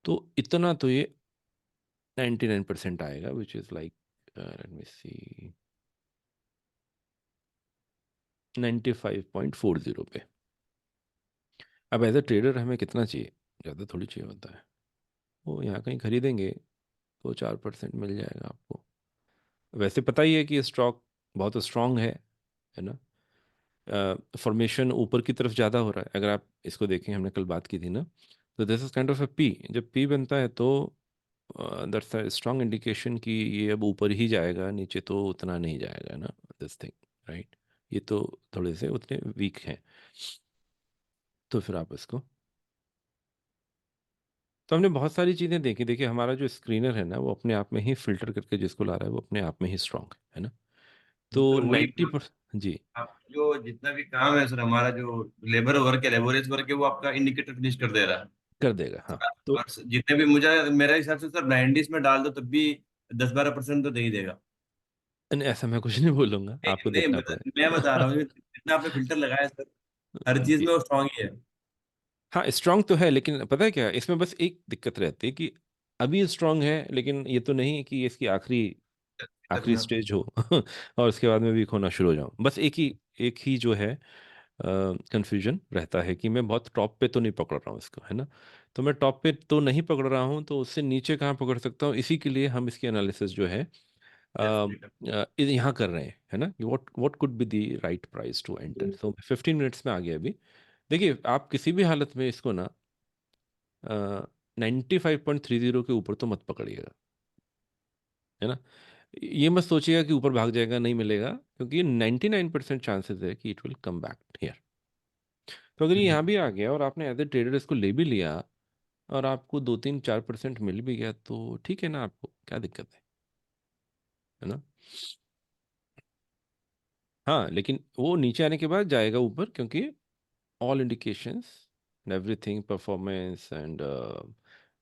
तो इतना तो ये 99% आएगा, which is like let me see 95.40 पे। अब एज अ ट्रेडर हमें कितना चाहिए, ज़्यादा थोड़ी चाहिए होता है। वो यहाँ कहीं खरीदेंगे तो 4% मिल जाएगा आपको। वैसे पता ही है कि ये स्टॉक बहुत स्ट्रांग है ना। फॉर्मेशन ऊपर की तरफ ज़्यादा हो रहा है। अगर आप इसको देखें, हमने कल बात की थी ना, तो this is kind of a P. जब पी बनता है तो दैट्स अ स्ट्रॉन्ग इंडिकेशन कि ये अब ऊपर ही जाएगा, नीचे तो उतना नहीं जाएगा ना, दिस थिंग, राइट। ये तो थोड़े से उतने वीक हैं, तो फिर आप इसको, तो हमने बहुत सारी चीज़ें देखी। देखिए हमारा जो स्क्रीनर है ना, वो अपने आप में ही फिल्टर करके जिसको ला रहा है वो अपने आप में ही स्ट्रांग है ना। तो तो वही 90% जी, आप जो जितना भी काम है सर, हमारा जो लेबर वर्क है, लेबोरेज वर्क है, वो आपका इंडिकेटर फिनिश कर दे रहा है। कर देगा हाँ। तो और जितने भी मुझे, मेरे हिसाब से सर 90s में डाल दो तब भी 10-12% तो दे ही देगा। ऐसा मैं कुछ नहीं बोलूँगा, आपको नहीं देखना मैं बता रहा पड़ेगा। हूँ, जितना आपने फिल्टर लगाया सर, हर चीज में वो स्ट्रांग ही है। हाँ स्ट्रांग तो है, लेकिन पता है क्या है? इसमें बस एक दिक्कत रहती है कि अभी स्ट्रांग है, लेकिन ये तो नहीं है कि ये इसकी आखिरी तक आखिरी में स्टेज हो और उसके बाद में वीक होना शुरू हो जाऊं। बस एक ही जो है कंफ्यूजन रहता है कि मैं बहुत टॉप पे तो नहीं पकड़ रहा हूँ इसको, है ना। तो मैं टॉप पे तो नहीं पकड़ रहा हूँ, तो उससे नीचे कहाँ पकड़ सकता हूँ, इसी के लिए हम इसकी एनालिसिस जो है यहाँ कर रहे हैं, है ना, कि what could be the right price to enter. So 15 minutes में आ गया अभी। देखिए आप किसी भी हालत में इसको ना 95.30 के ऊपर तो मत पकड़िएगा, है ना। ये मत सोचिएगा कि ऊपर भाग जाएगा, नहीं मिलेगा, क्योंकि 99% चांसेस है कि it will come back here. तो अगर ये यहाँ भी आ गया और आपने एज ए ट्रेडर इसको ले भी लिया और आपको 2-3-4% मिल भी गया, तो ठीक है ना, आपको क्या दिक्कत है ना। हाँ लेकिन वो नीचे आने के बाद जाएगा ऊपर, क्योंकि all indications and everything, performance and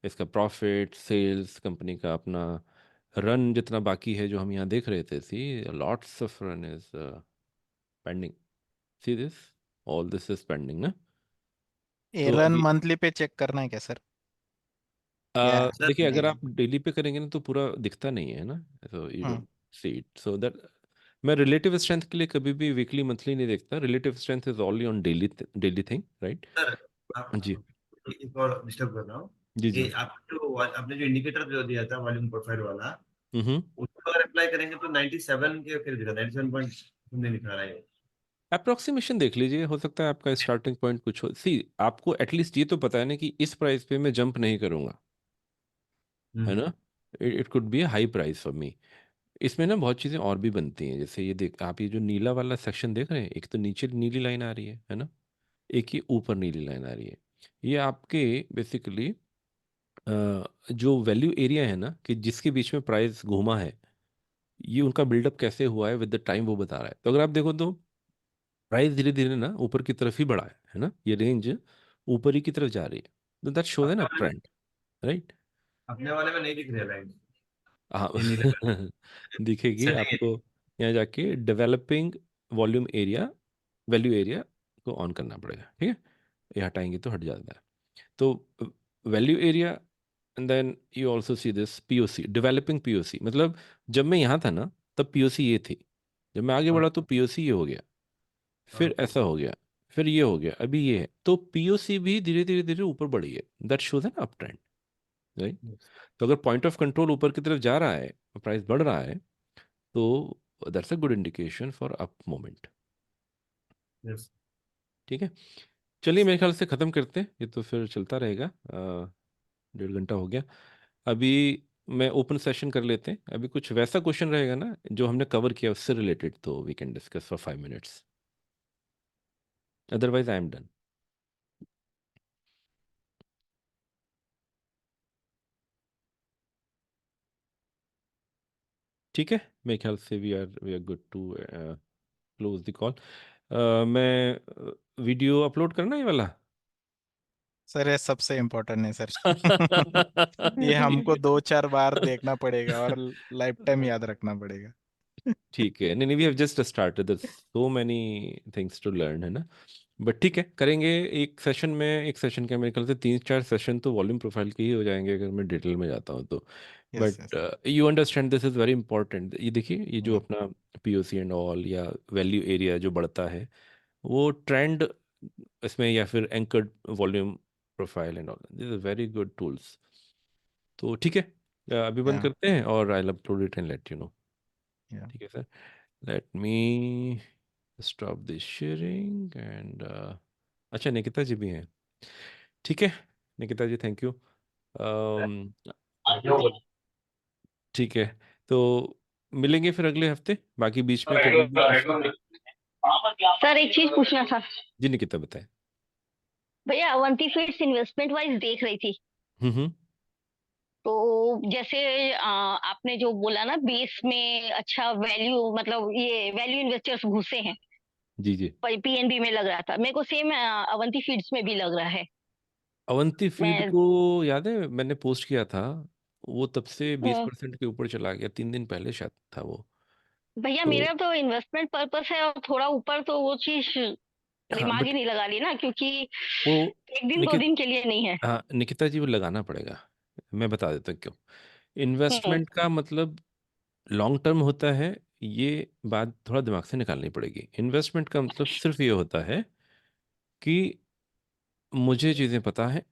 इसका प्रॉफिट, सेल्स, कंपनी का अपना रन जितना बाकी है जो हम यहाँ देख रहे थे, see lots of run is pending, see this, all this is pending ना। ये तो रन अभी मंथली पे चेक करना है क्या सर? क्या सर देखिए अगर नहीं? आप डेली पे करेंगे ना तो पूरा दिखता नहीं है ना, so you hmm. Don't see it, so that मैं रिलेटिव स्ट्रेंथ के लिए कभी भी वीकली मंथली नहीं देखता। Relative strength is only on daily daily thing, right. Sir जी एक और डिस्टर्ब कर रहा हूँ। जी जी। ये आपने जो इंडिकेटर जो दिया था वॉल्यूम प्रोफाइल वाला, हम्म। उसको अगर अप्लाई करेंगे तो 97 के फिर दिखा, 97 पॉइंट नहीं दिखा रहा है। अप्रोक्सीमेशन देख लीजिए, हो सकता है आपका स्टार्टिंग पॉइंट कुछ हो। सी आपको एटलीस्ट ये तो पता है ना कि इस प्राइस पे मैं जंप नहीं करूंगा, है हम्म। ना। It could be a high price for me. इसमें ना बहुत चीज़ें और भी बनती हैं, जैसे ये देख आप, ये जो नीला वाला सेक्शन देख रहे हैं, एक तो नीचे नीली लाइन आ रही है ना, एक ही ऊपर नीली लाइन आ रही है। ये आपके बेसिकली जो वैल्यू एरिया है ना, कि जिसके बीच में प्राइस घूमा है, ये उनका बिल्डअप कैसे हुआ है विद द टाइम वो बता रहा है। तो अगर आप देखो तो प्राइस धीरे धीरे ना ऊपर की तरफ ही बढ़ा है ना, ये रेंज ऊपर ही की तरफ जा रही है, तो दैट शोज एन अपने अप वाले में ट्रेंड, राइट। अपने वाले में नहीं दिख रही है लाइन, हाँ ये नीला दिखेगी सेटिंग आपको। एरिया। यहाँ जाके developing volume area, value area को ऑन करना पड़ेगा, ठीक है। ये हटाएंगे तो हट जाता है। तो value area, and then you also see this POC, developing POC, मतलब जब मैं यहाँ था ना तब पीओसी ये थी, जब मैं आगे बढ़ा तो पीओसी ये हो गया, फिर ओके। ऐसा हो गया, फिर ये हो गया, अभी ये है। तो पीओसी भी धीरे धीरे धीरे ऊपर बढ़ी है, that shows N up trend, right. तो अगर पॉइंट ऑफ कंट्रोल ऊपर की तरफ जा रहा है, प्राइस बढ़ रहा है, तो that's a good indication for up moment, yes. ठीक है। चलिए मेरे ख्याल से ख़त्म करते हैं, ये तो फिर चलता रहेगा, 1.5 घंटा हो गया अभी। मैं ओपन सेशन कर लेते हैं, अभी कुछ वैसा क्वेश्चन रहेगा ना जो हमने कवर किया उससे रिलेटेड, तो we can discuss for 5 minutes, otherwise I am done. ठीक है, मेरे ख्याल से we are good to close the call. मैं वीडियो अपलोड करना है ये वाला। सर ये सबसे इम्पोर्टेंट है सर। ये हमको 2-4 बार देखना पड़ेगा और लाइफ टाइम याद रखना पड़ेगा। ठीक है, नहीं नहीं, we have just started, there so many things to learn, है ना। बट ठीक है, करेंगे एक सेशन में, एक सेशन के मेरे ख्याल से 3-4 सेशन तो वॉल्यूम प्रोफाइल के ही हो जाएंगे अगर मैं डिटेल में जाता हूँ तो। Yes but yes. You understand this is very important. ये देखिए, ये जो अपना पीओसी एंड ऑल या वैल्यू एरिया जो बढ़ता है, वो ट्रेंड इसमें, या फिर anchored volume profile and all, this is very good tools. तो ठीक है, अभी बंद या करते हैं और I upload it and let you no. या ठीक है sir, let me stop the sharing and अच्छा निकिता जी भी हैं, ठीक है निकिता जी, थैंक यू। ठीक है, तो मिलेंगे फिर अगले हफ्ते, बाकी बीच में कभी भी कुछ। सर एक चीज पूछना था जी निकिता बताएं। भैया, अवंती फीड्स इन्वेस्टमेंट वाइज देख रही थी, हम्म। तो जैसे आपने जो बोला ना बेस में अच्छा वैल्यू, मतलब ये वैल्यू इन्वेस्टर्स घुसे हैं, जी जी। पीएनबी में लग रहा था मेरे को, सेम अवंती फीड्स में भी लग रहा है। अवंती फीड मैं को याद है मैंने पोस्ट किया था, वो तब से अ, 20% के ऊपर चला गया, 3 दिन पहले शायद था वो। भैया तो मेरा तो इन्वेस्टमेंट पर्पस है, और थोड़ा ऊपर तो वो चीज हाँ दिमाग बट ही नहीं लगा ली ना, क्योंकि वो एक दिन दो निकित दिन के लिए नहीं है। हाँ निकिता जी वो लगाना पड़ेगा, मैं बता देता हूँ क्यों। हम्म। इन्वेस्टमेंट का मतलब लॉन्ग टर्म होता है, ये बात थोड़ा दिमाग से निकालनी पड़ेगी। इन्वेस्टमेंट का मतलब सिर्फ ये होता है कि मुझे चीज़ें पता है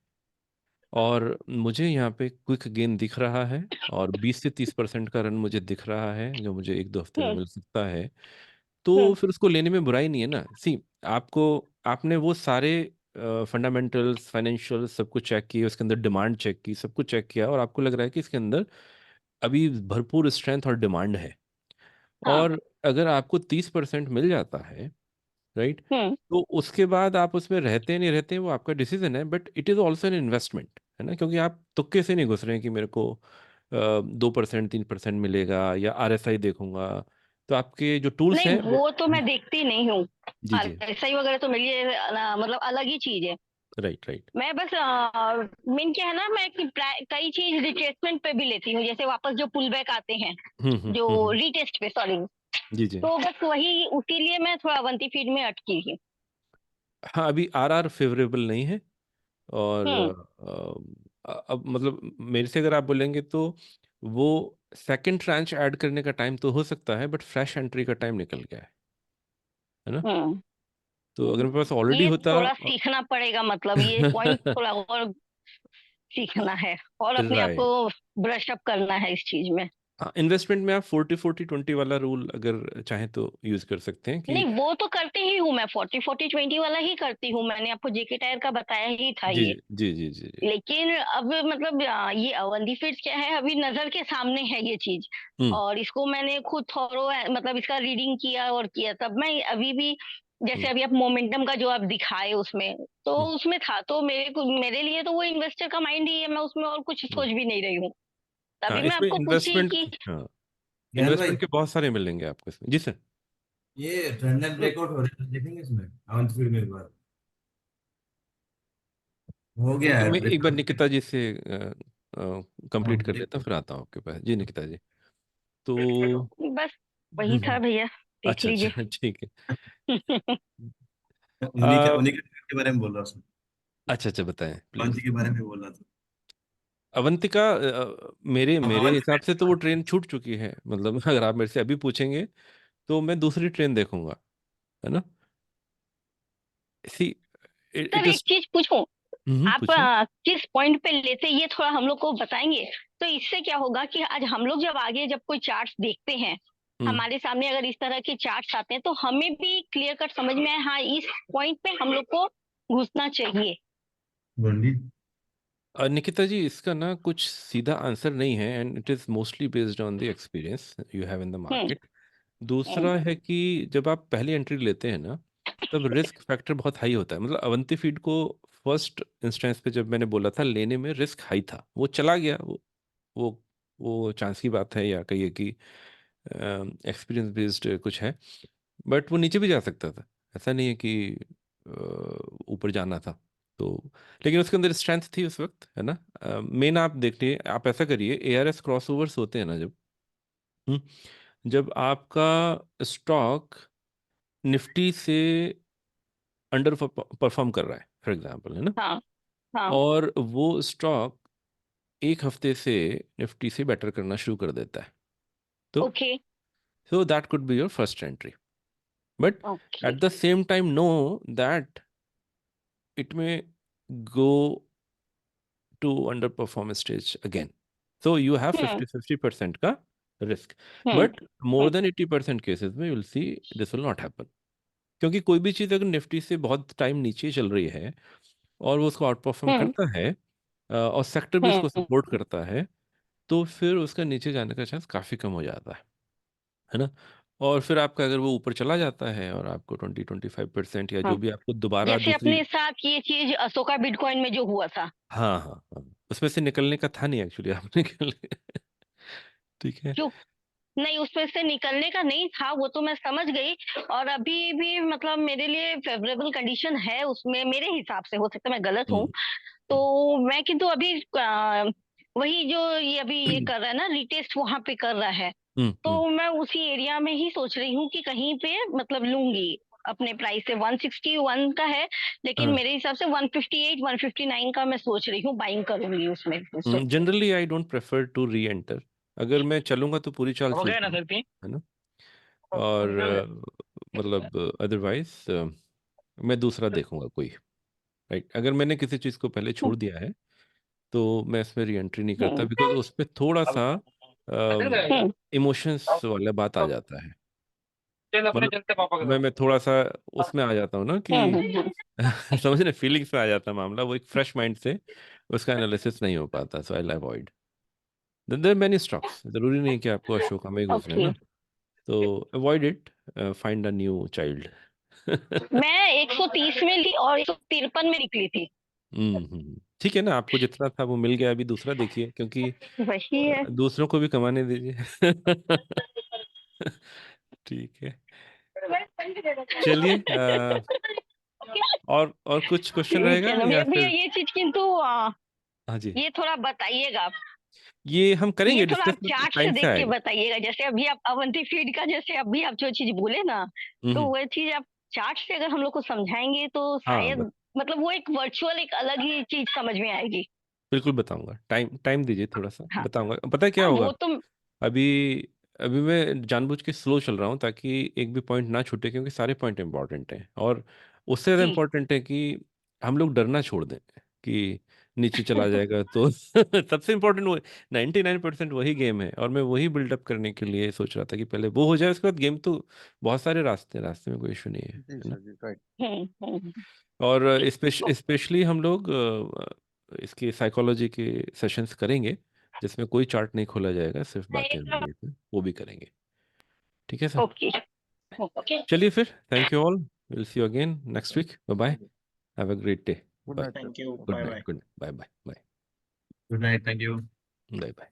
और मुझे यहाँ पे क्विक गेन दिख रहा है, और 20 से 30% का रन मुझे दिख रहा है जो मुझे 1-2 हफ्ते में हम्म। मिल सकता है, तो फिर उसको लेने में बुराई नहीं है ना। सी आपको, आपने वो सारे फंडामेंटल्स फाइनेंशियल सब कुछ चेक किए, उसके अंदर डिमांड चेक की, सब कुछ चेक किया, और आपको लग रहा है कि इसके अंदर अभी भरपूर स्ट्रेंथ और डिमांड है, हाँ। और अगर आपको 30% मिल जाता है, राइट, हम्म। तो उसके बाद आप उसमें रहते हैं नहीं रहते हैं वो आपका डिसीजन है, but it is also an investment, है ना, क्योंकि आप तुक्के से नहीं घुस रहे हैं कि मेरे को 2% 3% मिलेगा या RSI देखूंगा। तो आपके जो टूल्स नहीं हैं वो। वो तो मैं देखती नहीं हूँ, जी जी। RSI वगैरह तो मेरे लिए मतलब अलग ही चीज है। Right right. मैं बस मेन क्या है ना, मैं कई चीज रिट्रेसमेंट पे भी लेती हूँ, जैसे वापस जो पुल बैक आते हैं, जो हम्म। रीटेस्ट पे, सॉरी, जी जी। तो बस वही उसी लिए मैं थोड़ा अवंती फीड में अटकी हूँ। हाँ अभी RR फेवरेबल नहीं है, और हम्म। अब मतलब मेरे से अगर आप बोलेंगे तो वो सेकंड ट्रांच ऐड करने का टाइम तो हो सकता है, बट फ्रेश एंट्री का टाइम निकल गया है ना। हम्म। तो अगर मेरे पास ऑलरेडी ये होता। थोड़ा सीखना पड़ेगा, मतलब ये पॉइंट थोड़ा और सीखना है, और अपने आप को राइट। ब्रश अप करना है इस चीज में। हाँ इन्वेस्टमेंट में आप 40-40-20 वाला रूल अगर चाहें तो यूज कर सकते हैं कि। नहीं वो तो करती ही हूँ मैं, 40-40-20 वाला ही करती हूँ, मैंने आपको जेके टायर का बताया ही था जी ये। जी जी जी जी जी। लेकिन अब मतलब ये अवंती फीड्स क्या है, अभी नजर के सामने है ये चीज, हम्म और इसको मैंने खुद थॉरो मतलब इसका रीडिंग किया और किया, तब मैं अभी भी, जैसे हम्म अभी आप मोमेंटम का जो आप दिखाए उसमें, तो हम्म उसमें था, तो मेरे लिए तो वो इन्वेस्टर का माइंड ही है, मैं उसमें और कुछ हम्म। सोच भी नहीं रही हूँ। हाँ तभी मैं इसमें आपको पूछ रही इन्वेस्टमेंट कि हाँ ज्ञान भाई, इन्वेस्टमेंट के बहुत सारे मिलेंगे आपको इसमें। जी सर। ये ट्रेंड लाइन ब्रेकआउट हो रहा है, देखेंगे इसमें अवंत फीड में एक बार हो गया है मैं एक बार ब्रेकआउट। निकिता जी से कंप्लीट कर लेता हूँ, देखो, फिर आता हूँ आपके पास। जी निकिता जी। तो बस वही था भैया, देख अच्छा लीजिए। अच्छा ठीक है। अ, उन्हीं के trend के बारे में बोल रहा हूँ, अच्छा अच्छा बताएं अवंती प्लीज। के बारे में बोल रहा था। अवंतिका मेरे अब मेरे अवंती हिसाब से तो वो ट्रेन छूट चुकी है, मतलब अगर आप मेरे से अभी पूछेंगे तो मैं दूसरी ट्रेन देखूंगा, है ना। सी सर इट एक इज। चीज पूछूं, आप पूछिए। किस पॉइंट पे लेते हैं, ये थोड़ा हम लोग को बताएंगे, तो इससे क्या होगा कि आज हम लोग जब आगे जब कोई चार्ट्स देखते हैं, हम्म हमारे सामने अगर इस तरह के चार्ट्स आते हैं, तो हमें भी क्लियर कट समझ में आए, हाँ इस पॉइंट पे हम लोग को घुसना चाहिए। बंडी। निकिता जी इसका ना कुछ सीधा आंसर नहीं है, and it is mostly based on the experience you have in the hmm. Market. Hmm. दूसरा है कि जब आप पहली एंट्री लेते हैं ना, तब रिस्क फैक्टर बहुत हाई होता है। मतलब अवंती फीड को फर्स्ट इंस्टेंस पे जब मैंने बोला था लेने में रिस्क हाई था, वो चला गया, वो वो चांस की बात है, या कहिए कि एक्सपीरियंस बेस्ड कुछ है, बट वो नीचे भी जा सकता था, ऐसा नहीं है कि ऊपर जाना था। तो लेकिन उसके अंदर स्ट्रेंथ थी उस वक्त, है ना। मेन आप देखिए, आप ऐसा करिए, ARS क्रॉसओवर्स होते हैं ना जब, जब आपका स्टॉक निफ्टी से अंडर परफॉर्म कर रहा है फॉर एग्जांपल, है ना, हाँ। हाँ। और वो स्टॉक एक हफ्ते से निफ्टी से बेटर करना शुरू कर देता है, तो okay. so that could be your first entry. But okay. at the same time, know that it may go to underperform stage again. So you have हम्म। 50-50% का risk. Hmm. But more hmm. than 80% cases में you'll see this will not happen. क्योंकि कोई भी चीज़ अगर Nifty से बहुत time नीचे चल रही है और वो उसको आउट परफॉर्म हम्म करता है और सेक्टर भी उसको हम्म सपोर्ट करता है, तो फिर उसका नीचे जाने का चांस काफ़ी कम हो जाता है ना। और फिर आपका अगर वो ऊपर चला जाता है और आपको 20-25% या जो हाँ, भी आपको दोबारा जैसे दूसरी, अपने साथ ये चीज अशोका बिटकॉइन में जो हुआ था। हाँ हाँ हाँ, उसमें से निकलने का था नहीं एक्चुअली, आप निकल ठीक है। जो नहीं, उसमें से निकलने का नहीं था, वो तो मैं समझ गई। और अभी भी मतलब मेरे लिए फेवरेबल कंडीशन है उसमें, मेरे हिसाब से, हो सकता है मैं गलत हूँ। हम्म तो मैं किंतु अभी वही जो ये अभी ये कर रहा है ना, रिटेस्ट वहां पे कर रहा है, हम्म तो हम्म मैं उसी एरिया में ही सोच रही हूँ कि कहीं पे मतलब लूंगी अपने प्राइस से। 161 का है, लेकिन हाँ। मेरे हिसाब से 158 159 का मैं सोच रही हूँ बाइंग करूंगी उसमें। Generally I don't prefer to reenter. अगर मैं चलूंगा तो पूरी चाल हो गया ना चलता हूँ, सर पे? है ना। और मतलब अदरवाइज मैं दूसरा देखूंगा कोई, राइट। अगर मैंने किसी चीज़ को पहले छोड़ दिया है तो मैं इसमें री एंट्री नहीं करता, बिकॉज उस पर थोड़ा सा इमोशंस वाला बात आ जाता है। मतलब मैं थोड़ा सा उसमें आ जाता हूँ ना कि समझ रहे, फीलिंग्स में आ जाता है मामला, वो एक फ्रेश माइंड से उसका एनालिसिस नहीं हो पाता, so I avoid. There many stocks, जरूरी नहीं कि आपको अशोका में ही घुसना है ओके। ना, तो avoid it, find a new child. मैं 130 में ली और 153 में निकली थी। ठीक है ना, आपको जितना था वो मिल गया, अभी दूसरा देखिए, क्योंकि वही है। दूसरों को भी कमाने दीजिए। ठीक है, चलिए और कुछ क्वेश्चन ठीक रहेगा है ना या भैया, फिर? ये चीज किंतु हाँ जी, ये थोड़ा बताइएगा आप। ये हम ये करेंगे थोड़ा डिस्कस, आप चार्ट से टाइम से देख के आएगा। बताइएगा। जैसे अभी आप अवंती फीड का, जैसे अभी आप जो चीज बोले ना, तो हम्म, वह चीज आप चार्ट से अगर हम लोग को समझाएंगे तो हाँ शायद मतलब वो एक वर्चुअल एक अलग ही चीज समझ में आएगी। बिल्कुल बताऊंगा, टाइम टाइम दीजिए थोड़ा सा, हाँ बताऊंगा। पता है क्या हाँ, होगा, वो तो अभी अभी मैं जानबूझ के स्लो चल रहा हूँ ताकि एक भी पॉइंट ना छूटे, क्योंकि सारे पॉइंट इंपॉर्टेंट हैं। और उससे ज़्यादा जी। इंपॉर्टेंट है कि हम लोग डरना छोड़ दें कि नीचे चला जाएगा तो सबसे इम्पोर्टेंट वो 99% वही गेम है, और मैं वही बिल्डअप करने के लिए सोच रहा था कि पहले वो हो जाए, उसके बाद गेम तो बहुत सारे रास्ते में कोई इशू नहीं जी है ना। सर जी, राइट। हम्म। और स्पेशली हम लोग इसकी साइकोलॉजी के सेशंस करेंगे, जिसमें कोई चार्ट नहीं खोला जाएगा, सिर्फ बातें होंगी, वो भी करेंगे। ठीक है सर, ओके ओके। चलिए फिर, thank you all, will see you again next week, bye bye, have a great day, good bye, night sir. Thank you, good bye night, bye. Good, bye bye, bye good night, thank you. Bye bye.